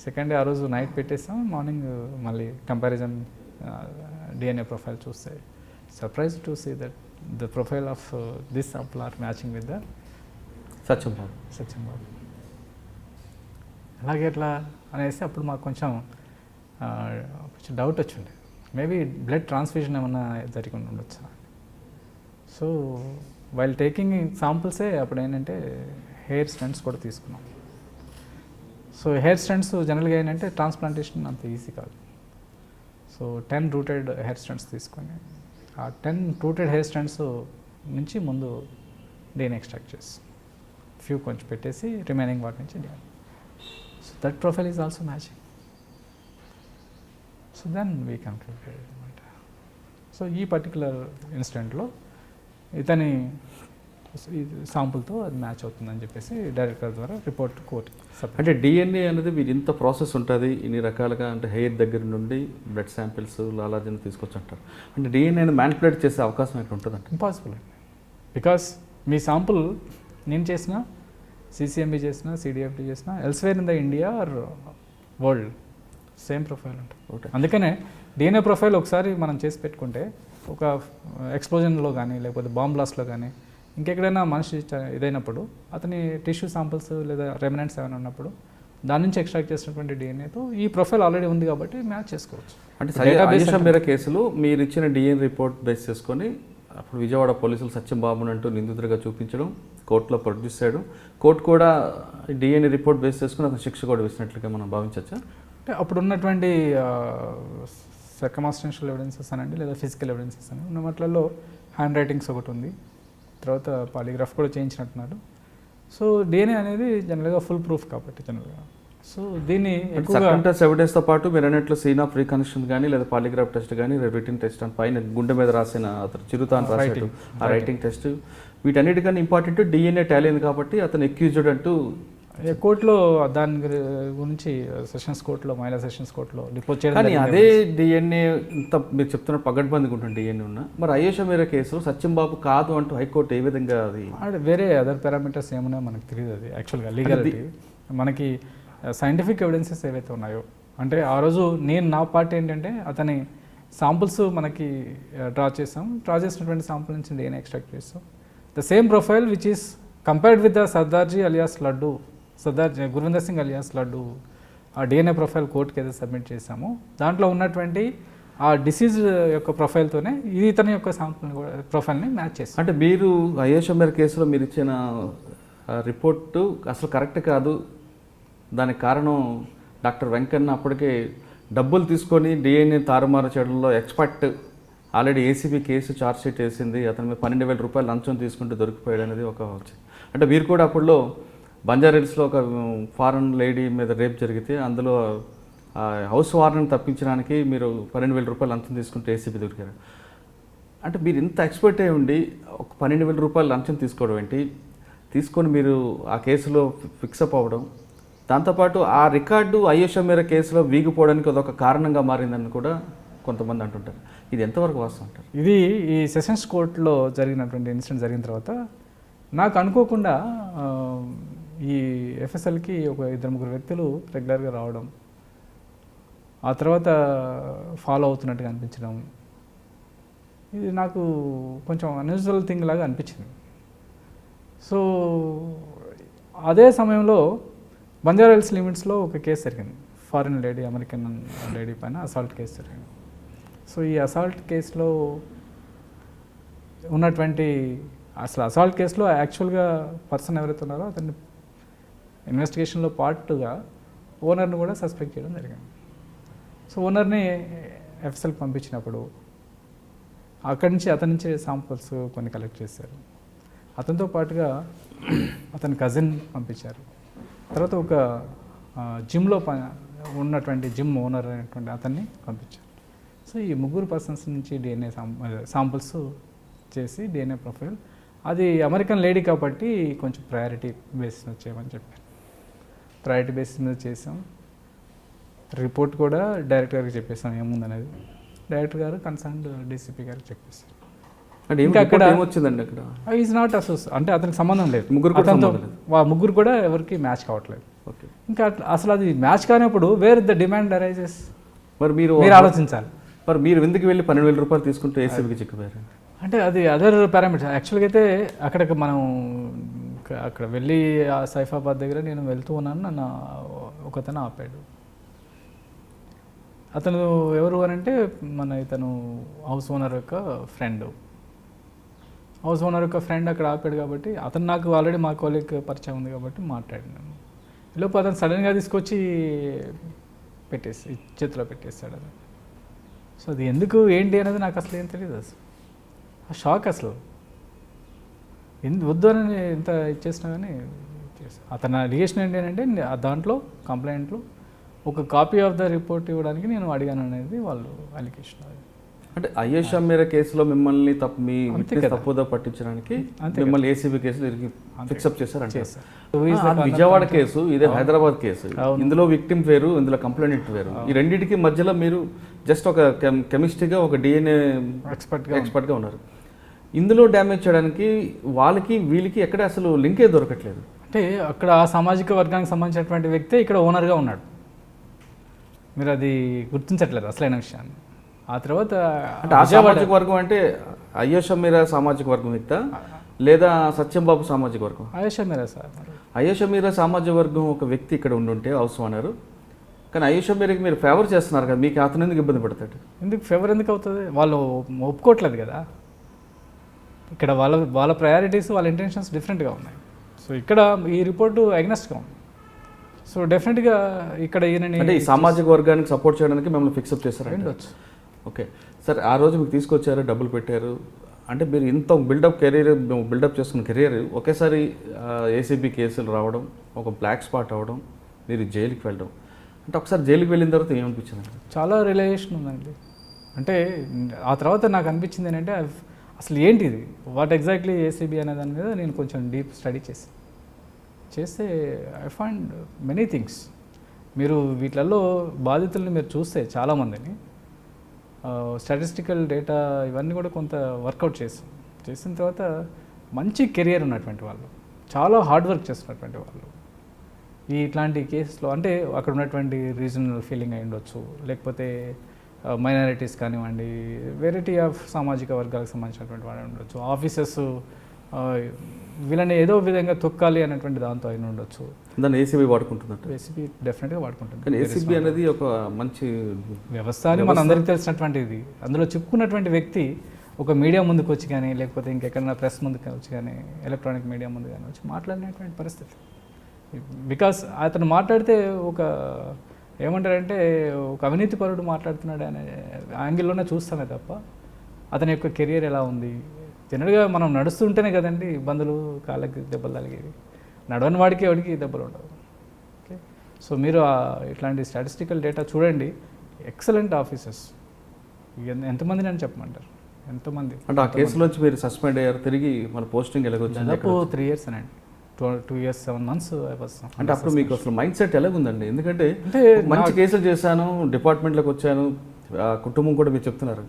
సెకండ్ డే ఆ రోజు నైట్ పెట్టేసాం, మార్నింగ్ మళ్ళీ కంపారిజన్ డిఎన్ఏ ప్రొఫైల్ చూస్తే surprise to see that the profile of this sample are matching with the Satyambabu. అలాగే ఎట్లా అనేసి అప్పుడు మాకు కొంచెం డౌట్ వచ్చిండే, మేబీ బ్లడ్ ట్రాన్స్ఫ్యూజన్ ఏమన్నా జరిగి ఉండొచ్చు. సో వైల్ టేకింగ్ సాంపుల్సే అప్పుడు ఏంటంటే హెయిర్ స్టెంట్స్ కూడా తీసుకున్నాం. సో హెయిర్ స్టెంట్స్ జనరల్గా ఏంటంటే ట్రాన్స్ప్లాంటేషన్ అంత ఈజీ కాదు. సో 10 రూటెడ్ హెయిర్ స్టెంట్స్ తీసుకొని ఆ 10 రూటెడ్ హెయిర్ స్టెంట్స్ నుంచి ముందు డిఎన్ఏ ఎక్స్ట్రాక్ట్ చేసి ఫ్యూ కొంచెం పెట్టేసి రిమైనింగ్ వాటి నుంచి DNA. So that profile is also matching. So then we concluded అనమాట. సో ఈ పర్టికులర్ ఇన్సిడెంట్లో ఇతని సాంపుల్తో అది మ్యాచ్ అవుతుందని చెప్పేసి డైరెక్టర్ ద్వారా రిపోర్ట్ కోర్టు. అంటే డిఎన్ఏ అనేది మీరు ఇంత ప్రాసెస్ ఉంటుంది, ఇన్ని రకాలుగా అంటే హెయిర్ దగ్గర నుండి బ్లడ్ శాంపిల్స్ లాలాజీని తీసుకొచ్చి అంటారు. అంటే డిఎన్ఏని మ్యానిపులేట్ చేసే అవకాశం ఎక్కడ ఉంటుందంట? ఇంపాసిబుల్ అండి. బికాస్ మీ సాంపుల్ నేను చేసిన, సిసిఎంబి చేసిన, సిడిఎఫ్డి చేసిన, elsewhere in the India or world same profile ఉంటుంది. అందుకనే డిఎన్ఏ ప్రొఫైల్ ఒకసారి మనం చేసి పెట్టుకుంటే ఒక ఎక్స్ప్లోజన్లో కానీ లేకపోతే బాంబ్ బ్లాస్ట్లో కానీ ఇంకెక్కడైనా మనిషి ఇదైనప్పుడు అతని టిష్యూ సాంపుల్స్ లేదా రెమినెంట్స్ ఏమైనా ఉన్నప్పుడు దాని నుంచి ఎక్స్ట్రాక్ట్ చేసినటువంటి డిఎన్ఏతో ఈ ప్రొఫైల్ ఆల్రెడీ ఉంది కాబట్టి మ్యాచ్ చేసుకోవచ్చు. అంటే ఆయేషా మీరా కేసులో మీరు ఇచ్చిన డిఎన్ఏ రిపోర్ట్ బేస్ చేసుకొని అప్పుడు విజయవాడ పోలీసులు సత్యంబాబుని అంటూ నిందితుడిగా చూపించడం, కోర్టులో ప్రొడ్యూస్ చేయడం, కోర్టు కూడా డిఎన్ఏ రిపోర్ట్ బేస్ చేసుకుని అతను శిక్ష కూడా వేసినట్లుగా మనం భావించవచ్చా? అంటే అప్పుడు ఉన్నటువంటి సర్కమ్స్టాన్షియల్ ఎవిడెన్సెస్ అనండి లేదా ఫిజికల్ ఎవిడెన్సెస్ అని ఉన్న వాటిల్లో హ్యాండ్ రైటింగ్స్ ఒకటి ఉంది, తర్వాత పాలిగ్రాఫ్ కూడా చేయించినట్టున్నాడు. సో డిఎన్ఏ అనేది జనరల్గా ఫుల్ ప్రూఫ్ కాబట్టి జనరల్గా. సో దీన్ని సర్కమ్స్టాన్షియల్ ఎవిడెన్స్తో పాటు మీరు అన్నట్లు సీన్ ఆఫ్ రీకన్స్ట్రక్షన్ కానీ లేదా పాలిగ్రాఫ్ టెస్ట్ కానీ రిటన్ టెస్ట్ అని పైన గుండె మీద రాసిన అతను చిరుతాను రాసేటు ఆ రైటింగ్ టెస్ట్, వీటన్నిటికన్నా ఇంపార్టెంట్ డిఎన్ఏ టాలీ అయింది కాబట్టి అతను అక్యూజ్డ్ అంటూ కోర్టులో దాని గురించి సెషన్స్ కోర్టులో, మహిళా సెషన్స్ కోర్టులో డిపోజ్ చేయడం. కానీ అదే డిఎన్ఏ ఇంత మీరు చెప్తున్న పగడ్బందీగా ఉంటుంది డిఎన్ఏ ఉన్నా, మరి ఆయేషా మీరా కేసులో సత్యంబాబు కాదు అంటూ హైకోర్టు ఏ విధంగా అది వేరే అదర్ పారామీటర్స్ ఏమన్నా మనకు తెలియదు. అది యాక్చువల్గా లీగాలిటీ మనకి సైంటిఫిక్ ఎవిడెన్సెస్ ఏవైతే ఉన్నాయో, అంటే ఆ రోజు నేను నా పార్ట్ ఏంటంటే అతని సాంపుల్స్ మనకి డ్రా చేసినటువంటి సాంపుల్ నుంచి డిఎన్ఏ ఎక్స్ట్రాక్ట్ చేస్తాం. The same profile which is compared with the Sardarji alias Laddu, Gurvinder Singh alias Laddu, ఆ డిఎన్ఏ ప్రొఫైల్ కోర్టుకి ఏదైతే సబ్మిట్ చేశామో దాంట్లో ఉన్నటువంటి ఆ డిసీజ్ యొక్క ప్రొఫైల్తోనే ఇది ఇతని యొక్క శాంపుల్ కూడా ప్రొఫైల్ని మ్యాచ్ చేస్తాం. అంటే మీరు అయ్యేషమేర్ కేసులో మీరు ఇచ్చిన రిపోర్టు అసలు కరెక్ట్ కాదు, దానికి కారణం డాక్టర్ వెంకన్న అప్పటికే డబ్బులు తీసుకొని డిఎన్ఏ తారుమారు చేయడంలో expert, already ACB case charge sheet వేసింది, అతని మీద 12,000 రూపాయలు లంచం తీసుకుంటూ దొరికిపోయాడు అనేది ఒక అంటే మీరు కూడా అప్పుడులో బంజారాహిల్స్లో ఒక ఫారెన్ లేడీ మీద రేప్ జరిగితే అందులో హౌస్ వార్నెన్ తప్పించడానికి మీరు 12,000 రూపాయలు లంచం తీసుకుంటే ఏసీబీ దొరికారు. అంటే మీరు ఇంత ఎక్స్పర్ట్ అయి ఉండి ఒక 12,000 రూపాయలు లంచం తీసుకోవడం ఏంటి, తీసుకొని మీరు ఆ కేసులో ఫిక్సప్ అవ్వడం, దాంతోపాటు ఆ రికార్డు అయ్యేషమేర్ కేసులో వీగిపోవడానికి అదొక కారణంగా మారిందని కూడా కొంతమంది అంటుంటారు. ఇది ఎంతవరకు వాస్తవం అంటారు? ఇది ఈ సెషన్స్ కోర్టులో జరిగినటువంటి ఇన్సిడెంట్ జరిగిన తర్వాత నాకు అనుకోకుండా ఈ ఎఫ్ఎస్ఎల్కి ఒక 2-3 వ్యక్తులు రెగ్యులర్గా రావడం, ఆ తర్వాత ఫాలో అవుతున్నట్టుగా అనిపించడం, ఇది నాకు కొంచెం అన్యూజువల్ థింగ్ లాగా అనిపించింది. సో అదే సమయంలో బంజారాహిల్స్ లిమిట్స్లో ఒక కేసు జరిగింది, ఫారిన్ లేడీ, అమెరికన్ లేడీ పైన అసాల్ట్ కేసు జరిగింది. సో ఈ అసాల్ట్ కేసులో ఉన్నటువంటి అసలు అసాల్ట్ కేసులో యాక్చువల్గా పర్సన్ ఎవరైతే ఉన్నారో అతన్ని ఇన్వెస్టిగేషన్లో పార్ట్గా ఓనర్ని కూడా సస్పెక్ట్ చేయడం జరిగింది. సో ఓనర్ని ఎఫ్ఎస్ఎల్కి పంపించినప్పుడు అక్కడి నుంచి అతని నుంచి శాంపుల్స్ కొన్ని కలెక్ట్ చేశారు. అతనితో పాటుగా అతని కజిన్ పంపించారు. తర్వాత ఒక జిమ్లో ఉన్నటువంటి జిమ్ ఓనర్ అనేటువంటి అతన్ని పంపించారు. సో ఈ 3 పర్సన్స్ నుంచి డిఎన్ఏ శాంపుల్స్ చేసి డిఎన్ఏ ప్రొఫైల్, అది అమెరికన్ లేడీ కాబట్టి కొంచెం ప్రయారిటీ బేసిస్ మీద చేయమని చెప్పారు. ప్రయారిటీ బేసిస్ మీద చేసాం. రిపోర్ట్ కూడా డైరెక్టర్ గారికి చెప్పేసాం ఏముందనేది. డైరెక్టర్ గారు కన్సర్న్డ్ డీసీపీ గారికి చెప్పేసారు. అంటే ఇంకా అక్కడ ఏమొచ్చిందండి అక్కడ? ఈజ్ నాట్ అంటే అతనికి సంబంధం లేదు, అతనితో ముగ్గురు కూడా ఎవరికి మ్యాచ్ కావట్లేదు. ఓకే, ఇంకా అసలు అది మ్యాచ్ కానప్పుడు వేర్ ద డిమాండ్ అరైజెస్, మరి మీరు ఆలోచించాలి. మరి మీరు ఎందుకు వెళ్ళి 12,000 రూపాయలు తీసుకుంటే ఏసీబీకి చిక్కిపోయారు? అంటే అది అదర్ పారామీటర్స్. యాక్చువల్గా అయితే అక్కడికి మనం అక్కడ వెళ్ళి ఆ సైఫాబాద్ దగ్గర నేను వెళ్తూ ఉన్నాను, నన్ను ఒకతను ఆపాడు. అతను ఎవరు అని అంటే ఇతను హౌస్ ఓనర్ యొక్క ఫ్రెండ్. హౌస్ ఓనర్ యొక్క ఫ్రెండ్ అక్కడ ఆపాడు కాబట్టి అతను నాకు ఆల్రెడీ మా కొలీగ్ పరిచయం ఉంది కాబట్టి మాట్లాడినాను. లోపు అతను సడన్గా తీసుకొచ్చి చేతిలో పెట్టేస్తాడు అది. సో అది ఎందుకు ఏంటి అనేది నాకు అసలు ఏం తెలియదు. అసలు ఆ షాక్, అసలు వద్దు అని ఎంత ఇచ్చేసినా కానీ అతని అలిగేషన్ ఏంటి అంటే దాంట్లో కంప్లైంట్లో ఒక కాపీ ఆఫ్ ద రిపోర్ట్ ఇవ్వడానికి నేను అడిగాను అనేది వాళ్ళు అలిగేషన్. అంటే అయ్యేషమేర్ కేసులో మిమ్మల్ని తప్పుదో పట్టించడానికి మిమ్మల్ని ఏసీబీ కేసులో ఫిక్సప్ చేశారంటే విజయవాడ కేసు, ఇదే హైదరాబాద్ కేసు. ఇందులో విక్టిమ్ వేరు, ఇందులో కంప్లైంట్ వేరు. ఈ రెండింటికి మధ్యలో మీరు జస్ట్ ఒక కెమిస్ట్రీగా ఒక డిఎన్ఏ ఎక్స్పర్ట్గా ఉన్నారు. ఇందులో డ్యామేజ్ చేయడానికి వాళ్ళకి వీళ్ళకి ఎక్కడ అసలు లింకే దొరకట్లేదు. అంటే అక్కడ ఆ సామాజిక వర్గానికి సంబంధించినటువంటి వ్యక్తే ఇక్కడ ఓనర్గా ఉన్నాడు. మీరు అది గుర్తించట్లేదు అసలైన విషయాన్ని. ఆ తర్వాత అంటే ఆ సామాజిక వర్గం అంటే అయ్యేషమేర్ సామాజిక వర్గం వ్యక్త లేదా సత్యంబాబు సామాజిక వర్గం? అయ్యేషమేర్ సామాజిక వర్గం ఒక వ్యక్తి ఇక్కడ ఉండుంటే హౌస్ ఓనర్, కానీ అయ్యేషమేర్కి మీరు ఫేవర్ చేస్తున్నారు కదా, మీకు అతను ఎందుకు ఇబ్బంది పడతాడు? ఎందుకు ఫేవర్ ఎందుకు అవుతుంది? వాళ్ళు ఒప్పుకోవట్లేదు కదా. ఇక్కడ వాళ్ళ ప్రయారిటీస్, వాళ్ళ ఇంటెన్షన్స్ డిఫరెంట్గా ఉన్నాయి. సో ఇక్కడ ఈ రిపోర్టు అగ్నెస్ట్గా ఉంది. సో డెఫినెట్గా ఇక్కడ అంటే ఈ సామాజిక వర్గానికి సపోర్ట్ చేయడానికి మిమ్మల్ని ఫిక్సప్ చేశారు ఉండొచ్చు. ఓకే సరే, ఆ రోజు మీకు తీసుకొచ్చారు, డబ్బులు పెట్టారు, అంటే మీరు ఇంత బిల్డప్ చేసుకున్న కెరీర్ ఒకేసారి ఏసీబీ కేసులు రావడం, ఒక బ్లాక్ స్పాట్ అవ్వడం, మీరు జైలుకి వెళ్ళడం, అంటే ఒకసారి జైలుకి వెళ్ళిన తర్వాత ఏమనిపించింది? చాలా రియలైజేషన్ ఉందండి. అంటే ఆ తర్వాత నాకు అనిపించింది ఏంటంటే అసలు ఏంటి ఇది, వాట్ ఎగ్జాక్ట్లీ ఏసీబీ అనే దాని మీద నేను కొంచెం డీప్ స్టడీ చేస్తే ఐ ఫైండ్ మెనీ థింగ్స్. మీరు వీటిలలో బాధితుల్ని మీరు చూస్తే చాలామందిని స్టాటిస్టికల్ డేటా ఇవన్నీ కూడా కొంత వర్కౌట్ చేసిన తర్వాత మంచి కెరియర్ ఉన్నటువంటి వాళ్ళు, చాలా హార్డ్ వర్క్ చేస్తున్నటువంటి వాళ్ళు ఇట్లాంటి కేసెస్లో, అంటే అక్కడ ఉన్నటువంటి రీజనల్ ఫీలింగ్ అయి ఉండొచ్చు, లేకపోతే మైనారిటీస్ కానివ్వండి, వెరైటీ ఆఫ్ సామాజిక వర్గాలకు సంబంధించినటువంటి వాళ్ళు ఉండొచ్చు, ఆఫీసర్స్ వీళ్ళని ఏదో విధంగా తొక్కాలి అనేటువంటి దాంతో అయిన ఉండొచ్చు. దాన్ని ఏసీబీ వాడుకుంటున్నట్టు. ఏసీబీ డెఫినెట్గా వాడుకుంటుంది. కానీ ఏసీబీ అనేది ఒక మంచి వ్యవస్థ అని మన అందరికీ తెలిసినటువంటిది. అందులో చెప్పుకున్నటువంటి వ్యక్తి ఒక మీడియా ముందుకు వచ్చి కానీ, లేకపోతే ఇంకెక్కడైనా ప్రెస్ ముందుకు వచ్చి కానీ, ఎలక్ట్రానిక్ మీడియా ముందు కానీ వచ్చి మాట్లాడినటువంటి పరిస్థితి. బికాస్ అతను మాట్లాడితే ఒక ఏమంటారంటే ఒక అవినీతిపరుడు మాట్లాడుతున్నాడు అనే యాంగిల్లోనే చూస్తామే తప్ప అతని యొక్క కెరియర్ ఎలా ఉంది. జనరల్గా మనం నడుస్తుంటేనే కదండి ఇబ్బందులు, కాళ్ళకి దెబ్బలు తగిలేవి. నడవని వాడికి ఎవరికి దెబ్బలు ఉండవు. ఓకే, సో మీరు ఇట్లాంటి స్టాటిస్టికల్ డేటా చూడండి. ఎక్సలెంట్ ఆఫీసర్స్ ఎంతమందిని అని చెప్పమంటారు? ఎంతమంది అంటే ఆ కేసులోంచి మీరు సస్పెండ్ అయ్యారు, తిరిగి మన పోస్టింగ్ ఎలాగొచ్చింది? దాదాపు 3 years అనండి, 2 years 7 months. అంటే అప్పుడు మీకు అసలు మైండ్ సెట్ ఎలాగుందండి? ఎందుకంటే మంచి కేసులు చేశాను, డిపార్ట్మెంట్లోకి వచ్చాను, కుటుంబం కూడా మీరు చెప్తున్నారు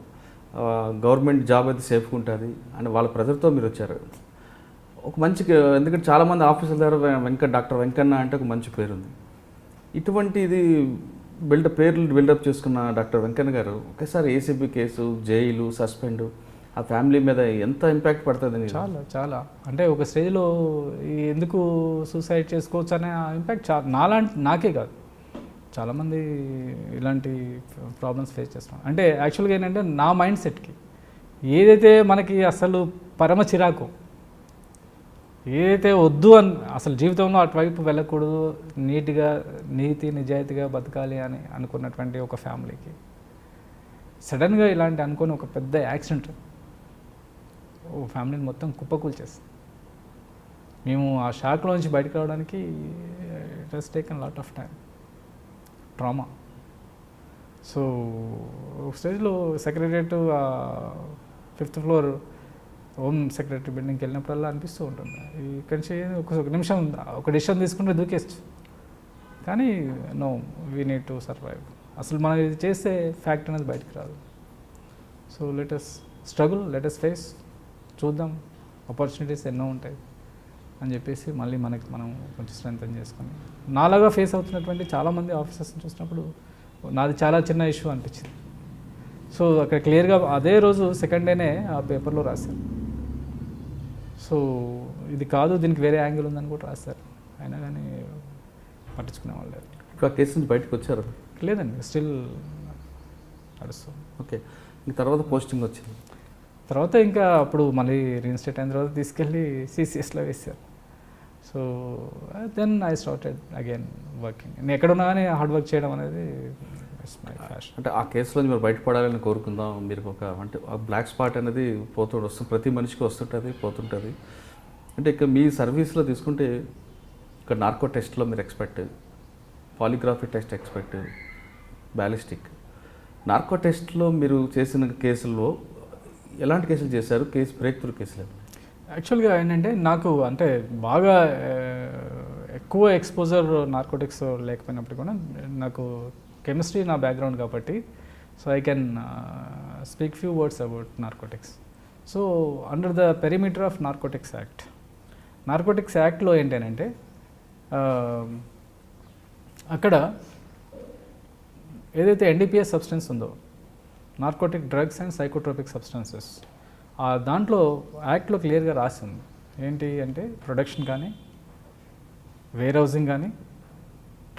గవర్నమెంట్ జాబ్ అయితే సేఫ్గా ఉంటుంది అని వాళ్ళ ప్రెజర్తో మీరు వచ్చారు. ఒక మంచి, ఎందుకంటే చాలామంది ఆఫీసర్ల దగ్గర డాక్టర్ వెంకన్న అంటే ఒక మంచి పేరు ఉంది. ఇటువంటి ఇది పేర్లు బిల్డప్ చేసుకున్న డాక్టర్ వెంకన్న గారు ఒకేసారి ఏసీబీ కేసు, జైలు, సస్పెండ్, ఆ ఫ్యామిలీ మీద ఎంత ఇంపాక్ట్ పడుతుంది? చాలా చాలా అంటే ఒక స్టేజ్లో ఎందుకు సూసైడ్ చేసుకోవచ్చు అనే ఇంపాక్ట్ నాకే కాదు, చాలామంది ఇలాంటి ప్రాబ్లమ్స్ ఫేస్ చేస్తాం. అంటే యాక్చువల్గా ఏంటంటే నా మైండ్ సెట్కి ఏదైతే మనకి అసలు పరమ చిరాకు, ఏదైతే వద్దు అని అసలు జీవితంలో అటువైపు వెళ్ళకూడదు, నీట్గా నీతి నిజాయితీగా బతకాలి అని అనుకున్నటువంటి ఒక ఫ్యామిలీకి సడన్గా ఇలాంటి అనుకుని ఒక పెద్ద యాక్సిడెంట్ ఓ ఫ్యామిలీని మొత్తం కుప్పకూల్చేస్తుంది. మేము ఆ షాక్లోంచి బయటకు రావడానికి it has taken lot of time, trauma. So ఒక స్టేజ్లో secretariat 5th floor home secretary బిల్డింగ్కి వెళ్ళినప్పుడల్లా అనిపిస్తూ ఉంటుంది ఇక్కడి నుంచి ఒక నిమిషం ఒక డెసిషన్ తీసుకుంటే దూకేచ్చు, కానీ no, we need to survive. అసలు మనం ఇది చేస్తే ఫ్యాక్ట్ అనేది బయటకు రాదు. So let us struggle, let us face, చూద్దాం ఆపర్చునిటీస్ ఎన్నో ఉంటాయి అని చెప్పేసి మళ్ళీ మనకి మనం కొంచెం స్ట్రెంగ్తన్ చేసుకొని నాలాగా ఫేస్ అవుతున్నటువంటి చాలామంది ఆఫీసర్స్ని చూసినప్పుడు నాది చాలా చిన్న ఇష్యూ అనిపించింది. సో అక్కడ క్లియర్గా అదే రోజు సెకండ్ డేనే ఆ పేపర్లో రాశారు. సో ఇది కాదు, దీనికి వేరే యాంగిల్ ఉందని కూడా రాశారు. అయినా కానీ పట్టించుకునేవాళ్ళు లేదు. ఇప్పుడు ఆ కేసు నుంచి బయటకు వచ్చారు? లేదండి, స్టిల్ నడుస్తుంది. ఓకే, ఇంక తర్వాత పోస్టింగ్ వచ్చింది. తర్వాత ఇంకా అప్పుడు మళ్ళీ రీఇన్స్టేట్ అయిన తర్వాత తీసుకెళ్ళి సిసిఎస్లో వేశారు. So then I started again working. నేను ఎక్కడున్నా కానీ హార్డ్ వర్క్ చేయడం అనేది మై ఫ్యాషన్. అంటే ఆ కేసులో మీరు బయటపడాలని కోరుకుందాం. మీరు ఒక అంటే ఆ బ్లాక్ స్పాట్ అనేది వస్తుంది, ప్రతి మనిషికి వస్తుంటుంది, పోతుంటుంది. అంటే ఇక మీ సర్వీస్లో తీసుకుంటే ఇక్కడ నార్కో టెస్ట్లో మీరు expert, polygraphy test expert, ballistic. Narco టెస్ట్లో మీరు చేసిన కేసుల్లో ఎలాంటి కేసులు చేశారు? బ్రేక్ త్రూ కేసులు? యాక్చువల్గా ఏంటంటే నాకు అంటే బాగా ఎక్కువ ఎక్స్పోజర్ నార్కోటిక్స్ లేకపోయినప్పుడు కూడా నాకు కెమిస్ట్రీ నా బ్యాక్గ్రౌండ్ కాబట్టి so I can speak few words about narcotics. So under the perimeter of narcotics act, narcotics యాక్ట్లో ఏంటంటే అక్కడ ఏదైతే ఎన్డీపీఎస్ సబ్స్టెన్స్ ఉందో, narcotic drugs and psychotropic substances, దాంట్లో యాక్ట్లో క్లియర్గా రాసింది ఏంటి అంటే ప్రొడక్షన్ కానీ, వేర్ హౌసింగ్ కానీ,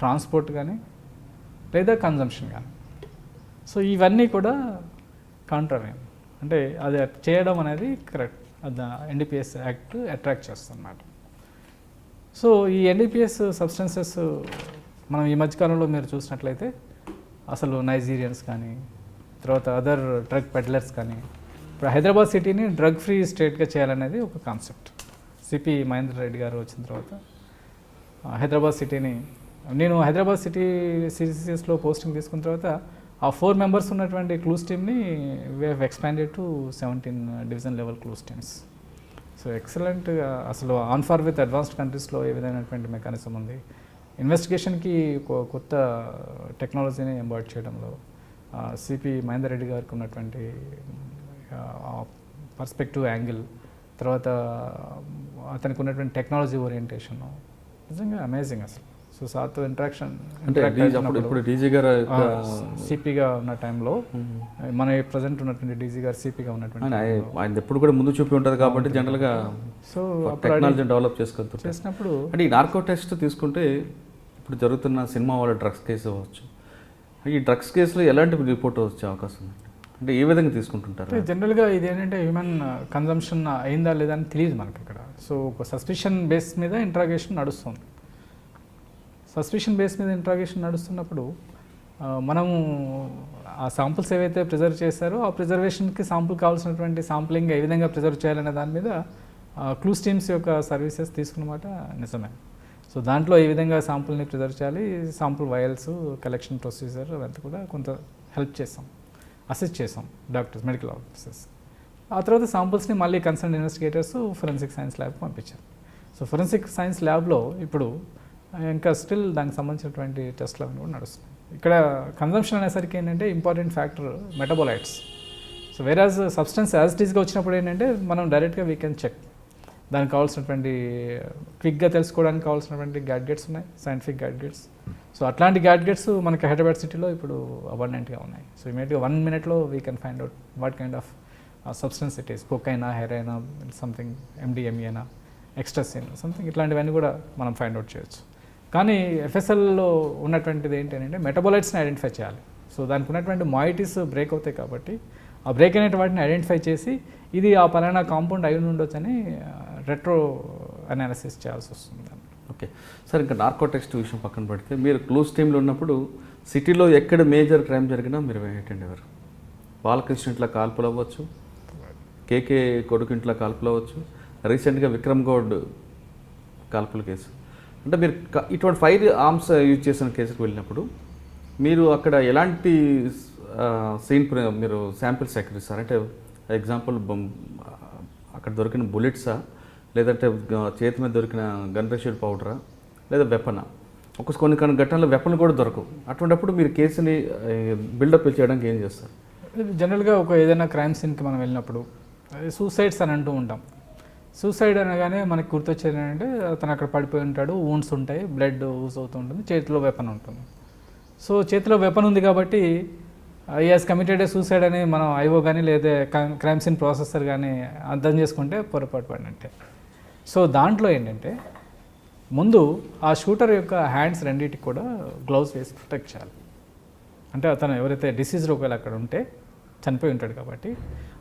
ట్రాన్స్పోర్ట్ కానీ, లేదా కన్జంప్షన్ కానీ. సో ఇవన్నీ కూడా కాంట్రావేన్, అంటే అది చేయడం అనేది కరెక్ట్, అది ఎన్డీపీఎస్ యాక్ట్ అట్రాక్ట్ చేస్తుంది అన్నమాట. సో ఈ ఎన్డీపీఎస్ సబ్స్టెన్సెస్ మనం ఈ మధ్యకాలంలో మీరు చూసినట్లయితే అసలు నైజీరియన్స్ కానీ, తర్వాత అదర్ డ్రగ్ పెడ్లర్స్ కానీ, ఇప్పుడు హైదరాబాద్ సిటీని డ్రగ్ ఫ్రీ స్టేట్గా చేయాలనేది ఒక కాన్సెప్ట్. సిపి మహేందర్ రెడ్డి గారు వచ్చిన తర్వాత హైదరాబాద్ సిటీని, నేను హైదరాబాద్ సిటీ సిసిఎస్లో పోస్టింగ్ తీసుకున్న తర్వాత ఆ 4 members ఉన్నటువంటి క్లూస్ టీమ్ని we have expanded to 17 division level clues teams. So excellent, అసలు ఆన్ ఫార్ విత్ అడ్వాన్స్డ్ కంట్రీస్లో ఏ విధమైనటువంటి మెకానిజం ఉంది, ఇన్వెస్టిగేషన్కి కొత్త టెక్నాలజీని ఎంబార్డ్ చేయడంలో సిపి మహేందర్ రెడ్డి గారికి ఉన్నటువంటి పర్స్పెక్టివ్ యాంగిల్, తర్వాత అతనికి ఉన్నటువంటి టెక్నాలజీ ఓరియంటేషన్ నిజంగా అమేజింగ్. అసలు సో సార్తో అంటే ఇప్పుడు డీజీ గారు సిపిగా ఉన్న టైంలో మన ప్రజెంట్ ఉన్నటువంటి డీజీ గారు సిపిగా ఉన్నటువంటి ఆయన ఎప్పుడు కూడా ముందు చూపి ఉంటుంది కాబట్టి జనరల్గా సో టెక్నాలజీ డెవలప్ చేసుకుంటారు. చేసినప్పుడు అంటే ఈ నార్కో టెస్ట్ తీసుకుంటే ఇప్పుడు జరుగుతున్న సినిమా వాళ్ళ డ్రగ్స్ కేసు అవ్వచ్చు, ఈ డ్రగ్స్ కేసులో ఎలాంటి రిపోర్ట్ వచ్చే అవకాశం ఉంది? అంటే ఏ విధంగా తీసుకుంటుంటారు? జనరల్గా ఇది ఏంటంటే హ్యూమన్ కన్జంప్షన్ అయిందా లేదా అని తెలియదు మనకి ఇక్కడ. సో ఒక సస్పిషన్ బేస్ మీద ఇంట్రాగేషన్ నడుస్తుంది. సస్పిషన్ బేస్ మీద ఇంట్రాగేషన్ నడుస్తున్నప్పుడు మనము ఆ శాంపుల్స్ ఏవైతే ప్రిజర్వ్ చేశారో ఆ ప్రిజర్వేషన్కి శాంపుల్ కావాల్సినటువంటి శాంప్లింగ్ ఏ విధంగా ప్రిజర్వ్ చేయాలనే దాని మీద క్లూస్ టీమ్స్ యొక్క సర్వీసెస్ తీసుకున్నమాట నిజమే. సో దాంట్లో ఏ విధంగా శాంపుల్ని ప్రిజర్వ్ చేయాలి, శాంపుల్ వయల్స్, కలెక్షన్ ప్రొసీజర్ అవంతా కూడా కొంత హెల్ప్ చేస్తాం, అసిస్ట్ చేసాం డాక్టర్స్, మెడికల్ ఆఫీసర్స్. ఆ తర్వాత శాంపుల్స్ని మళ్ళీ కన్సర్న్ ఇన్వెస్టిగేటర్స్ ఫోరెన్సిక్ సైన్స్ ల్యాబ్కి పంపించారు. సో ఫోరెన్సిక్ సైన్స్ ల్యాబ్లో ఇప్పుడు ఇంకా స్టిల్ దానికి సంబంధించినటువంటి టెస్ట్లు అవి కూడా నడుస్తున్నాయి. ఇక్కడ కన్జంప్షన్ అనేసరికి ఏంటంటే important factor metabolites. So whereas substance as it ఈస్గా వచ్చినప్పుడు ఏంటంటే మనం డైరెక్ట్గా వీ కెన్ చెక్, దానికి కావాల్సినటువంటి క్విక్గా తెలుసుకోవడానికి కావాల్సినటువంటి గ్యాడ్గెట్స్ ఉన్నాయి, సైంటిఫిక్ గ్యాడ్గెట్స్. సో అట్లాంటి గ్యాడ్గెట్స్ మనకి హైదరాబాద్ సిటీలో ఇప్పుడు అబండెంట్గా ఉన్నాయి. సో ఇమీడియట్గా 1 minute we can find out what kind of substance it is, కోకైనా, హెరైనా, సంథింగ్ ఎండిఎంఏనా, ఎక్స్ట్రాసిన్, సంథింగ్ ఇట్లాంటివన్నీ కూడా మనం ఫైండ్ అవుట్ చేయొచ్చు. కానీ ఎఫ్ఎస్ఎల్లో ఉన్నటువంటిది ఏంటంటే మెటబోలైట్స్ని ఐడెంటిఫై చేయాలి. సో దానికి ఉన్నటువంటి మాయిటీస్ బ్రేక్ అవుతాయి కాబట్టి ఆ బ్రేక్ అయిన వాటిని ఐడెంటిఫై చేసి ఇది ఆ పలానా కాంపౌండ్ అయి ఉండొచ్చు అని రెట్రో అనాలిసిస్ చేయాల్సి వస్తుంది. ఓకే సార్, ఇంకా నార్కో టెస్ట్ విషయం పక్కన పెడితే మీరు క్లూస్ టీంలో ఉన్నప్పుడు సిటీలో ఎక్కడ మేజర్ క్రైమ్ జరిగినా మీరు అటెండ్ అయ్యారు. బాలకృష్ణ ఇంట్లో కాల్పులు అవ్వచ్చు, కేకే కొడుకు ఇంట్లో కాల్పులు అవ్వచ్చు, రీసెంట్గా విక్రమ్ గౌడ్ కాల్పుల కేసు. అంటే మీరు ఇటువంటి ఫైర్ ఆర్మ్స్ యూజ్ చేసిన కేసుకు వెళ్ళినప్పుడు మీరు అక్కడ ఎలాంటి సీన్ మీరు శాంపిల్స్ సేకరిస్తారు? అంటే ఎగ్జాంపుల్ అక్కడ దొరికిన బుల్లెట్సా, లేదంటే చేతి మీద దొరికిన గన్ రెషిడ్ పౌడరా, లేదా వెపనా? కొన్ని ఘటనలో వెపన్ కూడా దొరకవు. అటువంటిప్పుడు మీరు కేసుని బిల్డప్ చేయడానికి ఏం చేస్తారు? జనరల్గా ఒక ఏదైనా క్రైమ్ సీన్కి మనం వెళ్ళినప్పుడు సూసైడ్స్ అని అంటూ ఉంటాం. సూసైడ్ అనగానే మనకి గుర్తొచ్చేది ఏంటంటే అతను అక్కడ పడిపోయి ఉంటాడు, వూండ్స్ ఉంటాయి, బ్లడ్ యూజ్ అవుతూ ఉంటుంది, చేతిలో వెపన్ ఉంటుంది. సో చేతిలో వెపన్ ఉంది కాబట్టి ఈ హాజ్ కమిటెడ్ ఏ సూసైడ్ అని మనం ఐఓ కానీ లేదా క్రైమ్ సీన్ ప్రాసెసర్ కానీ అర్థం చేసుకుంటే పొరపాటు పడినట్టే. సో దాంట్లో ఏంటంటే ముందు ఆ షూటర్ యొక్క హ్యాండ్స్ రెండింటికి కూడా గ్లౌస్ వేసి ప్రొటెక్ట్ చేయాలి. అంటే అతను ఎవరైతే డిసీజ్డ్ ఒకవేళ అక్కడ ఉంటే చనిపోయి ఉంటాడు కాబట్టి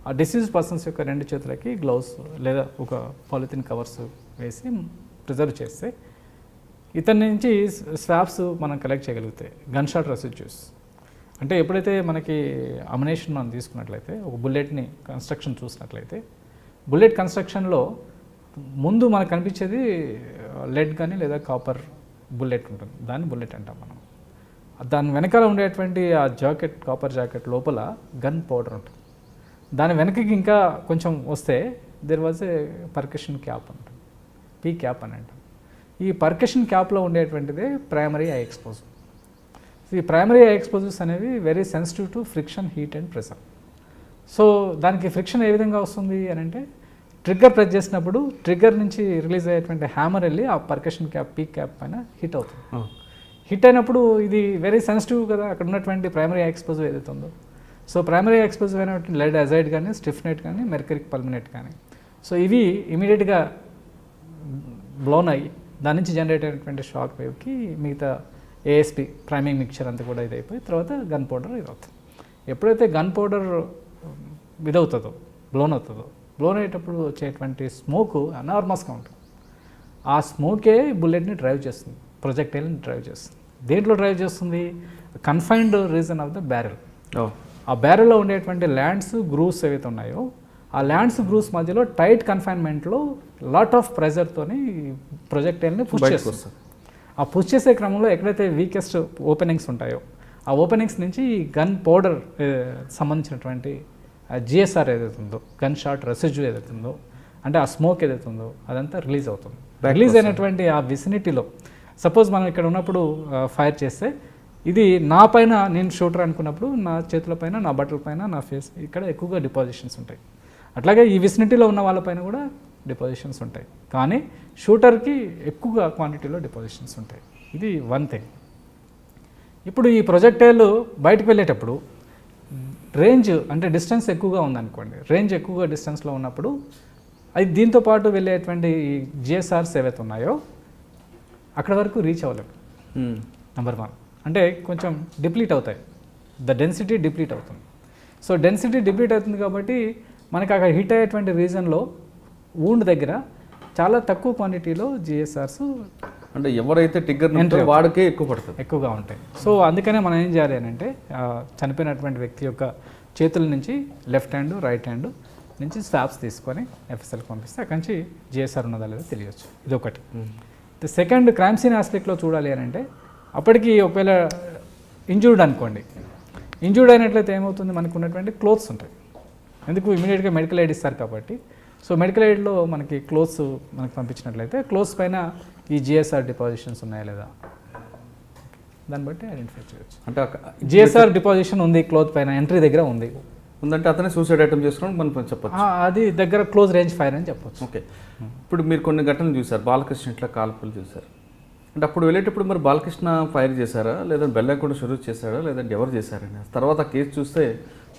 ఆ డిసీజ్ పర్సన్స్ యొక్క 2 చేతులకి గ్లౌస్ లేదా ఒక పాలిథిన్ కవర్స్ వేసి ప్రిజర్వ్ చేస్తే ఇతని నుంచి స్వాబ్స్ మనం కలెక్ట్ చేయగలుగుతాయి. గన్ షాట్ రెసిడ్యూస్ అంటే ఎప్పుడైతే మనకి అమ్యునేషన్ మనం తీసుకున్నట్లయితే ఒక బుల్లెట్ని కన్స్ట్రక్షన్ చూసినట్లయితే బుల్లెట్ కన్స్ట్రక్షన్లో ముందు మనకు కనిపించేది లెడ్ కానీ లేదా కాపర్ బుల్లెట్ ఉంటుంది, దాన్ని బుల్లెట్ అంటాం మనం. దాని వెనకాల ఉండేటువంటి ఆ జాకెట్, కాపర్ జాకెట్ లోపల గన్ పౌడర్ ఉంటుంది. దాని వెనకకి ఇంకా కొంచెం వస్తే there was A percussion cap ఉంటుంది, పీ క్యాప్ అని అంటాం. ఈ పర్కషన్ క్యాప్లో ఉండేటువంటిదే ప్రైమరీ ఐ ఎక్స్పోజర్. ఈ ప్రైమరీ ఐ ఎక్స్పోజర్స్ అనేవి very sensitive to friction, heat and pressure. So దానికి ఫ్రిక్షన్ ఏ విధంగా వస్తుంది అని అంటే ట్రిగ్గర్ ప్రెస్ చేసినప్పుడు ట్రిగ్గర్ నుంచి రిలీజ్ అయ్యేటువంటి హ్యామర్ వెళ్ళి ఆ పర్కషన్ క్యాప్, పీ క్యాప్ పైన హిట్ అవుతుంది. హిట్ అయినప్పుడు ఇది వెరీ సెన్సిటివ్ కదా అక్కడ ఉన్నటువంటి ప్రైమరీ ఎక్స్పోజర్ ఏదైతే ఉందో. సో ప్రైమరీ ఎక్స్పోజర్ అయినటువంటి లెడ్ అజైడ్ కానీ, స్టిఫ్నెట్ కానీ, మెర్కరిక్ పల్మినేట్ కానీ, సో ఇవి ఇమీడియట్గా బ్లోన్ అయ్యి దాని నుంచి జనరేట్ అయినటువంటి షాక్ వేవ్కి మిగతా ఏఎస్పి ప్రైమింగ్ మిక్చర్ అంతా కూడా ఇది అయిపోయి తర్వాత గన్ పౌడర్ ఇది అవుతుంది. ఎప్పుడైతే గన్ పౌడర్ ఇదవుతుందో, బ్లోన్ అవుతుందో, బ్లోన్ అయ్యేటప్పుడు వచ్చేటువంటి స్మోక్ ఎనార్మస్గా ఉంటుంది. ఆ స్మోకే బుల్లెట్ని డ్రైవ్ చేస్తుంది, ప్రొజెక్టైల్ని డ్రైవ్ చేస్తుంది. దేంట్లో డ్రైవ్ చేస్తుంది? Confined reason of the barrel. ఆ బ్యారెల్లో ఉండేటువంటి ల్యాండ్స్, గ్రూవ్స్ ఏవైతే ఉన్నాయో ఆ ల్యాండ్స్, గ్రూవ్స్ మధ్యలో టైట్ కన్ఫైన్మెంట్లో లాట్ ఆఫ్ ప్రెజర్తోని ప్రొజెక్టైల్ని పుష్ చేస్తుంది. ఆ పుష్ చేసే క్రమంలో ఎక్కడైతే వీకెస్ట్ ఓపెనింగ్స్ ఉంటాయో ఆ ఓపెనింగ్స్ నుంచి గన్ పౌడర్ సంబంధించినటువంటి జిఎస్ఆర్ ఏదైతే ఉందో, గన్ షాట్ రెసిడ్యూ ఏదైతే ఉందో, అంటే ఆ స్మోక్ ఏదైతే ఉందో అదంతా రిలీజ్ అవుతుంది. రిలీజ్ అయినటువంటి ఆ విసినిటీలో సపోజ్ మనం ఇక్కడ ఉన్నప్పుడు ఫైర్ చేస్తే ఇది నా పైన, నేను షూటర్ అనుకున్నప్పుడు నా చేతుల పైన, నా బట్టల పైన, నా ఫేస్ ఇక్కడ ఎక్కువగా డిపాజిషన్స్ ఉంటాయి. అట్లాగే ఈ విసినిటీలో ఉన్న వాళ్ళపైన కూడా డిపాజిషన్స్ ఉంటాయి. కానీ షూటర్కి ఎక్కువగా క్వాంటిటీలో డిపాజిషన్స్ ఉంటాయి. ఇది వన్ థింగ్. ఇప్పుడు ఈ ప్రొజెక్టైల్ బయటకు వెళ్ళేటప్పుడు రేంజ్ అంటే డిస్టెన్స్ ఎక్కువగా ఉందనుకోండి, రేంజ్ ఎక్కువగా డిస్టెన్స్లో ఉన్నప్పుడు అది దీంతో పాటు వెళ్ళేటువంటి జిఎస్ఆర్స్ ఏవైతే ఉన్నాయో అక్కడ వరకు రీచ్ అవ్వలేము. నెంబర్ 1 అంటే కొంచెం డిప్లీట్ అవుతాయి, ద డెన్సిటీ డిప్లీట్ అవుతుంది. సో డెన్సిటీ డిప్లీట్ అవుతుంది కాబట్టి మనకి అక్కడ హిట్ అయ్యేటువంటి రీజన్లో వూండ్ దగ్గర చాలా తక్కువ క్వాంటిటీలో జిఎస్ఆర్స్ అంటే ఎవరైతే టిగ్గర్ వాడికే ఎక్కువగా ఉంటాయి. సో అందుకనే మనం ఏం చేయాలి అని అంటే చనిపోయినటువంటి వ్యక్తి యొక్క చేతుల నుంచి లెఫ్ట్ హ్యాండ్ రైట్ హ్యాండ్ నుంచి స్వాబ్స్ తీసుకొని ఎఫ్ఎస్ఎల్కి పంపిస్తే అక్కడి నుంచి జిఎస్ఆర్ ఉన్నదా లేదో తెలియచ్చు. ఇది ఒకటి. ది సెకండ్ క్రైమ్ సీన్ ఆస్పెక్ట్లో చూడాలి అని అంటే అప్పటికి ఒకవేళ ఇంజూర్డ్ అనుకోండి, ఇంజూర్డ్ అయినట్లయితే ఏమవుతుంది, మనకు ఉన్నటువంటి క్లోత్స్ ఉంటాయి. ఎందుకు ఇమీడియట్గా మెడికల్ ఎయిడ్ ఇస్తారు కాబట్టి. సో మెడికల్ ఎయిడ్లో మనకి క్లోత్స్ మనకు పంపించినట్లయితే క్లోత్స్ పైన ఈ జిఎస్ఆర్ డిపాజిషన్స్ ఉన్నాయా లేదా దాన్ని బట్టి ఐడెంటిఫై చేయొచ్చు. అంటే జిఎస్ఆర్ డిపాజిషన్ ఉంది క్లోత్ పైన, ఎంట్రీ దగ్గర ఉందంటే అతనే సూసైడ్ అటెంప్ట్ చేసుకుని మనం చెప్పచ్చు. అది దగ్గర క్లోజ్ రేంజ్ ఫైర్ అని చెప్పొచ్చు. ఓకే. ఇప్పుడు మీరు కొన్ని ఘటనలు చూసారు, బాలకృష్ణ ఇంట్లో కాల్పులు చూసారు. అంటే అప్పుడు వెళ్ళేటప్పుడు మరి బాలకృష్ణ ఫైర్ చేశారా, లేదంటే బెల్లంకొండ షురూ చేశారా, లేదంటే ఎవరు చేశారని తర్వాత కేసు చూస్తే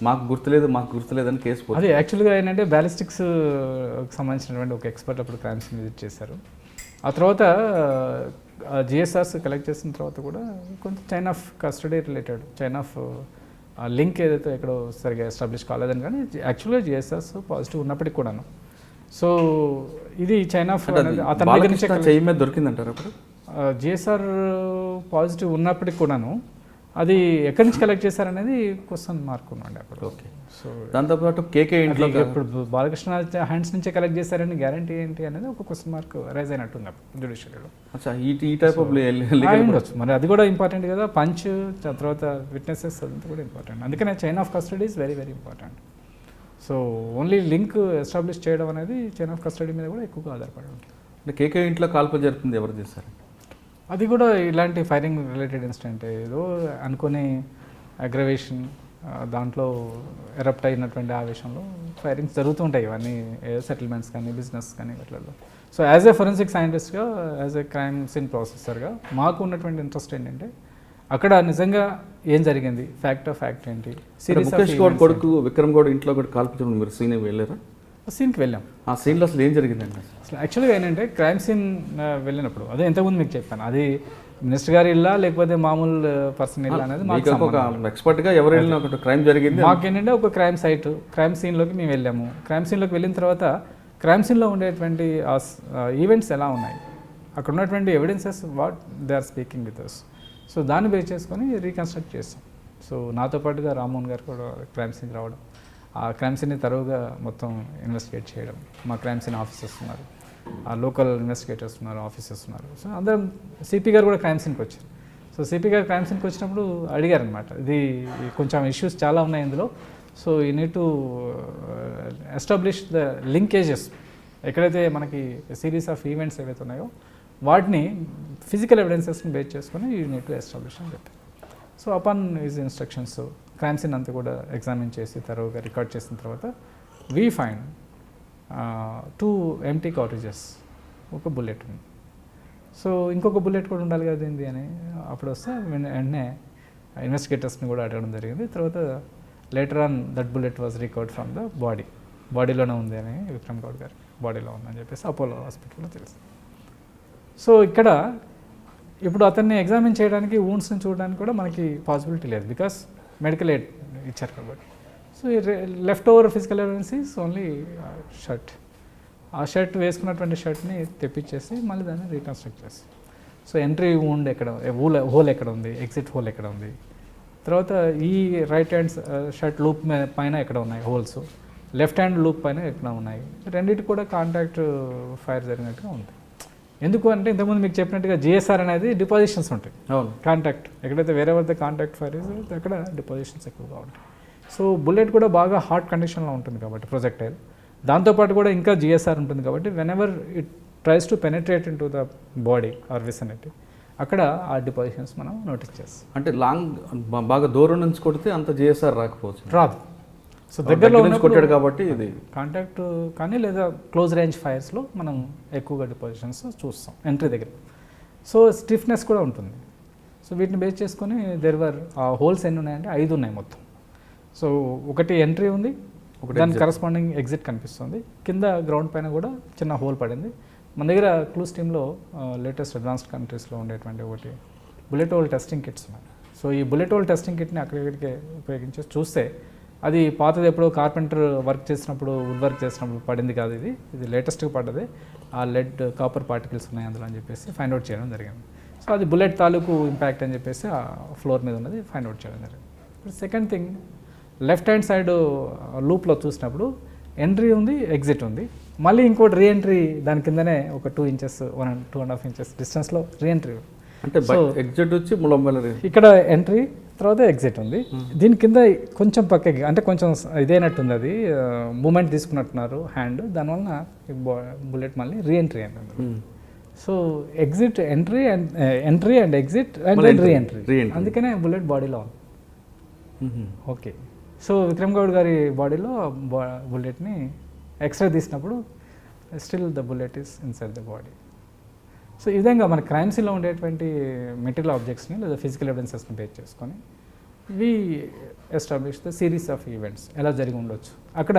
మాకు గుర్తులేదని కేసు పోతుంది. అది యాక్చువల్గా ఏంటంటే బ్యాలిస్టిక్స్ సంబంధించినటువంటి ఒక ఎక్స్పర్ట్ అప్పుడు క్రైమ్ సీన్ విజిట్ చేశారు. ఆ తర్వాత జిఎస్ఆర్స్ కలెక్ట్ చేసిన తర్వాత కూడా కొంత chain of custody related chain of link ఏదైతే ఎక్కడో సరిగా ఎస్టాబ్లిష్ కాలేదని, కానీ యాక్చువల్గా జిఎస్ఆర్స్ పాజిటివ్ ఉన్నప్పటికి కూడాను. సో ఇది చైన్ ఆఫ్ అతని దగ్గర నుంచి చెయ్యి మీద దొరికిందంటారు. అప్పుడు జిఎస్ఆర్ పాజిటివ్ ఉన్నప్పటికి కూడాను అది ఎక్కడి నుంచి కలెక్ట్ చేశారనేది క్వశ్చన్ మార్క్ ఉండండి అప్పుడు. ఓకే. సో దాంతోపాటు కేకే ఇంట్లో ఇప్పుడు బాలకృష్ణ హ్యాండ్స్ నుంచే కలెక్ట్ చేశారని గ్యారంటీ ఏంటి అనేది ఒక క్వశ్చన్ మార్క్ రైజ్ అయినట్టుంది అప్పుడు జ్యుడిషియరీలో. ఈ టైప్ ఆఫ్ ఉండొచ్చు మరి, అది కూడా ఇంపార్టెంట్ కదా. పంచ్ తర్వాత విట్నెసెస్ అదంతా కూడా ఇంపార్టెంట్. అందుకనే chain of custody is very very important. So only link establish చేయడం అనేది చైన్ ఆఫ్ కస్టడీ మీద కూడా ఎక్కువగా ఆధారపడి ఉంటుంది. అంటే కేకే ఇంట్లో కాల్పులు జరుగుతుంది, ఎవరు చేశారు? అది కూడా ఇలాంటి ఫైరింగ్ రిలేటెడ్ ఇన్సిడెంట్, ఏదో అనుకుని అగ్రవేషన్ దాంట్లో ఎరప్ట్ అయినటువంటి ఆవేశంలో ఫైరింగ్స్ జరుగుతూ ఉంటాయి. ఇవన్నీ సెటిల్మెంట్స్ కానీ బిజినెస్ కానీ వాటిల్లో. సో యాజ్ ఏ ఫోరెన్సిక్ సైంటిస్ట్గా, యాజ్ ఏ క్రైమ్ సీన్ ప్రాసెసర్గా మాకు ఉన్నటువంటి ఇంట్రెస్ట్ ఏంటంటే అక్కడ నిజంగా ఏం జరిగింది, ఫ్యాక్ట్ ఏంటి. ముఖేష్ గౌడ్ కొడుకు విక్రమ్ గౌడ్ ఇంట్లో కూడా కాల్పించడం మీరు సీన్ వెళ్ళారా? సీన్కి వెళ్ళాం. ఆ సీన్లో అసలు ఏం జరిగిందండి? అసలు యాక్చువల్గా ఏంటంటే క్రైమ్ సీన్ వెళ్ళినప్పుడు అదే ఇంతకుముందు మీకు చెప్పాను, అది మినిస్టర్ గారి ఇల్లా లేకపోతే మామూలు పర్సన్ ఇల్లా అనేది మాకు ఎక్స్పర్ట్గా ఎవరు వెళ్ళిన ఒక క్రైమ్ జరిగింది. మాకేంటంటే ఒక క్రైమ్ సైట్, క్రైమ్ సీన్లోకి మేము వెళ్ళాము. క్రైమ్ సీన్లోకి వెళ్ళిన తర్వాత క్రైమ్ సీన్లో ఉండేటువంటి ఈవెంట్స్ ఎలా ఉన్నాయి, అక్కడ ఉన్నటువంటి evidences what they are speaking with us. So దాన్ని బేస్ చేసుకొని రీకన్స్ట్రక్ట్ చేస్తాం. సో నాతో పాటుగా రామ్మోహన్ గారు కూడా క్రైమ్ సీన్కి రావడం, ఆ క్రైమ్ సీన్ని తరువుగా మొత్తం ఇన్వెస్టిగేట్ చేయడం. మా క్రైమ్ సీన్ ఆఫీసర్స్ ఉన్నారు, ఆ లోకల్ ఇన్వెస్టిగేటర్స్ ఉన్నారు, ఆఫీసర్స్ ఉన్నారు. సో అందరం సిపి గారు కూడా క్రైమ్ సీన్కి వచ్చారు. సో సిపి గారు క్రైమ్ సీన్కి వచ్చినప్పుడు అడిగారనమాట, ఇది కొంచెం ఇష్యూస్ చాలా ఉన్నాయి ఇందులో. So you need to establish the linkages, ఎక్కడైతే మనకి సిరీస్ ఆఫ్ ఈవెంట్స్ ఏవైతే ఉన్నాయో వాటిని ఫిజికల్ ఎవిడెన్సెస్ని బేస్ చేసుకొని యూ నీడ్ టు ఎస్టాబ్లిష్ అని చెప్పారు. So upon is instructions crime scene అంతా కూడా ఎగ్జామిన్ చేసి తరువుగా రికార్డ్ చేసిన తర్వాత వీ ఫైండ్ 2 ఎంటీ కాటేజెస్, ఒక బుల్లెట్ ఉంది. సో ఇంకొక బుల్లెట్ కూడా ఉండాలి కదా ఏంటి అని అప్పుడు వస్తే వెంటనే ఇన్వెస్టిగేటర్స్ని కూడా అడగడం జరిగింది. తర్వాత later on that bullet was recovered from the బాడీలోనే ఉంది అని విక్రమ్ గౌడ్ గారు బాడీలో ఉందని చెప్పేసి అపోలో హాస్పిటల్లో తెలుసు. సో ఇక్కడ ఇప్పుడు అతన్ని ఎగ్జామిన్ చేయడానికి వూండ్స్ని చూడడానికి కూడా మనకి పాసిబిలిటీ లేదు, బికాస్ మెడికల్ ఎయిడ్ ఇచ్చారు కాబట్టి. So left over physical evidence is only shirt. ఆ షర్ట్ వేసుకున్నటువంటి షర్ట్ని తెప్పించేసి మళ్ళీ దాన్ని రీకన్స్ట్రక్ట్ చేస్తాం. సో ఎంట్రీ వూండ్ ఎక్కడ, హోల్ ఎక్కడ ఉంది, ఎగ్జిట్ హోల్ ఎక్కడ ఉంది, తర్వాత ఈ రైట్ హ్యాండ్ షర్ట్ లూప్ పైన ఎక్కడ ఉన్నాయి హోల్స్, లెఫ్ట్ హ్యాండ్ లూప్ పైన ఎక్కడ ఉన్నాయి, రెండింటి కూడా కాంటాక్ట్ ఫైర్ జరిగినట్టుగా ఉంది. ఎందుకు అంటే ఇంతకుముందు మీకు చెప్పినట్టుగా జిఎస్ఆర్ అనేది డిపాజిషన్స్ ఉంటాయి, కాంటాక్ట్ ఎక్కడైతే వేరే వద్ద కాంటాక్ట్ ఫైర్ అక్కడ డిపాజిషన్స్ ఎక్కువగా ఉంటాయి. సో బుల్లెట్ కూడా బాగా హాట్ కండిషన్లో ఉంటుంది కాబట్టి ప్రొజెక్టైల్, దాంతోపాటు కూడా ఇంకా జిఎస్ఆర్ ఉంటుంది కాబట్టి whenever it tries to penetrate in to the body or vicinity అక్కడ ఆ డిపాజిషన్స్ మనం నోటీస్ చేస్తాం. అంటే లాంగ్ బాగా దూరం నుంచి కొడితే అంత జిఎస్ఆర్ రాదు. సో దగ్గరలో కొట్టాడు కాబట్టి ఇది కాంటాక్ట్ కానీ లేదా క్లోజ్ రేంజ్ ఫైర్స్లో మనం ఎక్కువగా డిపాజిషన్స్ చూస్తాం ఎంట్రీ దగ్గర. సో స్టిఫ్నెస్ కూడా ఉంటుంది. సో వీటిని బేస్ చేసుకొని ఆ హోల్స్ ఎన్ని ఉన్నాయంటే 5 ఉన్నాయి మొత్తం. సో ఒకటి ఎంట్రీ ఉంది, దాని కరస్పాండింగ్ ఎగ్జిట్ కనిపిస్తుంది, కింద గ్రౌండ్ పైన కూడా చిన్న హోల్ పడింది. మన దగ్గర క్లూస్ టీంలో లేటెస్ట్ అడ్వాన్స్డ్ కంట్రీస్లో ఉండేటువంటి ఒకటి బుల్లెట్ హోల్ టెస్టింగ్ కిట్స్ ఉన్నాయి. సో ఈ బుల్లెట్ హోల్ టెస్టింగ్ కిట్ని అక్కడికి ఉపయోగించి చూస్తే అది పాతది ఎప్పుడో కార్పెంటర్ వర్క్ చేసినప్పుడు వుడ్ వర్క్ చేసినప్పుడు పడింది కాదు, ఇది లేటెస్ట్గా పడ్డది. ఆ లెడ్ కాపర్ పార్టికల్స్ ఉన్నాయి అందులో అని చెప్పేసి ఫైండ్ అవుట్ చేయడం జరిగింది. సో అది బుల్లెట్ తాలూకు ఇంపాక్ట్ అని చెప్పేసి ఆ ఫ్లోర్ మీద ఉన్నది ఫైండ్ అవుట్ చేయడం జరిగింది. ఇప్పుడు second thing, left hand side లూప్లో చూసినప్పుడు ఎంట్రీ ఉంది, ఎగ్జిట్ ఉంది, మళ్ళీ ఇంకోటి రీఎంట్రీ దాని కిందనే ఒక 2 ఇంచెస్ 2.5 ఇంచెస్ డిస్టెన్స్లో రీఎంట్రీ. అంటే ఎగ్జిట్ వచ్చి ఇక్కడ ఎంట్రీ తర్వాత ఎగ్జిట్ ఉంది, దీని కింద కొంచెం పక్కకి అంటే కొంచెం ఇదైనట్టుంది, అది మూమెంట్ తీసుకున్నట్టున్నారు హ్యాండ్, దానివల్ల బుల్లెట్ మళ్ళీ రీఎంట్రీ అంటుంది. So exit entry and exit and then reentry, అందుకనే బుల్లెట్ బాడీలో ఉంది. ఓకే, సో విక్రమ్ గౌడ్ గారి బాడీలో బుల్లెట్ని ఎక్స్రే తీసినప్పుడు still the bullet is inside the body. So ఈ విధంగా మన క్రైమ్ సీన్లో ఉండేటువంటి మెటీరియల్ ఆబ్జెక్ట్స్ని లేదా ఫిజికల్ ఎవిడెన్సెస్ని బేస్ చేసుకొని we establish the series of events ఎలా జరిగి ఉండొచ్చు. అక్కడ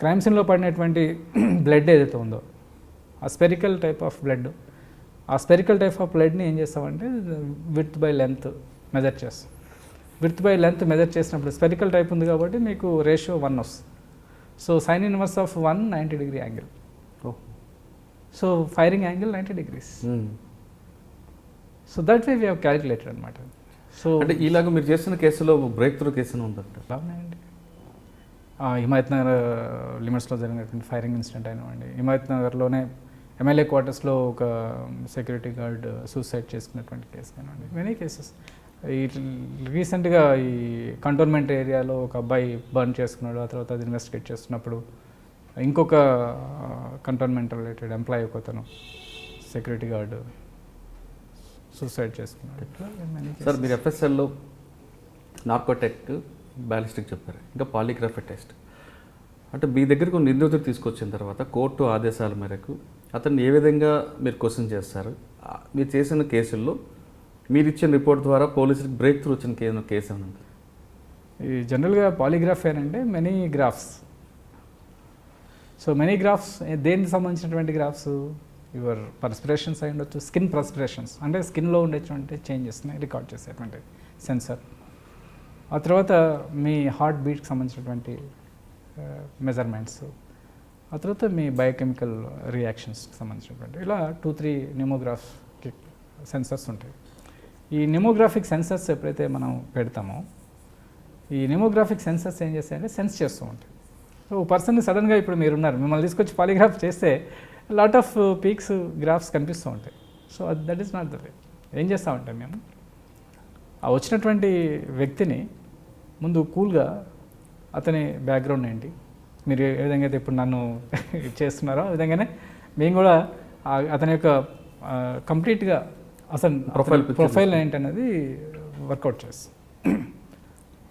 క్రైమ్ సీన్లో పడినటువంటి బ్లడ్ ఏదైతే ఉందో ఆ స్పెరికల్ టైప్ ఆఫ్ బ్లడ్, ఆ స్పెరికల్ టైప్ ఆఫ్ బ్లడ్ని ఏం చేస్తామంటే విడ్త్ బై లెంత్ మెజర్ చేస్తాం. విడ్త్ బై లెంత్ మెజర్ చేసినప్పుడు స్పెరికల్ టైప్ ఉంది కాబట్టి మీకు రేషియో 1 వస్తుంది. So sine inverse of 1 90 degree angle. So firing angle 90 degrees. So that way we have calculated అనమాట. సో అంటే ఇలాగ మీరు చేస్తున్న కేసులో బ్రేక్ త్రూ కేసు ఉందంట. బాగున్నాయండి. హిమాయత్ నగర్ లిమిట్స్లో జరిగినటువంటి ఫైరింగ్ ఇన్సిడెంట్ అయినవండి. హిమాయత్ నగర్లోనే ఎమ్మెల్యే క్వార్టర్స్లో ఒక సెక్యూరిటీ గార్డ్ సూసైడ్ చేసుకున్నటువంటి కేసు కానివ్వండి, మెనీ కేసెస్. ఈ రీసెంట్గా ఈ కంటోన్మెంట్ ఏరియాలో ఒక అబ్బాయి బర్న్ చేసుకున్నాడు, ఆ తర్వాత అది ఇన్వెస్టిగేట్ చేస్తున్నప్పుడు ఇంకొక కంటోన్మెంట్ రిలేటెడ్ ఎంప్లాయీ ఒకతను సెక్యూరిటీ గార్డు సూసైడ్ చేసుకున్నాడు. సార్ మీరు ఎఫ్ఎస్ఎల్లో నార్కోటెక్, బ్యాలిస్టిక్ చెప్పారు, ఇంకా పాలిగ్రాఫీ టెస్ట్. అంటే మీ దగ్గరకు నిందితుడు తీసుకొచ్చిన తర్వాత కోర్టు ఆదేశాల మేరకు అతన్ని ఏ విధంగా మీరు క్వశ్చన్ చేస్తారు? మీరు చేసిన కేసుల్లో మీరు ఇచ్చిన రిపోర్ట్ ద్వారా పోలీసులకు బ్రేక్ త్రూ వచ్చిన కేసు ఏమన్నా? ఈ జనరల్గా పాలిగ్రాఫ్ ఏంటంటే many graphs. So many graphs దేనికి సంబంధించినటువంటి గ్రాఫ్స్? యువర్ పర్స్పిరేషన్స్ అయి ఉండొచ్చు, స్కిన్ పర్స్పిరేషన్స్ అంటే స్కిన్లో ఉండేటువంటి చేంజెస్ని రికార్డ్ చేసేటువంటి సెన్సర్. ఆ తర్వాత మీ హార్ట్ బీట్కి సంబంధించినటువంటి మెజర్మెంట్స్, ఆ తర్వాత మీ బయోకెమికల్ రియాక్షన్స్కి సంబంధించినటువంటి ఇలా 2-3 న్యూమోగ్రాఫ్కి సెన్సర్స్ ఉంటాయి. ఈ న్యూమోగ్రాఫిక్ సెన్సర్స్ ఎప్పుడైతే మనం పెడతామో ఈ న్యూమోగ్రాఫిక్ సెన్సర్స్ ఏం చేస్తాయంటే సెన్స్ చేస్తూ ఉంటాయి. సో పర్సన్ని సడన్గా ఇప్పుడు మీరున్నారు, మిమ్మల్ని తీసుకొచ్చి పాలిగ్రాఫ్ చేస్తే లాట్ ఆఫ్ పీక్స్ గ్రాఫ్స్ కనిపిస్తూ ఉంటాయి. So that is not the way. ఏం చేస్తామంటే మేము ఆ వచ్చినటువంటి వ్యక్తిని ముందు కూల్గా అతని బ్యాక్గ్రౌండ్ ఏంటి, మీరు ఏ విధంగా అయితే ఇప్పుడు నన్ను చేస్తున్నారో ఆ విధంగానే మేము కూడా అతని యొక్క కంప్లీట్గా అసలు ప్రొఫైల్ ఏంటనేది వర్కౌట్ చేస్తాం.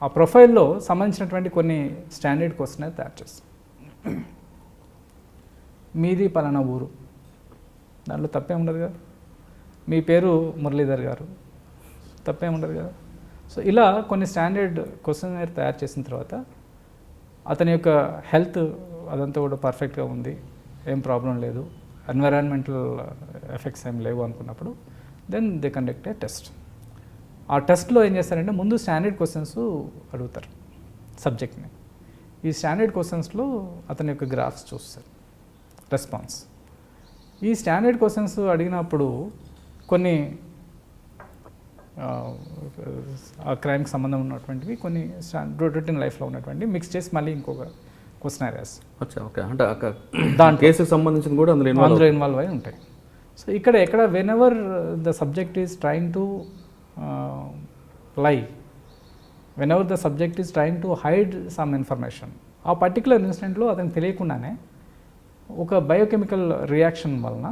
ఆ ప్రొఫైల్లో సంబంధించినటువంటి కొన్ని స్టాండర్డ్ క్వశ్చన్ అయితే తయారు చేస్తాం. మీది పలానా ఊరు, దాంట్లో తప్పే ఉండదు కదా. మీ పేరు మురళీధర్ గారు, తప్పే ఉండదు కదా. సో ఇలా కొన్ని స్టాండర్డ్ క్వశ్చన్ తయారు చేసిన తర్వాత అతని యొక్క హెల్త్ అదంతా కూడా పర్ఫెక్ట్గా ఉంది, ఏం ప్రాబ్లం లేదు, ఎన్విరాన్మెంటల్ ఎఫెక్ట్స్ ఏం లేవు అనుకున్నప్పుడు then they conduct a test. ఆ టెస్ట్లో ఏం చేస్తారంటే ముందు స్టాండర్డ్ క్వశ్చన్స్ అడుగుతారు సబ్జెక్ట్ని. ఈ స్టాండర్డ్ క్వశ్చన్స్లో అతని యొక్క గ్రాఫ్స్ చూస్తారు, రెస్పాన్స్. ఈ స్టాండర్డ్ క్వశ్చన్స్ అడిగినప్పుడు కొన్ని ఆ క్రైమ్కి సంబంధం ఉన్నటువంటివి, కొన్ని రొటీన్ లైఫ్లో ఉన్నటువంటి మిక్స్ చేసి మళ్ళీ ఇంకొక క్వశ్చన్ ఏరియాస్ అంటే దాని కేసుకి సంబంధించిన కూడా అందులో ఇన్వాల్వ్ అయి ఉంటాయి. సో ఎక్కడ whenever the subject is trying to lie, whenever the subject is trying to hide some information, ఆ పర్టికులర్ ఇన్సిడెంట్లో అతనికి తెలియకుండానే ఒక బయోకెమికల్ రియాక్షన్ వలన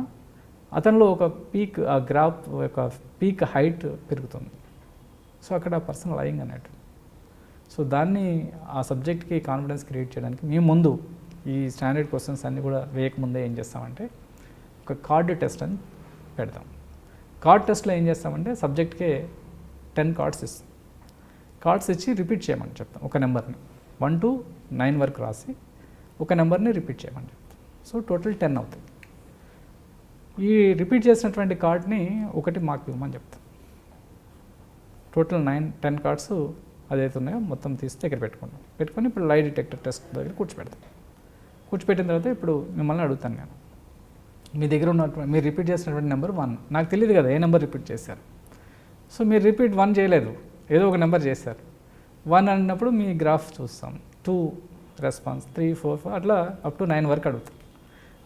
అతనిలో ఒక పీక్, ఆ గ్రాఫ్ ఒక పీక్ హైట్ పెరుగుతుంది. సో అక్కడ పర్సన్ లయింగ్ అన్నట్టు. సో దాన్ని ఆ సబ్జెక్ట్కి కాన్ఫిడెన్స్ క్రియేట్ చేయడానికి మేము ముందు ఈ స్టాండర్డ్ క్వశ్చన్స్ అన్నీ కూడా వేయకముందే ఏం చేస్తామంటే ఒక కార్డ్ టెస్ట్ అని పెడతాం. కార్డ్ టెస్ట్లో ఏం చేస్తామంటే సబ్జెక్ట్కే 10 కార్డ్స్ ఇస్తాం. కార్డ్స్ ఇచ్చి రిపీట్ చేయమని చెప్తాం. ఒక నెంబర్ని 1 to 9 వరకు రాసి ఒక నెంబర్ని రిపీట్ చేయమని చెప్తాం. సో టోటల్ 10 అవుతుంది. ఈ రిపీట్ చేసినటువంటి కార్డ్ని ఒకటి మార్క్ ఇవ్వమని చెప్తాం. టోటల్ 10 కార్డ్స్ అదైతే ఉన్నాయో మొత్తం తీసి దగ్గర పెట్టుకొని ఇప్పుడు లై డిటెక్టర్ టెస్ట్ దగ్గర కూర్చోపెడతాం. కూర్చోపెట్టిన తర్వాత ఇప్పుడు మిమ్మల్ని అడుగుతాను నేను, మీ దగ్గర ఉన్నటువంటి మీరు రిపీట్ చేసినటువంటి నెంబర్ 1. నాకు తెలియదు కదా ఏ నెంబర్ రిపీట్ చేశారు. సో మీరు రిపీట్ 1 చేయలేదు, ఏదో ఒక నెంబర్ చేశారు. 1 అన్నప్పుడు మీ గ్రాఫ్ చూస్తాం. 2 రెస్పాన్స్, 3, 4, 5 అట్లా అప్ టు 9 వరకు అడుగుతాం.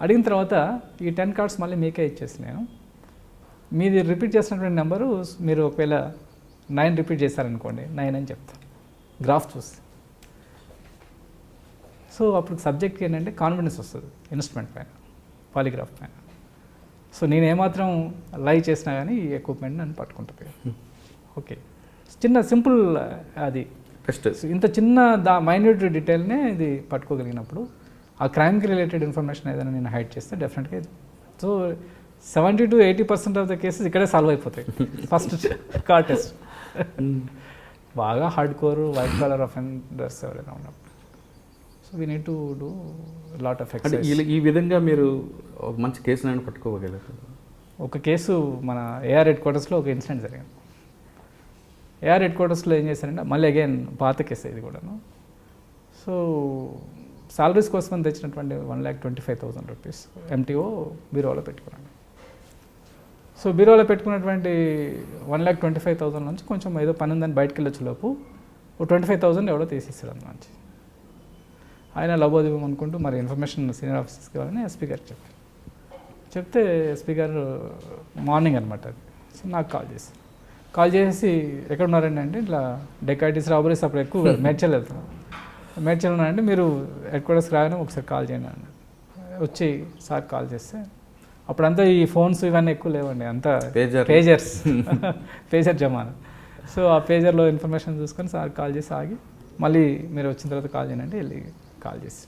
అడిగిన తర్వాత ఈ 10 కార్డ్స్ మళ్ళీ మీకే ఇచ్చేసి నేను మీది రిపీట్ చేసినటువంటి నెంబరు మీరు ఒకవేళ 9 రిపీట్ చేశారనుకోండి 9 అని చెప్తాను గ్రాఫ్ చూస్తే. సో అప్పుడు సబ్జెక్ట్కి ఏంటంటే కాన్ఫిడెన్స్ వస్తుంది ఇన్స్ట్రుమెంట్ పైన, పాలిగ్రాఫ్ పైన. సో నేను ఏమాత్రం లై చేసినా కానీ ఈ ఎక్విప్మెంట్ నన్ను పట్టుకుంటుంది. ఓకే, చిన్న సింపుల్ అది టెస్ట్. ఇంత చిన్న మైన్యూట్ డీటెయిల్నే ఇది పట్టుకోగలిగినప్పుడు ఆ క్రైమ్కి రిలేటెడ్ ఇన్ఫర్మేషన్ ఏదైనా నేను హైడ్ చేస్తే డెఫినెట్గా ఇది. So 70 to 80% of the cases ఇక్కడే సాల్వ్ అయిపోతాయి ఫస్ట్ కార్డ్ టెస్ట్. బాగా hard core white colour offenders ఎవరైనా ఉన్నప్పుడు. So we need to do lot of అంటే ఎక్సర్సైజ్. ఈ విధంగా మీరు ఒక మంచి కేసులను పట్టుకోగలరు. ఒక కేసు మన ఏఆర్ హెడ్ క్వార్టర్స్లో ఒక ఇన్సిడెంట్ జరిగింది. ఏఆర్ హెడ్ క్వార్టర్స్లో ఏం చేశారంటే మళ్ళీ అగైన్ పాత కేసు ఇది కూడాను. సో సాలరీస్ కోసం తెచ్చినటువంటి 1,25,000 రూపీస్ ఎంటీఓ బీరోలో పెట్టుకున్నాను. సో బీరోలో పెట్టుకున్నటువంటి 1,25,000 నుంచి కొంచెం ఏదో పని ఉందని బయటకు వెళ్ళొచ్చు లోపు 25,000 ఎవడో తీసేసాడు అందులోంచి. ఆయన లబోదివం అనుకుంటూ మరి ఇన్ఫర్మేషన్ సీనియర్ ఆఫీసర్స్కి వాళ్ళని ఎస్పీ గారికి చెప్తే ఎస్పీ గారు మార్నింగ్ అనమాట అది. సో నాకు కాల్ చేసి ఎక్కడ ఉన్నారండి అంటే ఇట్లా డెకాయిటీస్ రాబరీస్ అప్పుడు ఎక్కువ మేడ్చల్ వెళ్తున్నాను. మేడ్చల్ ఉన్నారంటే మీరు హెడ్ క్వార్టర్స్కి రాగానే ఒకసారి కాల్ చేయండి అన్న. వచ్చి సార్ కాల్ చేస్తే అప్పుడంతా ఈ ఫోన్స్ ఇవన్నీ ఎక్కువ లేవండి, అంతా పేజర్స్ పేజర్ జమానా. సో ఆ పేజర్లో ఇన్ఫర్మేషన్ చూసుకొని సార్ కాల్ చేసి ఆగి మళ్ళీ మీరు వచ్చిన తర్వాత కాల్ చేయండి అంటే వెళ్ళి కాల్ చేసి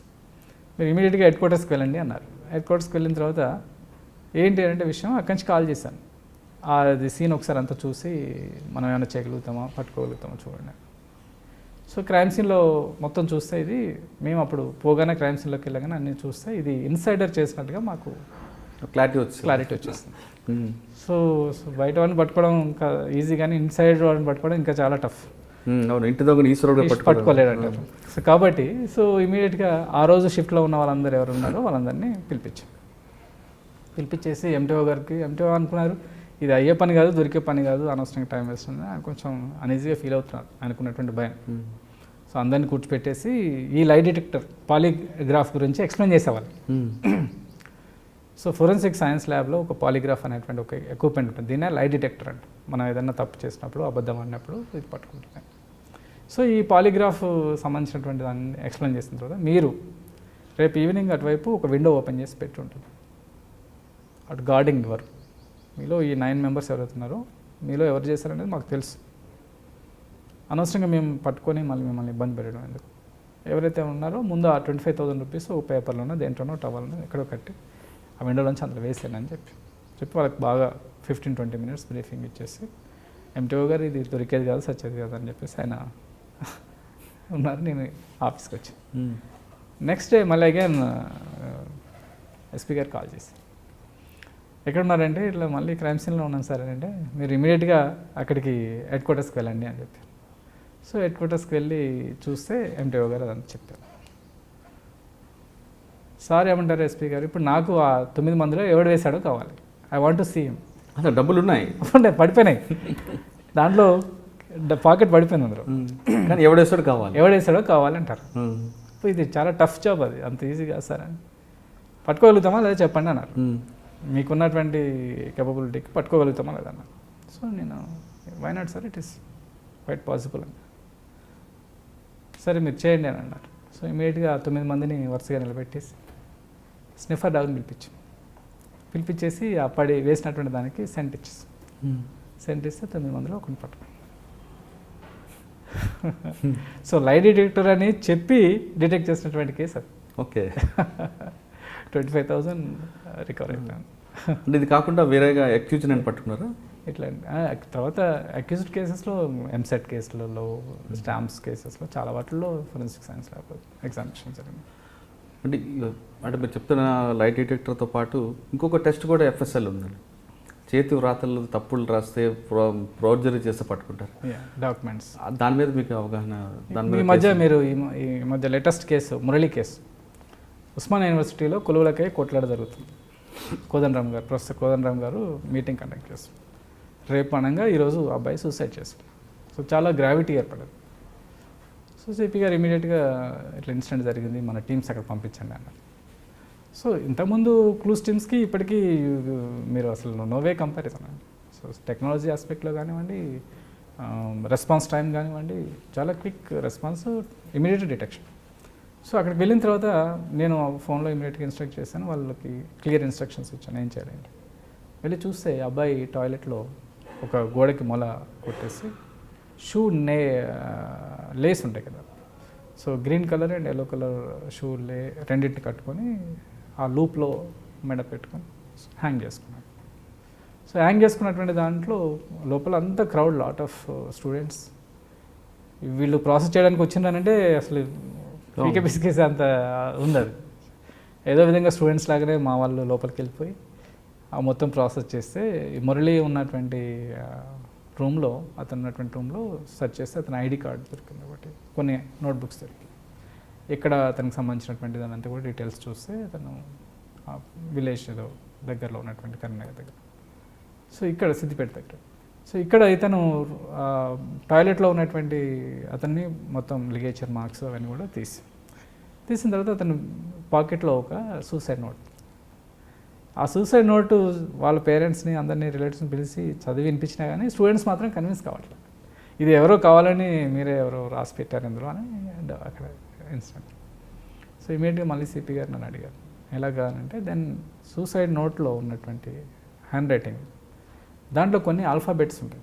మీరు ఇమీడియట్గా హెడ్ క్వార్టర్స్కి వెళ్ళండి అన్నారు. హెడ్ క్వార్టర్స్కి వెళ్ళిన తర్వాత ఏంటి అంటే విషయం అక్కడి నుంచి కాల్ చేశాను. అది సీన్ ఒకసారి అంతా చూసి మనం ఏమైనా చేయగలుగుతామా పట్టుకోగలుగుతామా చూడండి. సో క్రైమ్ సీన్లో మొత్తం చూస్తే ఇది మేము అప్పుడు పోగానే క్రైమ్ సీన్లోకి వెళ్ళగానే అన్నీ చూస్తే ఇది ఇన్సైడర్ చేసినట్టుగా మాకు క్లారిటీ వచ్చేస్తుంది. సో బయట వాళ్ళని పట్టుకోవడం ఇంకా ఈజీ, కానీ ఇన్సైడ్ వాళ్ళని పట్టుకోవడం ఇంకా చాలా టఫ్. ఇంటి దగ్గర పట్టుకోలేడు అంటారు. సో కాబట్టి సో ఇమీడియట్గా ఆ రోజు షిఫ్ట్లో ఉన్న వాళ్ళందరూ ఎవరు ఉన్నారో వాళ్ళందరినీ పిలిపించేసి ఎంటీఓ గారికి, ఎంటీఓ అనుకున్నారు ఇది అయ్యే పని కాదు, దొరికే పని కాదు, అనవసరంగా టైం వేస్ట్ ఉంది, కొంచెం అనీజీగా ఫీల్ అవుతున్నారు అనుకున్నటువంటి భయం. సో అందరినీ కూర్చోపెట్టేసి ఈ లై డిటెక్టర్ పాలిగ్రాఫ్ గురించి ఎక్స్ప్లెయిన్ చేసేవాళ్ళు. సో ఫోరెన్సిక్ సైన్స్ ల్యాబ్లో ఒక పాలిగ్రాఫ్ అనేటువంటి ఒక ఎక్విప్మెంట్ ఉంటుంది. దీన్నే లై డిటెక్టర్ అంటే మనం ఏదైనా తప్పు చేసినప్పుడు అబద్ధం అన్నప్పుడు ఇది పట్టుకుంటుంది. సో ఈ పాలిగ్రాఫ్ సంబంధించినటువంటి దాన్ని ఎక్స్ప్లెయిన్ చేసిన తర్వాత మీరు రేపు ఈవినింగ్ అటువైపు ఒక విండో ఓపెన్ చేసి పెట్టి ఉంటుంది. అటు గార్డింగ్ ఎవరు, మీలో ఈ 9 మెంబర్స్ ఎవరైతున్నారో మీలో ఎవరు చేశారనేది మాకు తెలుసు. అనవసరంగా మేము పట్టుకొని మళ్ళీ మిమ్మల్ని ఇబ్బంది పెట్టడం ఎందుకు. ఎవరైతే ఉన్నారో ముందు ఆ 25,000 రూపీస్ ఓ పేపర్లోనో దేంట్లోనో టవల్నో ఎక్కడో కట్టి ఆ విండోలోంచి అందులో వేసానని చెప్పి వాళ్ళకి బాగా 15-20 minutes బ్రీఫింగ్ ఇచ్చేసి ఎంటీఓ గారు ఇది దొరికేది కాదు సచ్చేది కాదు అని చెప్పేసి ఆయన ఉన్నారు. నేను ఆఫీస్కి వచ్చాను. నెక్స్ట్ డే మళ్ళీ అగైన్ ఎస్పీ గారు కాల్ చేసి ఎక్కడ ఉన్నారంటే ఇట్లా మళ్ళీ క్రైమ్ సీన్లో ఉన్నాను సార్ అంటే మీరు ఇమీడియట్గా అక్కడికి హెడ్ క్వార్టర్స్కి వెళ్ళండి అని చెప్పి. సో హెడ్ క్వార్టర్స్కి వెళ్ళి చూస్తే ఎంటీఓ గారు అదంతా చెప్పారు. సార్ ఏమంటారు ఎస్పీ గారు, ఇప్పుడు నాకు ఆ 9 మందిలో ఎవడు వేశాడో కావాలి, I want to see him. అసలు డబ్బులు ఉన్నాయి పడిపోయినాయి, దాంట్లో పాకెట్ పడిపోయింది అందులో, కానీ ఎవడేసాడో కావాలంటారు. ఇది చాలా టఫ్ జాబ్, అది అంత ఈజీ కాదు సార్ అని. పట్టుకోగలుగుతామా లేదా చెప్పండి అన్నారు. మీకున్నటువంటి కేపబిలిటీకి పట్టుకోగలుగుతామా లేదా అన్నారు. సో నేను why not sir, it is quite possible అని. సరే మీరు చేయండి అని అన్నారు. సో ఇమీడియట్గా 9 మందిని వరుసగా నిలబెట్టేసి స్నిఫర్ డాగ్ని పిలిపించేసి ఆ వేసినటువంటి దానికి సెంట్ ఇస్తే 9 మందిలో ఒకరిని పట్టుకుని. సో లై డిటెక్టర్ అని చెప్పి డిటెక్ట్ చేసినటువంటి కేసు అది. ఓకే. 25,000 రికవర్ అయిపోయాను. అంటే ఇది కాకుండా వేరేగా అక్యూజ్డ్ అని పట్టుకున్నారా? ఇట్లా తర్వాత అక్యూజ్డ్ కేసెస్లో ఎంసెట్ కేసులలో స్టాంప్స్ కేసెస్లో చాలా వాటిల్లో ఫోరెన్సిక్ సైన్స్ ల్యాబ్ ఎగ్జామినేషన్ జరిగింది. అంటే అంటే మీరు చెప్తున్న లైట్ డిటెక్టర్తో పాటు ఇంకొక టెస్ట్ కూడా ఎఫ్ఎస్ఎల్ ఉందండి. చేతి వ్రాతలు తప్పులు రాస్తే ప్రొడ్జరీ చేస్తే పట్టుకుంటారు డాక్యుమెంట్స్. దాని మీద మీకు అవగాహన? దాని ఈ మధ్య మీరు ఈ మధ్య latest case Murali case Osmania యూనివర్సిటీలో కొలువులకై కొట్లాడ జరుగుతుంది. ప్రొఫెసర్ కోదండరామ్ గారు మీటింగ్ కండక్ట్ చేస్తారు. రేపు అనగా ఈరోజు అబ్బాయి సూసైడ్ చేస్తారు. సో చాలా గ్రావిటీ ఏర్పడదు. సో సిపి గారు ఇమీడియట్గా ఇట్లా ఇన్సిడెంట్ జరిగింది, మన టీమ్స్ అక్కడ పంపించండి అన్నారు. సో ఇంతకుముందు క్లూస్ టీమ్స్కి ఇప్పటికీ మీరు అసలు నోవే కంపారిజన్ అండి. సో టెక్నాలజీ ఆస్పెక్ట్లో కానివ్వండి, రెస్పాన్స్ టైం కానివ్వండి, చాలా quick response, immediate detection. So అక్కడికి వెళ్ళిన తర్వాత నేను ఫోన్లో ఇమీడియట్గా ఇన్స్ట్రక్ట్ చేశాను, వాళ్ళకి క్లియర్ ఇన్స్ట్రక్షన్స్ ఇచ్చాను ఏం చేయాలంటే. వెళ్ళి చూస్తే అబ్బాయి టాయిలెట్లో ఒక గోడకి మొల కొట్టేసి షూ లేస్ ఉంటాయి కదా, so green colour and yellow colour shoe రెండింటిని కట్టుకొని ఆ లూప్లో మెడ పెట్టుకొని హ్యాంగ్ చేసుకున్నాడు. సో హ్యాంగ్ చేసుకున్నటువంటి దాంట్లో లోపల అంత క్రౌడ్, లాట్ ఆఫ్ స్టూడెంట్స్. వీళ్ళు ప్రాసెస్ చేయడానికి వచ్చిందనంటే అసలు పీకే పిసికేసి అంత ఉంది. అది ఏదో విధంగా స్టూడెంట్స్ లాగానే మా వాళ్ళు లోపలికి వెళ్ళిపోయి ఆ మొత్తం ప్రాసెస్ చేస్తే మురళి ఉన్నటువంటి రూమ్లో, అతను ఉన్నటువంటి రూమ్లో సెర్చ్ చేస్తే అతని ఐడి కార్డు దొరికింది ఒకటి, కొన్ని నోట్బుక్స్ దొరికింది. ఇక్కడ అతనికి సంబంధించినటువంటి దానంతా కూడా డీటెయిల్స్ చూస్తే అతను విలేజ్ ఏదో దగ్గరలో ఉన్నటువంటి కరీంనగర్ దగ్గర, సో ఇక్కడ సిద్దిపేట దగ్గర. సో ఇక్కడ ఇతను టాయిలెట్లో ఉన్నటువంటి అతన్ని మొత్తం లిగేచర్ మార్క్స్ అవన్నీ కూడా తీసిన తర్వాత అతను పాకెట్లో ఒక సూసైడ్ నోట్. ఆ సూసైడ్ నోటు వాళ్ళ పేరెంట్స్ని అందరినీ రిలేటివ్స్ని పిలిచి చదివి వినిపించినా కానీ స్టూడెంట్స్ మాత్రం కన్విన్స్ కావట్లేదు. ఇది ఎవరో కావాలని మీరే ఎవరో రాసి పెట్టారు ఇందులో అని అక్కడ ఇన్సిడెంట్. సో ఇమీడియట్గా మళ్ళీ సిపి గారు నన్ను అడిగారు ఎలాగా అంటే, దెన్ సూసైడ్ నోట్లో ఉన్నటువంటి హ్యాండ్ రైటింగ్ దాంట్లో కొన్ని ఆల్ఫాబెట్స్ ఉంటాయి.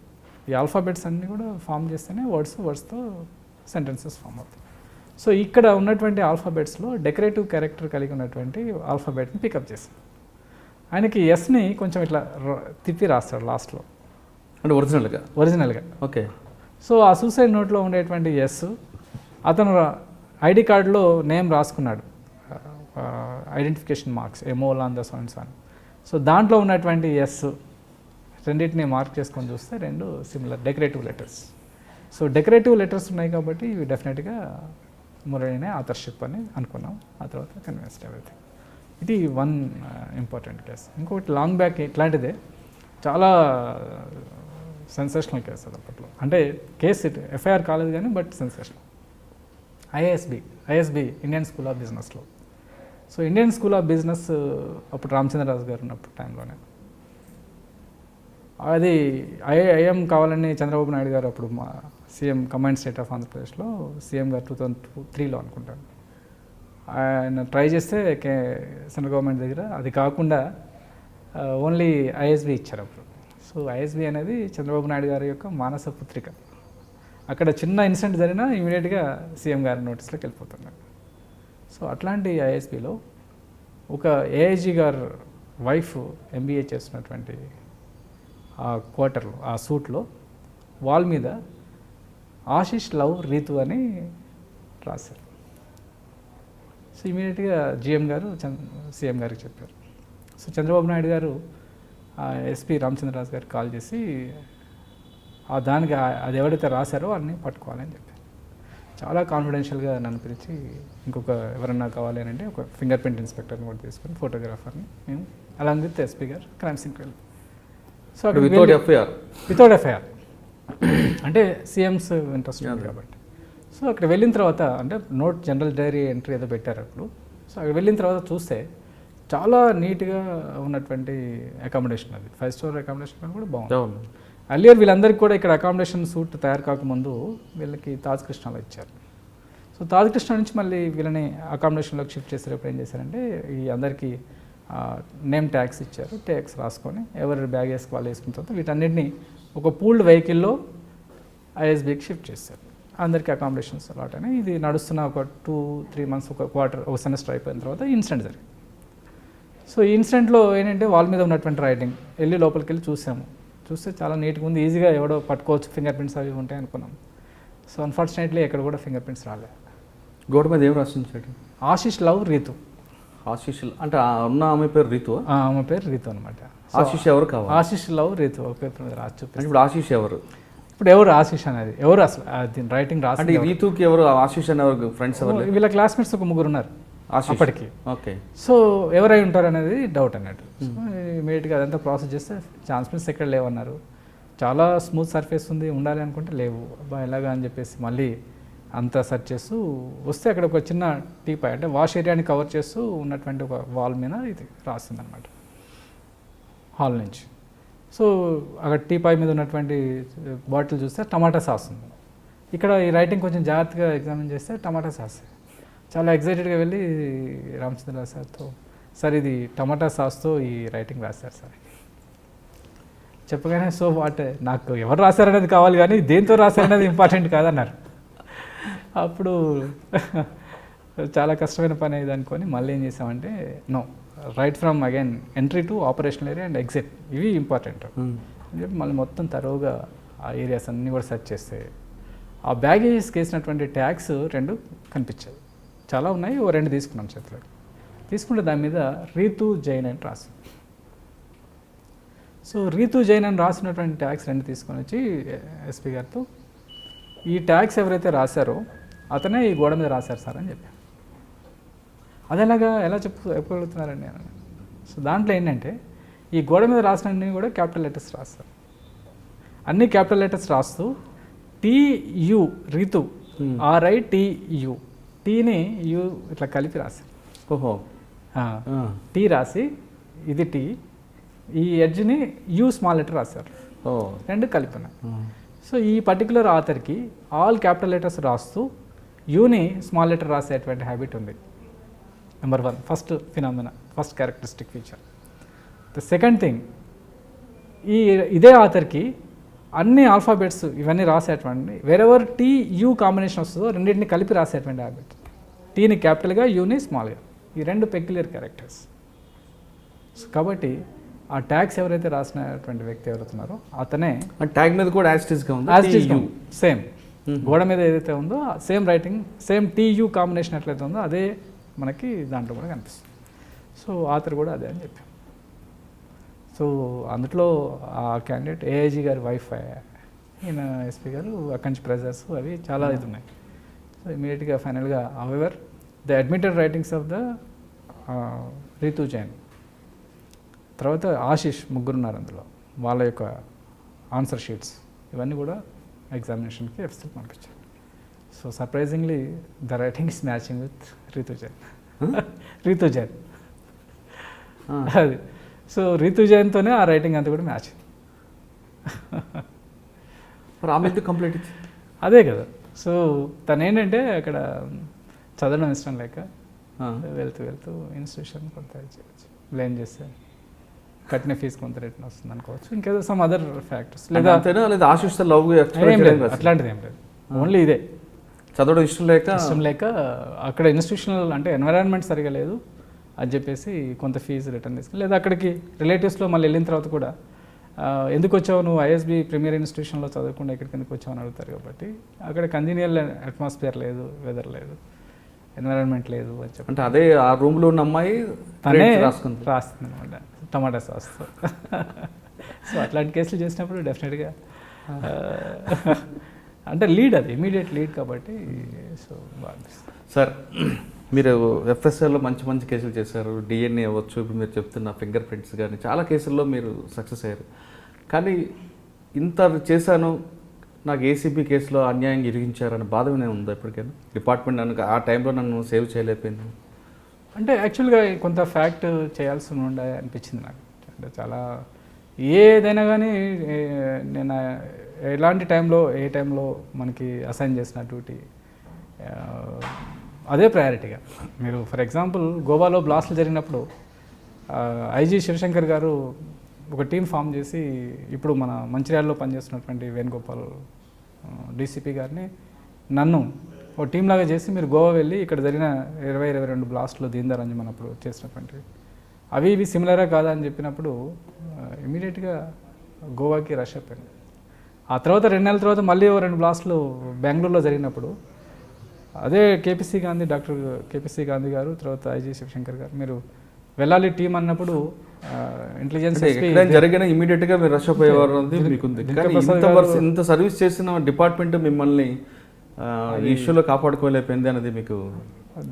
ఈ ఆల్ఫాబెట్స్ అన్నీ కూడా ఫామ్ చేస్తేనే వర్డ్స్తో సెంటెన్సెస్ ఫామ్ అవుతాయి. సో ఇక్కడ ఉన్నటువంటి ఆల్ఫాబెట్స్లో డెకరేటివ్ క్యారెక్టర్ కలిగి ఉన్నటువంటి ఆల్ఫాబెట్ని పికప్ చేస్తాం. ఆయనకి ఎస్ని కొంచెం ఇట్లా తిప్పి రాస్తాడు లాస్ట్లో, అంటే ఒరిజినల్గా. ఓకే. సో ఆ సూసైడ్ నోట్లో ఉండేటువంటి ఎస్ అతను ఐడి కార్డులో నేమ్ రాసుకున్నాడు, ఐడెంటిఫికేషన్ మార్క్స్ ఎమోలాన్ ద సోన్స్ అని. సో దాంట్లో ఉన్నటువంటి ఎస్ రెండింటిని మార్క్ చేసుకొని చూస్తే రెండు similar decorative letters. So decorative letters ఉన్నాయి కాబట్టి ఇవి డెఫినెట్గా మురళినే ఆథర్షిప్ అని అనుకున్నాం. ఆ తర్వాత కన్విన్స్డ్ ఎవ్రీథింగ్. ఇది వన్ ఇంపార్టెంట్ కేసు. ఇంకొకటి లాంగ్ బ్యాక్ ఇట్లాంటిదే చాలా సెన్సేషనల్ కేసు అది అప్పట్లో. అంటే కేసు ఎఫ్ఐఆర్ కాలేదు కానీ but sensational. ISB Indian school of బిజినెస్లో. So Indian school of business అప్పుడు రామచంద్రరాజు గారు ఉన్నప్పుడు టైంలోనే అది ఐఎం కావాలని చంద్రబాబు నాయుడు గారు అప్పుడు మా సీఎం కంబైన్డ్ స్టేట్ ఆఫ్ ఆంధ్రప్రదేశ్లో సీఎం గారు 2003లో అనుకుంటాను ఆయన ట్రై చేస్తే సెంట్రల్ గవర్నమెంట్ దగ్గర అది కాకుండా ఓన్లీ ఐఎస్బి ఇచ్చారు అప్పుడు. సో ఐఎస్బి అనేది చంద్రబాబు నాయుడు గారి యొక్క మానస పుత్రిక. అక్కడ చిన్న ఇన్సిడెంట్ జరిగినా ఇమీడియట్గా సీఎం గారి నోటీస్లోకి వెళ్ళిపోతున్నారు. సో అట్లాంటి ఐఎస్బిలో ఒక ఏఐజీ గారు వైఫ్ ఎంబీఏ చేస్తున్నటువంటి ఆ క్వార్టర్లో, ఆ సూట్లో వాల్ మీద ఆశిష్ లవ్ రీతు అని రాశారు. సో ఇమీడియట్గా జిఎం గారు సీఎం గారికి చెప్పారు. సో చంద్రబాబు నాయుడు గారు ఎస్పీ రామచంద్రరాజు గారికి కాల్ చేసి దానికి అది ఎవరైతే రాశారో అన్నీ పట్టుకోవాలని చెప్పారు. చాలా కాన్ఫిడెన్షియల్గా నన్ను పిలిచి ఇంకొక ఎవరన్నా కావాలి అని అంటే ఒక ఫింగర్ ప్రింట్ ఇన్స్పెక్టర్ని కూడా తీసుకొని ఫోటోగ్రాఫర్ని మేము అలాంగ్ విత్ ఎస్పీ గారు క్రైమ్ సీన్కి వెళ్ళాం. సో వితౌట్ ఎఫ్ఐఆర్ అంటే సీఎంస్ ఇంట్రెస్ట్ ఉంది కాబట్టి. సో అక్కడ వెళ్ళిన తర్వాత అంటే నోట్ జనరల్ డైరీ ఎంట్రీ ఏదో పెట్టారు అప్పుడు. సో అక్కడ వెళ్ళిన తర్వాత చూస్తే చాలా నీట్గా ఉన్నటువంటి అకామిడేషన్, అది 5 స్టార్ అకామిడేషన్ కూడా బాగుంది. అలియర్ వీళ్ళందరికీ కూడా ఇక్కడ అకామిడేషన్ సూట్ తయారు కాకముందు వీళ్ళకి తాజ్ కృష్ణలో ఇచ్చారు. సో తాజ్ కృష్ణ నుంచి మళ్ళీ వీళ్ళని అకామిడేషన్లోకి షిఫ్ట్ చేసేటప్పుడు ఏం చేశారంటే ఈ అందరికీ నేమ్ ట్యాగ్స్ ఇచ్చారు. ట్యాగ్స్ రాసుకొని ఎవరి బ్యాగ్ వేసుకు వాళ్ళు వేసుకున్న తర్వాత వీటన్నిటిని ఒక పూల్డ్ వెహికల్లో ఐఎస్బీకి షిఫ్ట్ చేశారు. అందరికీ అకామిడేషన్స్ అలాట్ అని. ఇది నడుస్తున్న ఒక 2-3 మంత్స్, ఒక క్వార్టర్, ఒక సెమిస్టర్ అయిపోయిన తర్వాత ఇన్సిడెంట్ జరిగింది. సో ఈ ఇన్సిడెంట్లో ఏంటంటే వాళ్ళ మీద ఉన్నటువంటి రైటింగ్ వెళ్ళి లోపలికి వెళ్ళి చూసాము. చూస్తే చాలా నీట్గా ఉంది, ఈజీగా ఎవడో పట్టుకోవచ్చు, ఫింగర్ ప్రింట్స్ అవి ఉంటాయి అనుకున్నాం. సో అన్ఫార్చునేట్లీ ఎక్కడ కూడా ఫింగర్ ప్రింట్స్ రాలేదు. గోడ మీద ఏం రాసించాడు? ఆశిష్ లవ్ రీతు. ఆశీష్ అంటే ఉన్న ఆమె పేరు రీతు? ఆమె పేరు రీతు అనమాట. ఆశీష్ ఎవరు కావాలి? ఆశిష్ లవ్ రీతు ఒక పేపర్ మీద రాసి చూపిస్తాను. ఇప్పుడు ఆశీష్ ఎవరు? ఇప్పుడు ఎవరు ఆశిష్ అనేది ఎవరు అసలు దీని రైటింగ్ రాసి అంటే రీతుకి ఎవరు? ఆశీష్ అని ఎవరు ఫ్రెండ్స్ ఎవరు? వీళ్ళ క్లాస్మేట్స్ ఒక 3 ఉన్నారు అప్పటికి. ఓకే. సో ఎవరై ఉంటారు అనేది డౌట్ అన్నట్టు. ఇమీడియట్గా అదంతా ప్రాసెస్ చేస్తే ఛాన్స్ ప్రింట్స్ ఎక్కడ లేవన్నారు. చాలా స్మూత్ సర్ఫేస్ ఉంది, ఉండాలి అనుకుంటే లేవు. అబ్బా ఎలాగా అని చెప్పేసి మళ్ళీ అంతా సెర్చ్ చేస్తూ వస్తే అక్కడ ఒక చిన్న టీపై అంటే వాష్ ఏరియాని కవర్ చేస్తూ ఉన్నటువంటి ఒక వాల్ మీద ఇది రాసిందనమాట హాల్ నుంచి. సో అక్కడ టీపాయ్ మీద ఉన్నటువంటి బాటిల్ చూస్తే టమాటా సాస్ ఉంది. ఇక్కడ ఈ రైటింగ్ కొంచెం జాగ్రత్తగా ఎగ్జామిన్ చేస్తే టమాటా సాస్. చాలా ఎగ్జైటెడ్గా వెళ్ళి రామచంద్రరావు సార్తో, సార్ ఇది టమాటా సాస్తో ఈ రైటింగ్ రాశారు సార్ చెప్పగానే, సో వాట్ నాకు ఎవరు రాశారనేది కావాలి కానీ దేంతో రాశారనేది ఇంపార్టెంట్ కాదన్నారు. అప్పుడు చాలా కష్టమైన పని అయ్యేది అనుకొని మళ్ళీ ఏం చేసామంటే no, right from again entry to operational area and exit, ఇవి ఇంపార్టెంట్ అని చెప్పి మళ్ళీ మొత్తం తరోగా ఆ ఏరియాస్ అన్నీ కూడా సెర్చ్ చేస్తే ఆ బ్యాగేజెస్కి వేసినటువంటి ట్యాగ్స్ 2 కనిపించాయి. చాలా ఉన్నాయి, 2 తీసుకున్నాం చేతిలో. తీసుకుంటే దాని మీద రీతు జైన్ అని రాసి, సో రీతు జైన్ అని రాసినటువంటి ట్యాగ్స్ 2 తీసుకొని వచ్చి ఎస్పీ గారితో, ఈ ట్యాగ్స్ ఎవరైతే రాశారో అతనే ఈ గోడ మీద రాశారు సార్ అని చెప్పాను. అదేలాగా ఎలా చెప్పగలుగుతున్నారండి అని. సో దాంట్లో ఏంటంటే ఈ గోడ మీద రాసినన్ని కూడా క్యాపిటల్ లెటర్స్ రాస్తారు. అన్ని క్యాపిటల్ లెటర్స్ రాస్తూ TU రీతు RITU, టీని యు ఇట్లా కలిపి రాశారు. ఓహో. టీ రాసి ఇది టీ, ఈ ఎడ్జ్ని యూ స్మాల్ లెటర్ రాశారు. 2 కలిపినాయి. సో ఈ పర్టికులర్ ఆథర్కి ఆల్ క్యాపిటల్ లెటర్స్ రాస్తూ యూని స్మాల్ లెటర్ రాసేటువంటి హ్యాబిట్ ఉంది. Number 1 first phenomena, first characteristic feature. The second thing, ఇదే ఆథర్కి అన్ని ఆల్ఫాబెట్స్ ఇవన్నీ రాసేటువంటి వేరెవర్ TU కాంబినేషన్ వస్తుందో రెండింటిని కలిపి రాసేటువంటి హ్యాబిట్. టీని క్యాపిటల్గా, యూని స్మాల్గా, ఈ 2 పెక్యులర్ క్యారెక్టర్స్. కాబట్టి ఆ ట్యాగ్స్ ఎవరైతే రాసినటువంటి వ్యక్తి ఎవరుతున్నారో అతనే ట్యాగ్ మీద కూడా సేమ్ గోడ మీద ఏదైతే ఉందో same writing, same TU combination ఎట్లయితే ఉందో అదే మనకి దాంట్లో కూడా కనిపిస్తుంది. సో ఆథర్ కూడా అదే అని చెప్పాం. సో అందులో ఆ క్యాండిడేట్ AIG గారి వైఫ్, ఈయన ఎస్పీ గారు అక్కడి నుంచి ప్రెజర్స్ అవి చాలా ఇది ఉన్నాయి. సో ఇమీడియట్గా ఫైనల్గా however the admitted writings of the Ritu Jain, తర్వాత ఆశిష్, 3 ఉన్నారు అందులో, వాళ్ళ యొక్క ఆన్సర్ షీట్స్ ఇవన్నీ కూడా ఎగ్జామినేషన్కి ఎఫ్సీకి పంపించారు. So surprisingly the writing is matching with Ritu Jain. Ritu Jain అది. సో రీతు జైన్తోనే ఆ రైటింగ్ అంతా కూడా మ్యాచ్. కంప్లీట్ అదే కదా. సో తను ఏంటంటే అక్కడ చదవడం ఇష్టం లేక వెళ్తూ ఇన్స్టిట్యూషన్ కొంత బ్లేమ్ చేస్తే కట్టిన ఫీజు కొంత రిటర్న్ వస్తుంది అనుకోవచ్చు, ఇంకేదో సమ్ అదర్ ఫ్యాక్టర్స్, లేదా అట్లాంటిది ఏం లేదు. ఓన్లీ ఇదే చదవడం ఇష్టం లేక అక్కడ ఇన్స్టిట్యూషనల్ అంటే ఎన్వైరాన్మెంట్ సరిగా లేదు అని చెప్పేసి కొంత ఫీజు రిటర్న్ తీసుకుని, లేదా అక్కడికి రిలేటివ్స్లో మళ్ళీ వెళ్ళిన తర్వాత కూడా ఎందుకు వచ్చావు నువ్వు ISB ప్రీమియర్ ఇన్స్టిట్యూషన్లో చదవకుండా ఇక్కడికి ఎందుకు వచ్చావు అని అడుగుతారు. కాబట్టి అక్కడ కంజీనియల్ అట్మాస్ఫియర్ లేదు, వెదర్ లేదు, ఎన్వైరాన్మెంట్ లేదు అని చెప్పి, అంటే అదే ఆ రూమ్లో ఉన్న అమ్మాయి తనే రాస్తుంది అనమాట టమాటా సాస్తో. సో అట్లాంటి కేసులు చేసినప్పుడు డెఫినెట్గా అంటే లీడ్, అది ఇమీడియట్ లీడ్ కాబట్టి. సో బాగా సార్, మీరు FSLలో మంచి మంచి కేసులు చేశారు, DNA అవ్వచ్చు, ఇప్పుడు మీరు చెప్తున్న ఫింగర్ ప్రింట్స్ కానీ చాలా కేసుల్లో మీరు సక్సెస్ అయ్యారు. కానీ ఇంత చేశాను, నాకు ACB కేసులో అన్యాయంగా ఇరిగించారని బాధ ఉందా ఎప్పటికైనా? డిపార్ట్మెంట్ నన్ను ఆ టైంలో నన్ను సేవ్ చేయలేకపోయింది అంటే యాక్చువల్గా కొంత ఫ్యాక్ట్ చేయాల్సి ఉండే అనిపించింది నాకు. అంటే చాలా ఏదైనా కానీ నేను ఎలాంటి టైంలో ఏ టైంలో మనకి అసైన్ చేసిన డ్యూటీ అదే ప్రయారిటీగా. మీరు ఫర్ ఎగ్జాంపుల్ గోవాలో బ్లాస్ట్లు జరిగినప్పుడు IG శివశంకర్ గారు ఒక టీం ఫామ్ చేసి ఇప్పుడు మన మంచిర్యాలలో పనిచేస్తున్నటువంటి వేణుగోపాల్ DCP గారిని నన్ను ఒక టీం లాగా చేసి మీరు గోవా వెళ్ళి ఇక్కడ జరిగిన 22 బ్లాస్ట్లు దీందా రంజన్ అప్పుడు చేసినటువంటి అవి ఇవి సిమిలరా కాదా అని చెప్పినప్పుడు ఇమీడియట్గా గోవాకి రష్ అయిపోయింది. ఆ తర్వాత 2 నెలల తర్వాత మళ్ళీ 2 బ్లాస్ట్లు బెంగళూరులో జరిగినప్పుడు అదే డాక్టర్ కేపీసీ గాంధీ గారు, తర్వాత ఐజీ శివశంకర్ గారు, మీరు వెళ్ళాలి టీం అన్నప్పుడు ఇంటెలిజెన్స్ జరిగిన ఇమీడియట్ గా మీరు రష్ అయిపోయేవారు అనేది మీకుంది. కానీ ఇంత సర్వీస్ చేసిన డిపార్ట్మెంట్ మిమ్మల్ని ఈ ఇష్యూలో కాపాడుకోలేకపోయింది అనేది మీకు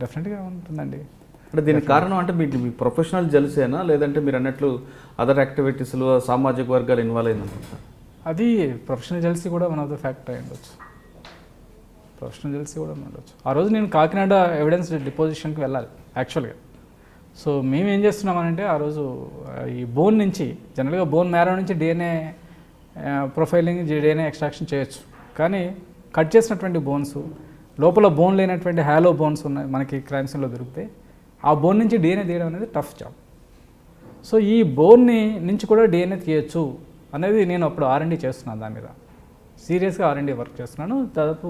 డెఫినెట్గా ఉంటుందండి. అంటే దీనికి కారణం అంటే మీ ప్రొఫెషనల్ జెల్సేనా, లేదంటే మీరు అన్నట్లు అదర్ యాక్టివిటీస్లో సామాజిక వర్గాలు ఇన్వాల్వ్ అయిందనుకుంటా? అది ప్రొఫెషనల్ జెల్సీ కూడా వన్ ఆఫ్ ద ఫ్యాక్టర్ అయి ఉండొచ్చు. ఆ రోజు నేను కాకినాడ ఎవిడెన్స్ డిపోజిషన్కి వెళ్ళాలి యాక్చువల్గా. సో మేము ఏం చేస్తున్నామనంటే ఆ రోజు ఈ బోన్ నుంచి జనరల్గా బోన్ మ్యారో నుంచి డిఎన్ఏ ప్రొఫైలింగ్ డిఎన్ఏ ఎక్స్ట్రాక్షన్ చేయొచ్చు. కానీ కట్ చేసినటువంటి బోన్స్ లోపల బోన్ లేనటువంటి హ్యాలో బోన్స్ ఉన్నాయి మనకి క్రైమ్ సీన్లో దొరికితే ఆ బోన్ నుంచి డిఎన్ఏ తీయడం అనేది టఫ్ జాబ్. సో ఈ బోన్ని నుంచి కూడా డిఎన్ఏ తీయచ్చు అనేది నేను అప్పుడు R&D చేస్తున్నాను, దాని మీద సీరియస్గా R&D వర్క్ చేస్తున్నాను. దాదాపు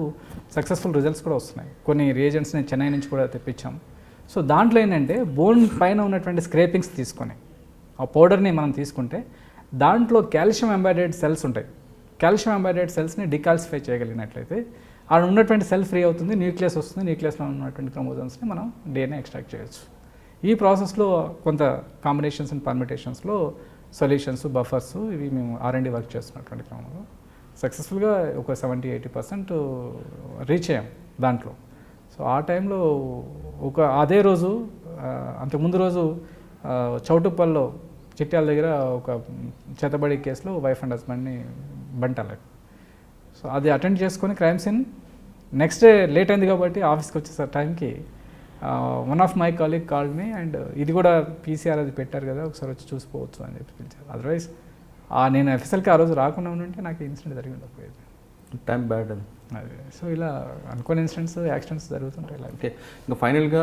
సక్సెస్ఫుల్ రిజల్ట్స్ కూడా వస్తున్నాయి. కొన్ని రియేజెంట్స్ని చెన్నై నుంచి కూడా తెప్పించాం. సో దాంట్లో ఏంటంటే బోన్ పైన ఉన్నటువంటి స్క్రేపింగ్స్ తీసుకొని ఆ పౌడర్ని మనం తీసుకుంటే దాంట్లో కాల్షియం ఎంబైడెడ్ సెల్స్ ఉంటాయి. కాల్షియం ఎంబైడెడ్ సెల్స్ని డికాల్సిఫై చేయగలిగినట్లయితే ఆడ ఉన్నటువంటి సెల్ ఫ్రీ అవుతుంది, న్యూక్లియస్ వస్తుంది. న్యూక్లియస్లో ఉన్నటువంటి క్రోమోజోమ్స్ని మనం డిఎన్ఏ ఎక్స్ట్రాక్ట్ చేయొచ్చు. ఈ ప్రాసెస్లో కొంత కాంబినేషన్స్ అండ్ పర్మిటేషన్స్లో సొల్యూషన్స్, బఫర్స్ ఇవి మేము R&D వర్క్ చేస్తున్నటువంటి క్రమంలో సక్సెస్ఫుల్గా ఒక 70-80% రీచ్ అయ్యాం దాంట్లో. సో ఆ టైంలో అదే రోజు అంతకుముందు రోజు చౌటుప్పల్లో చిట్యాల దగ్గర ఒక చేతబడి కేసులో వైఫ్ అండ్ హస్బెండ్ని బంటాలకు. సో అది అటెండ్ చేసుకొని crime scene next day late అయింది కాబట్టి ఆఫీస్కి వచ్చేసరి టైంకి one of my colleague called me and ఇది కూడా PCR అది పెట్టారు కదా, ఒకసారి వచ్చి చూసిపోవచ్చు అని చెప్పి పిలిచారు. అదర్వైజ్ నేను ఎఫ్ఎస్ఎల్కి ఆ రోజు రాకుండా ఉంటే నాకు ఇన్సిడెంట్ జరిగి ఉండకపోయేది. టైం బ్యాడ్ అది. సో ఇలా అనుకోని ఇన్సిడెంట్స్, యాక్సిడెంట్స్ జరుగుతుంటాయి ఇలా. ఓకే, ఇంకా ఫైనల్గా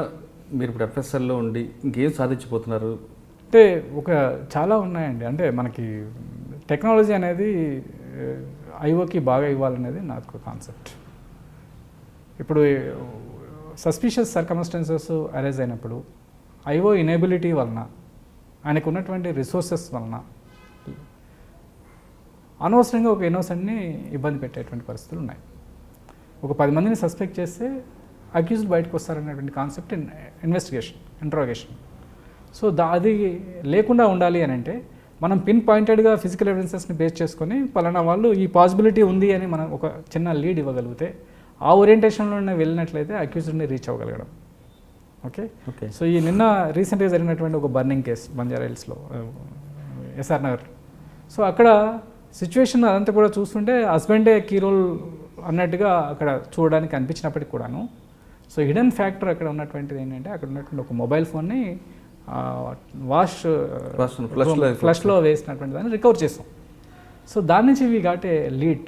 మీరు ఇప్పుడు ఎఫ్ఎస్ఎల్లో ఉండి ఇంకేం సాధించిపోతున్నారు? అంటే చాలా ఉన్నాయండి. అంటే మనకి టెక్నాలజీ అనేది ఐఓకి బాగా ఇవ్వాలనేది నాకు కాన్సెప్ట్. ఇప్పుడు సస్పిషియస్ సర్కమ్స్టాన్సెస్ అరైజ్ అయినప్పుడు ఐఓ ఇనేబిలిటీ వలన, ఆయనకు ఉన్నటువంటి రిసోర్సెస్ వలన అనవసరంగా ఒక ఇన్నోసెంట్ని ఇబ్బంది పెట్టేటువంటి పరిస్థితులు ఉన్నాయి. ఒక 10 మందిని సస్పెక్ట్ చేస్తే అక్యూజ్డ్ బయటకు వస్తారనేటువంటి కాన్సెప్ట్ ఇంట్రాగేషన్. సో అది లేకుండా ఉండాలి అని అంటే మనం పిన్ పాయింటెడ్గా ఫిజికల్ ఎవిడెన్సెస్ని బేస్ చేసుకొని పలానా వాళ్ళు ఈ పాసిబిలిటీ ఉంది అని మనం ఒక చిన్న లీడ్ ఇవ్వగలిగితే, ఆ ఓరియంటేషన్లోనే వెళ్ళినట్లయితే అక్యూజ్డ్ని రీచ్ అవ్వగలగడం. ఓకే. సో ఈ నిన్న రీసెంట్గా జరిగినటువంటి ఒక బర్నింగ్ కేసు బంజారా హిల్స్లో, SR నగర్. సో అక్కడ సిచ్యువేషన్ అదంతా కూడా చూస్తుంటే హస్బెండే కీ రోల్ అన్నట్టుగా అక్కడ చూడడానికి అనిపించినప్పటికి కూడాను, సో హిడెన్ ఫ్యాక్టర్ అక్కడ ఉన్నటువంటిది ఏంటంటే అక్కడ ఉన్నటువంటి ఒక మొబైల్ ఫోన్ని ఫ్లష్లో వేసినటువంటి దాన్ని రికవర్ చేసాం. సో దాని నుంచి we got a lead.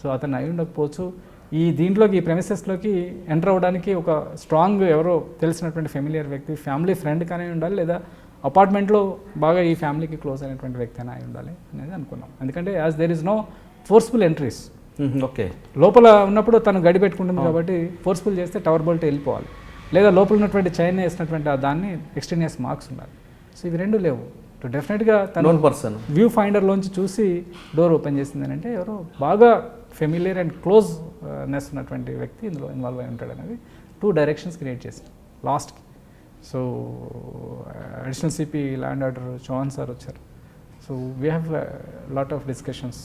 So అతను అయి ఉండకపోవచ్చు, దీంట్లోకి ఈ ప్రెమిసెస్లోకి ఎంటర్ అవ్వడానికి ఒక స్ట్రాంగ్ ఎవరో తెలిసినటువంటి ఫెమిలియర్ వ్యక్తి, ఫ్యామిలీ ఫ్రెండ్ కానీ ఉండాలి, లేదా అపార్ట్మెంట్లో బాగా ఈ ఫ్యామిలీకి క్లోజ్ అయినటువంటి వ్యక్తి అయినా అయి ఉండాలి అనేది అనుకున్నాం. ఎందుకంటే as there is no forceful entries. Okay, లోపల ఉన్నప్పుడు తను గడి పెట్టుకుంటుంది కాబట్టి ఫోర్స్ఫుల్ చేస్తే టవర్ బోల్ట్ వెళ్ళిపోవాలి, లేదా లోపల ఉన్నటువంటి చైన్ వేసినటువంటి దాన్ని ఎక్స్టెనియస్ మార్క్స్ ఉండాలి. సో ఇవి రెండు లేవు. డెఫినెట్గా తను వ్యూ ఫైండర్లోంచి చూసి డోర్ ఓపెన్ చేసింది అంటే ఎవరో బాగా ఫెమిలియర్ అండ్ క్లోజ్ నెస్ ఉన్నటువంటి వ్యక్తి ఇందులో ఇన్వాల్వ్ అయి ఉంటాడు అనేది 2 డైరెక్షన్స్ క్రియేట్ చేసింది లాస్ట్కి. So additional CP law and order Chauhan sir వచ్చారు. So we have lot of discussions,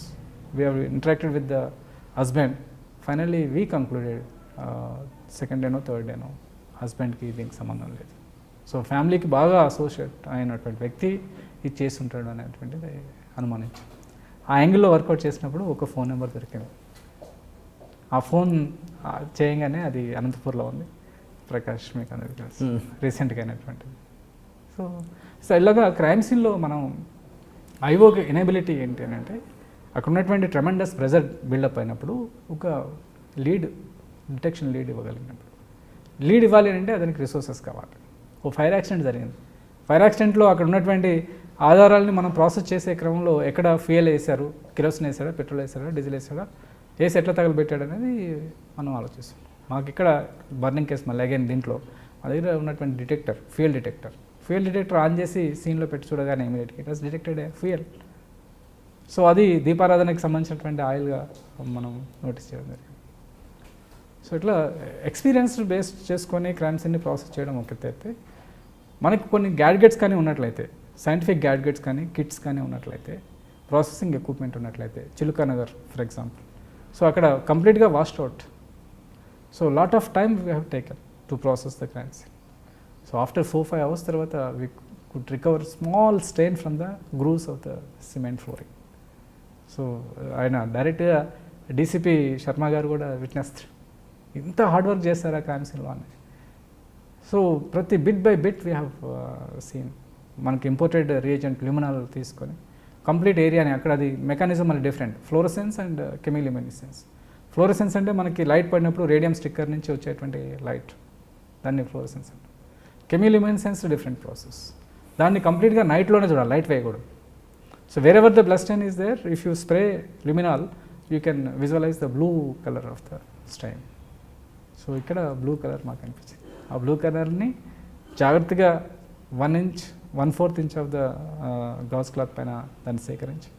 we have interacted with the husband. Finally we concluded second డేనో థర్డ్ డేనో హస్బెండ్కి దీనికి సంబంధం లేదు. సో ఫ్యామిలీకి బాగా అసోసియేట్ అయినటువంటి వ్యక్తి ఇది చేస్తుంటాడు అనేటువంటిది అనుమానించాం. ఆ యాంగిల్లో వర్కౌట్ చేసినప్పుడు ఒక ఫోన్ నెంబర్ దొరికింది. ఆ ఫోన్ చేయగానే అది అనంతపూర్లో ఉంది, ప్రకాష్ మీకు అనేది తెలుసు, రీసెంట్గా అయినటువంటిది. సో ఇలాగా క్రైమ్ సీన్లో మనం ఐఓకి ఎనేబిలిటీ ఏంటి అని అంటే అక్కడ ఉన్నటువంటి ట్రెమెండస్ ప్రెజర్ బిల్డప్ అయినప్పుడు ఒక డిటెక్షన్ లీడ్ ఇవ్వగలిగినప్పుడు, లీడ్ ఇవ్వాలి అంటే దానికి రిసోర్సెస్ కావాలి. ఓ ఫైర్ యాక్సిడెంట్ జరిగింది. ఫైర్ యాక్సిడెంట్లో అక్కడ ఉన్నటువంటి ఆధారాలని మనం ప్రాసెస్ చేసే క్రమంలో ఎక్కడ ఫ్యూయల్ వేశారు, కిరోసిన్ వేసాడా, పెట్రోల్ వేసాడా, డీజిల్ వేసాడా, వేసి ఎట్లా తగలబెట్టాడు అనేది మనం ఆలోచిస్తాం. మాకు ఇక్కడ బర్నింగ్ కేసు మళ్ళీ అగైన్ దీంట్లో మా దగ్గర ఉన్నటువంటి డిటెక్టర్, ఫ్యూయల్ డిటెక్టర్ ఆన్ చేసి సీన్లో పెట్టి చూడగానే ఇమీడియట్గా it was detected fuel. So అది దీపారాధనకి సంబంధించినటువంటి ఆయిల్గా మనం నోటీస్ చేయడం జరిగింది. సో ఇట్లా ఎక్స్పీరియన్స్ బేస్ చేసుకొని క్రైమ్ సీన్ని ప్రాసెస్ చేయడం ఒక అయితే, మనకి కొన్ని గ్యాడ్గెట్స్ కానీ ఉన్నట్లయితే, సైంటిఫిక్ గ్యాడ్గెట్స్ కానీ కిట్స్ కానీ ఉన్నట్లయితే, ప్రాసెసింగ్ ఎక్విప్మెంట్ ఉన్నట్లయితే, Chiluka Nagar for example, so అక్కడ కంప్లీట్గా washed out. So lot of time we have taken to process the crime scene. So after 4-5 hours తర్వాత we could recover small stain from the grooves of the cement flooring. So ఆయన డైరెక్ట్గా డీసీపీ శర్మ గారు కూడా విట్నెస్, ఇంత హార్డ్ వర్క్ చేస్తారా క్రైమ్ సీన్లో అని. సో ప్రతి bit by bit we have seen. మనకి ఇంపోర్టెడ్ రియేజెంట్ ల్యూమినాల్ తీసుకొని కంప్లీట్ ఏరియాని, అక్కడ అది మెకానిజం అది డిఫరెంట్, ఫ్లోరసెన్స్ అండ్ కెమిలిమినిసెన్స్. ఫ్లోరసెన్స్ అంటే మనకి లైట్ పడినప్పుడు రేడియం స్టిక్కర్ నుంచి వచ్చేటువంటి లైట్, దాన్ని ఫ్లోరసెన్స్ అంటే. కెమిలిమినిసెన్స్ డిఫరెంట్ ప్రాసెస్, దాన్ని కంప్లీట్గా నైట్లోనే చూడాలి, లైట్ వేయకూడదు. So wherever the blood stain is there, if you spray luminol you can visualize the blue colour of the stain. So ఇక్కడ బ్లూ కలర్ మాకు అనిపించింది. ఆ బ్లూ కలర్ని జాగ్రత్తగా 1/4 inch of the glass cloth పైన దాన్ని సేకరించి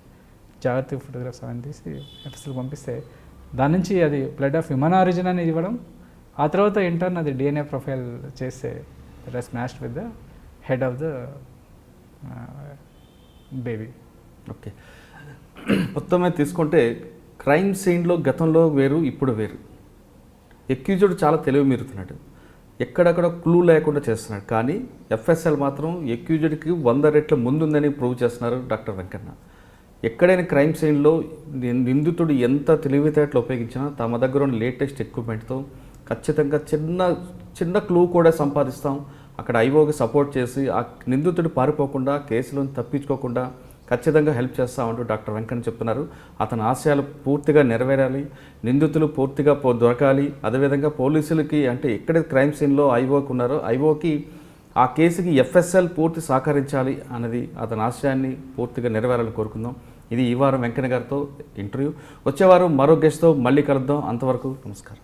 జాగ్రత్తగా ఫోటోగ్రాఫ్స్ అవన్నీ తీసి ఎఫ్ఎస్ఎల్కి పంపిస్తే, దాని నుంచి అది బ్లడ్ ఆఫ్ హ్యూమన్ ఆరిజిన్ అనేది ఇవ్వడం, ఆ తర్వాత ఇంటర్న్ అది DNA ప్రొఫైల్ చేస్తే that was matched with the head of the baby. Okay, మొత్తం మీద తీసుకుంటే క్రైమ్ సీన్లో గతంలో వేరు, ఇప్పుడు వేరు. ఎక్యూజ్డ్ చాలా తెలివి మీరుతున్నాడు, ఎక్కడక్కడ క్లూ లేకుండా చేస్తున్నాడు. కానీ ఎఫ్ఎస్ఎల్ మాత్రం ఎక్యూజ్డ్కి 100 రెట్ల ముందుందని ప్రూవ్ చేస్తున్నారు డాక్టర్ వెంకన్న. ఎక్కడైనా క్రైమ్ సీన్లో నిందితుడు ఎంత తెలివితేటలు ఉపయోగించినా తమ దగ్గర ఉన్న లేటెస్ట్ ఎక్విప్మెంట్తో ఖచ్చితంగా చిన్న క్లూ కూడా సంపాదిస్తాం. అక్కడ ఐఓకి సపోర్ట్ చేసి ఆ నిందితుడు పారిపోకుండా, కేసులను తప్పించుకోకుండా ఖచ్చితంగా హెల్ప్ చేస్తామంటూ డాక్టర్ వెంకన్న చెప్తున్నారు. అతని ఆశయాలు పూర్తిగా నెరవేరాలి, నిందితులు పూర్తిగా దొరకాలి. అదేవిధంగా పోలీసులకి, అంటే ఎక్కడ క్రైమ్ సీన్లో ఐఓకి ఉన్నారో ఐఓకి ఆ కేసుకి ఎఫ్ఎస్ఎల్ పూర్తి సహకరించాలి అన్నది అతని ఆశయాన్ని పూర్తిగా నెరవేరాలని కోరుకుందాం. ఇది ఈ వారం వెంకన్న గారితో ఇంటర్వ్యూ. వచ్చే వారం మరో గెస్ట్తో మళ్ళీ కలుద్దాం. అంతవరకు నమస్కారం.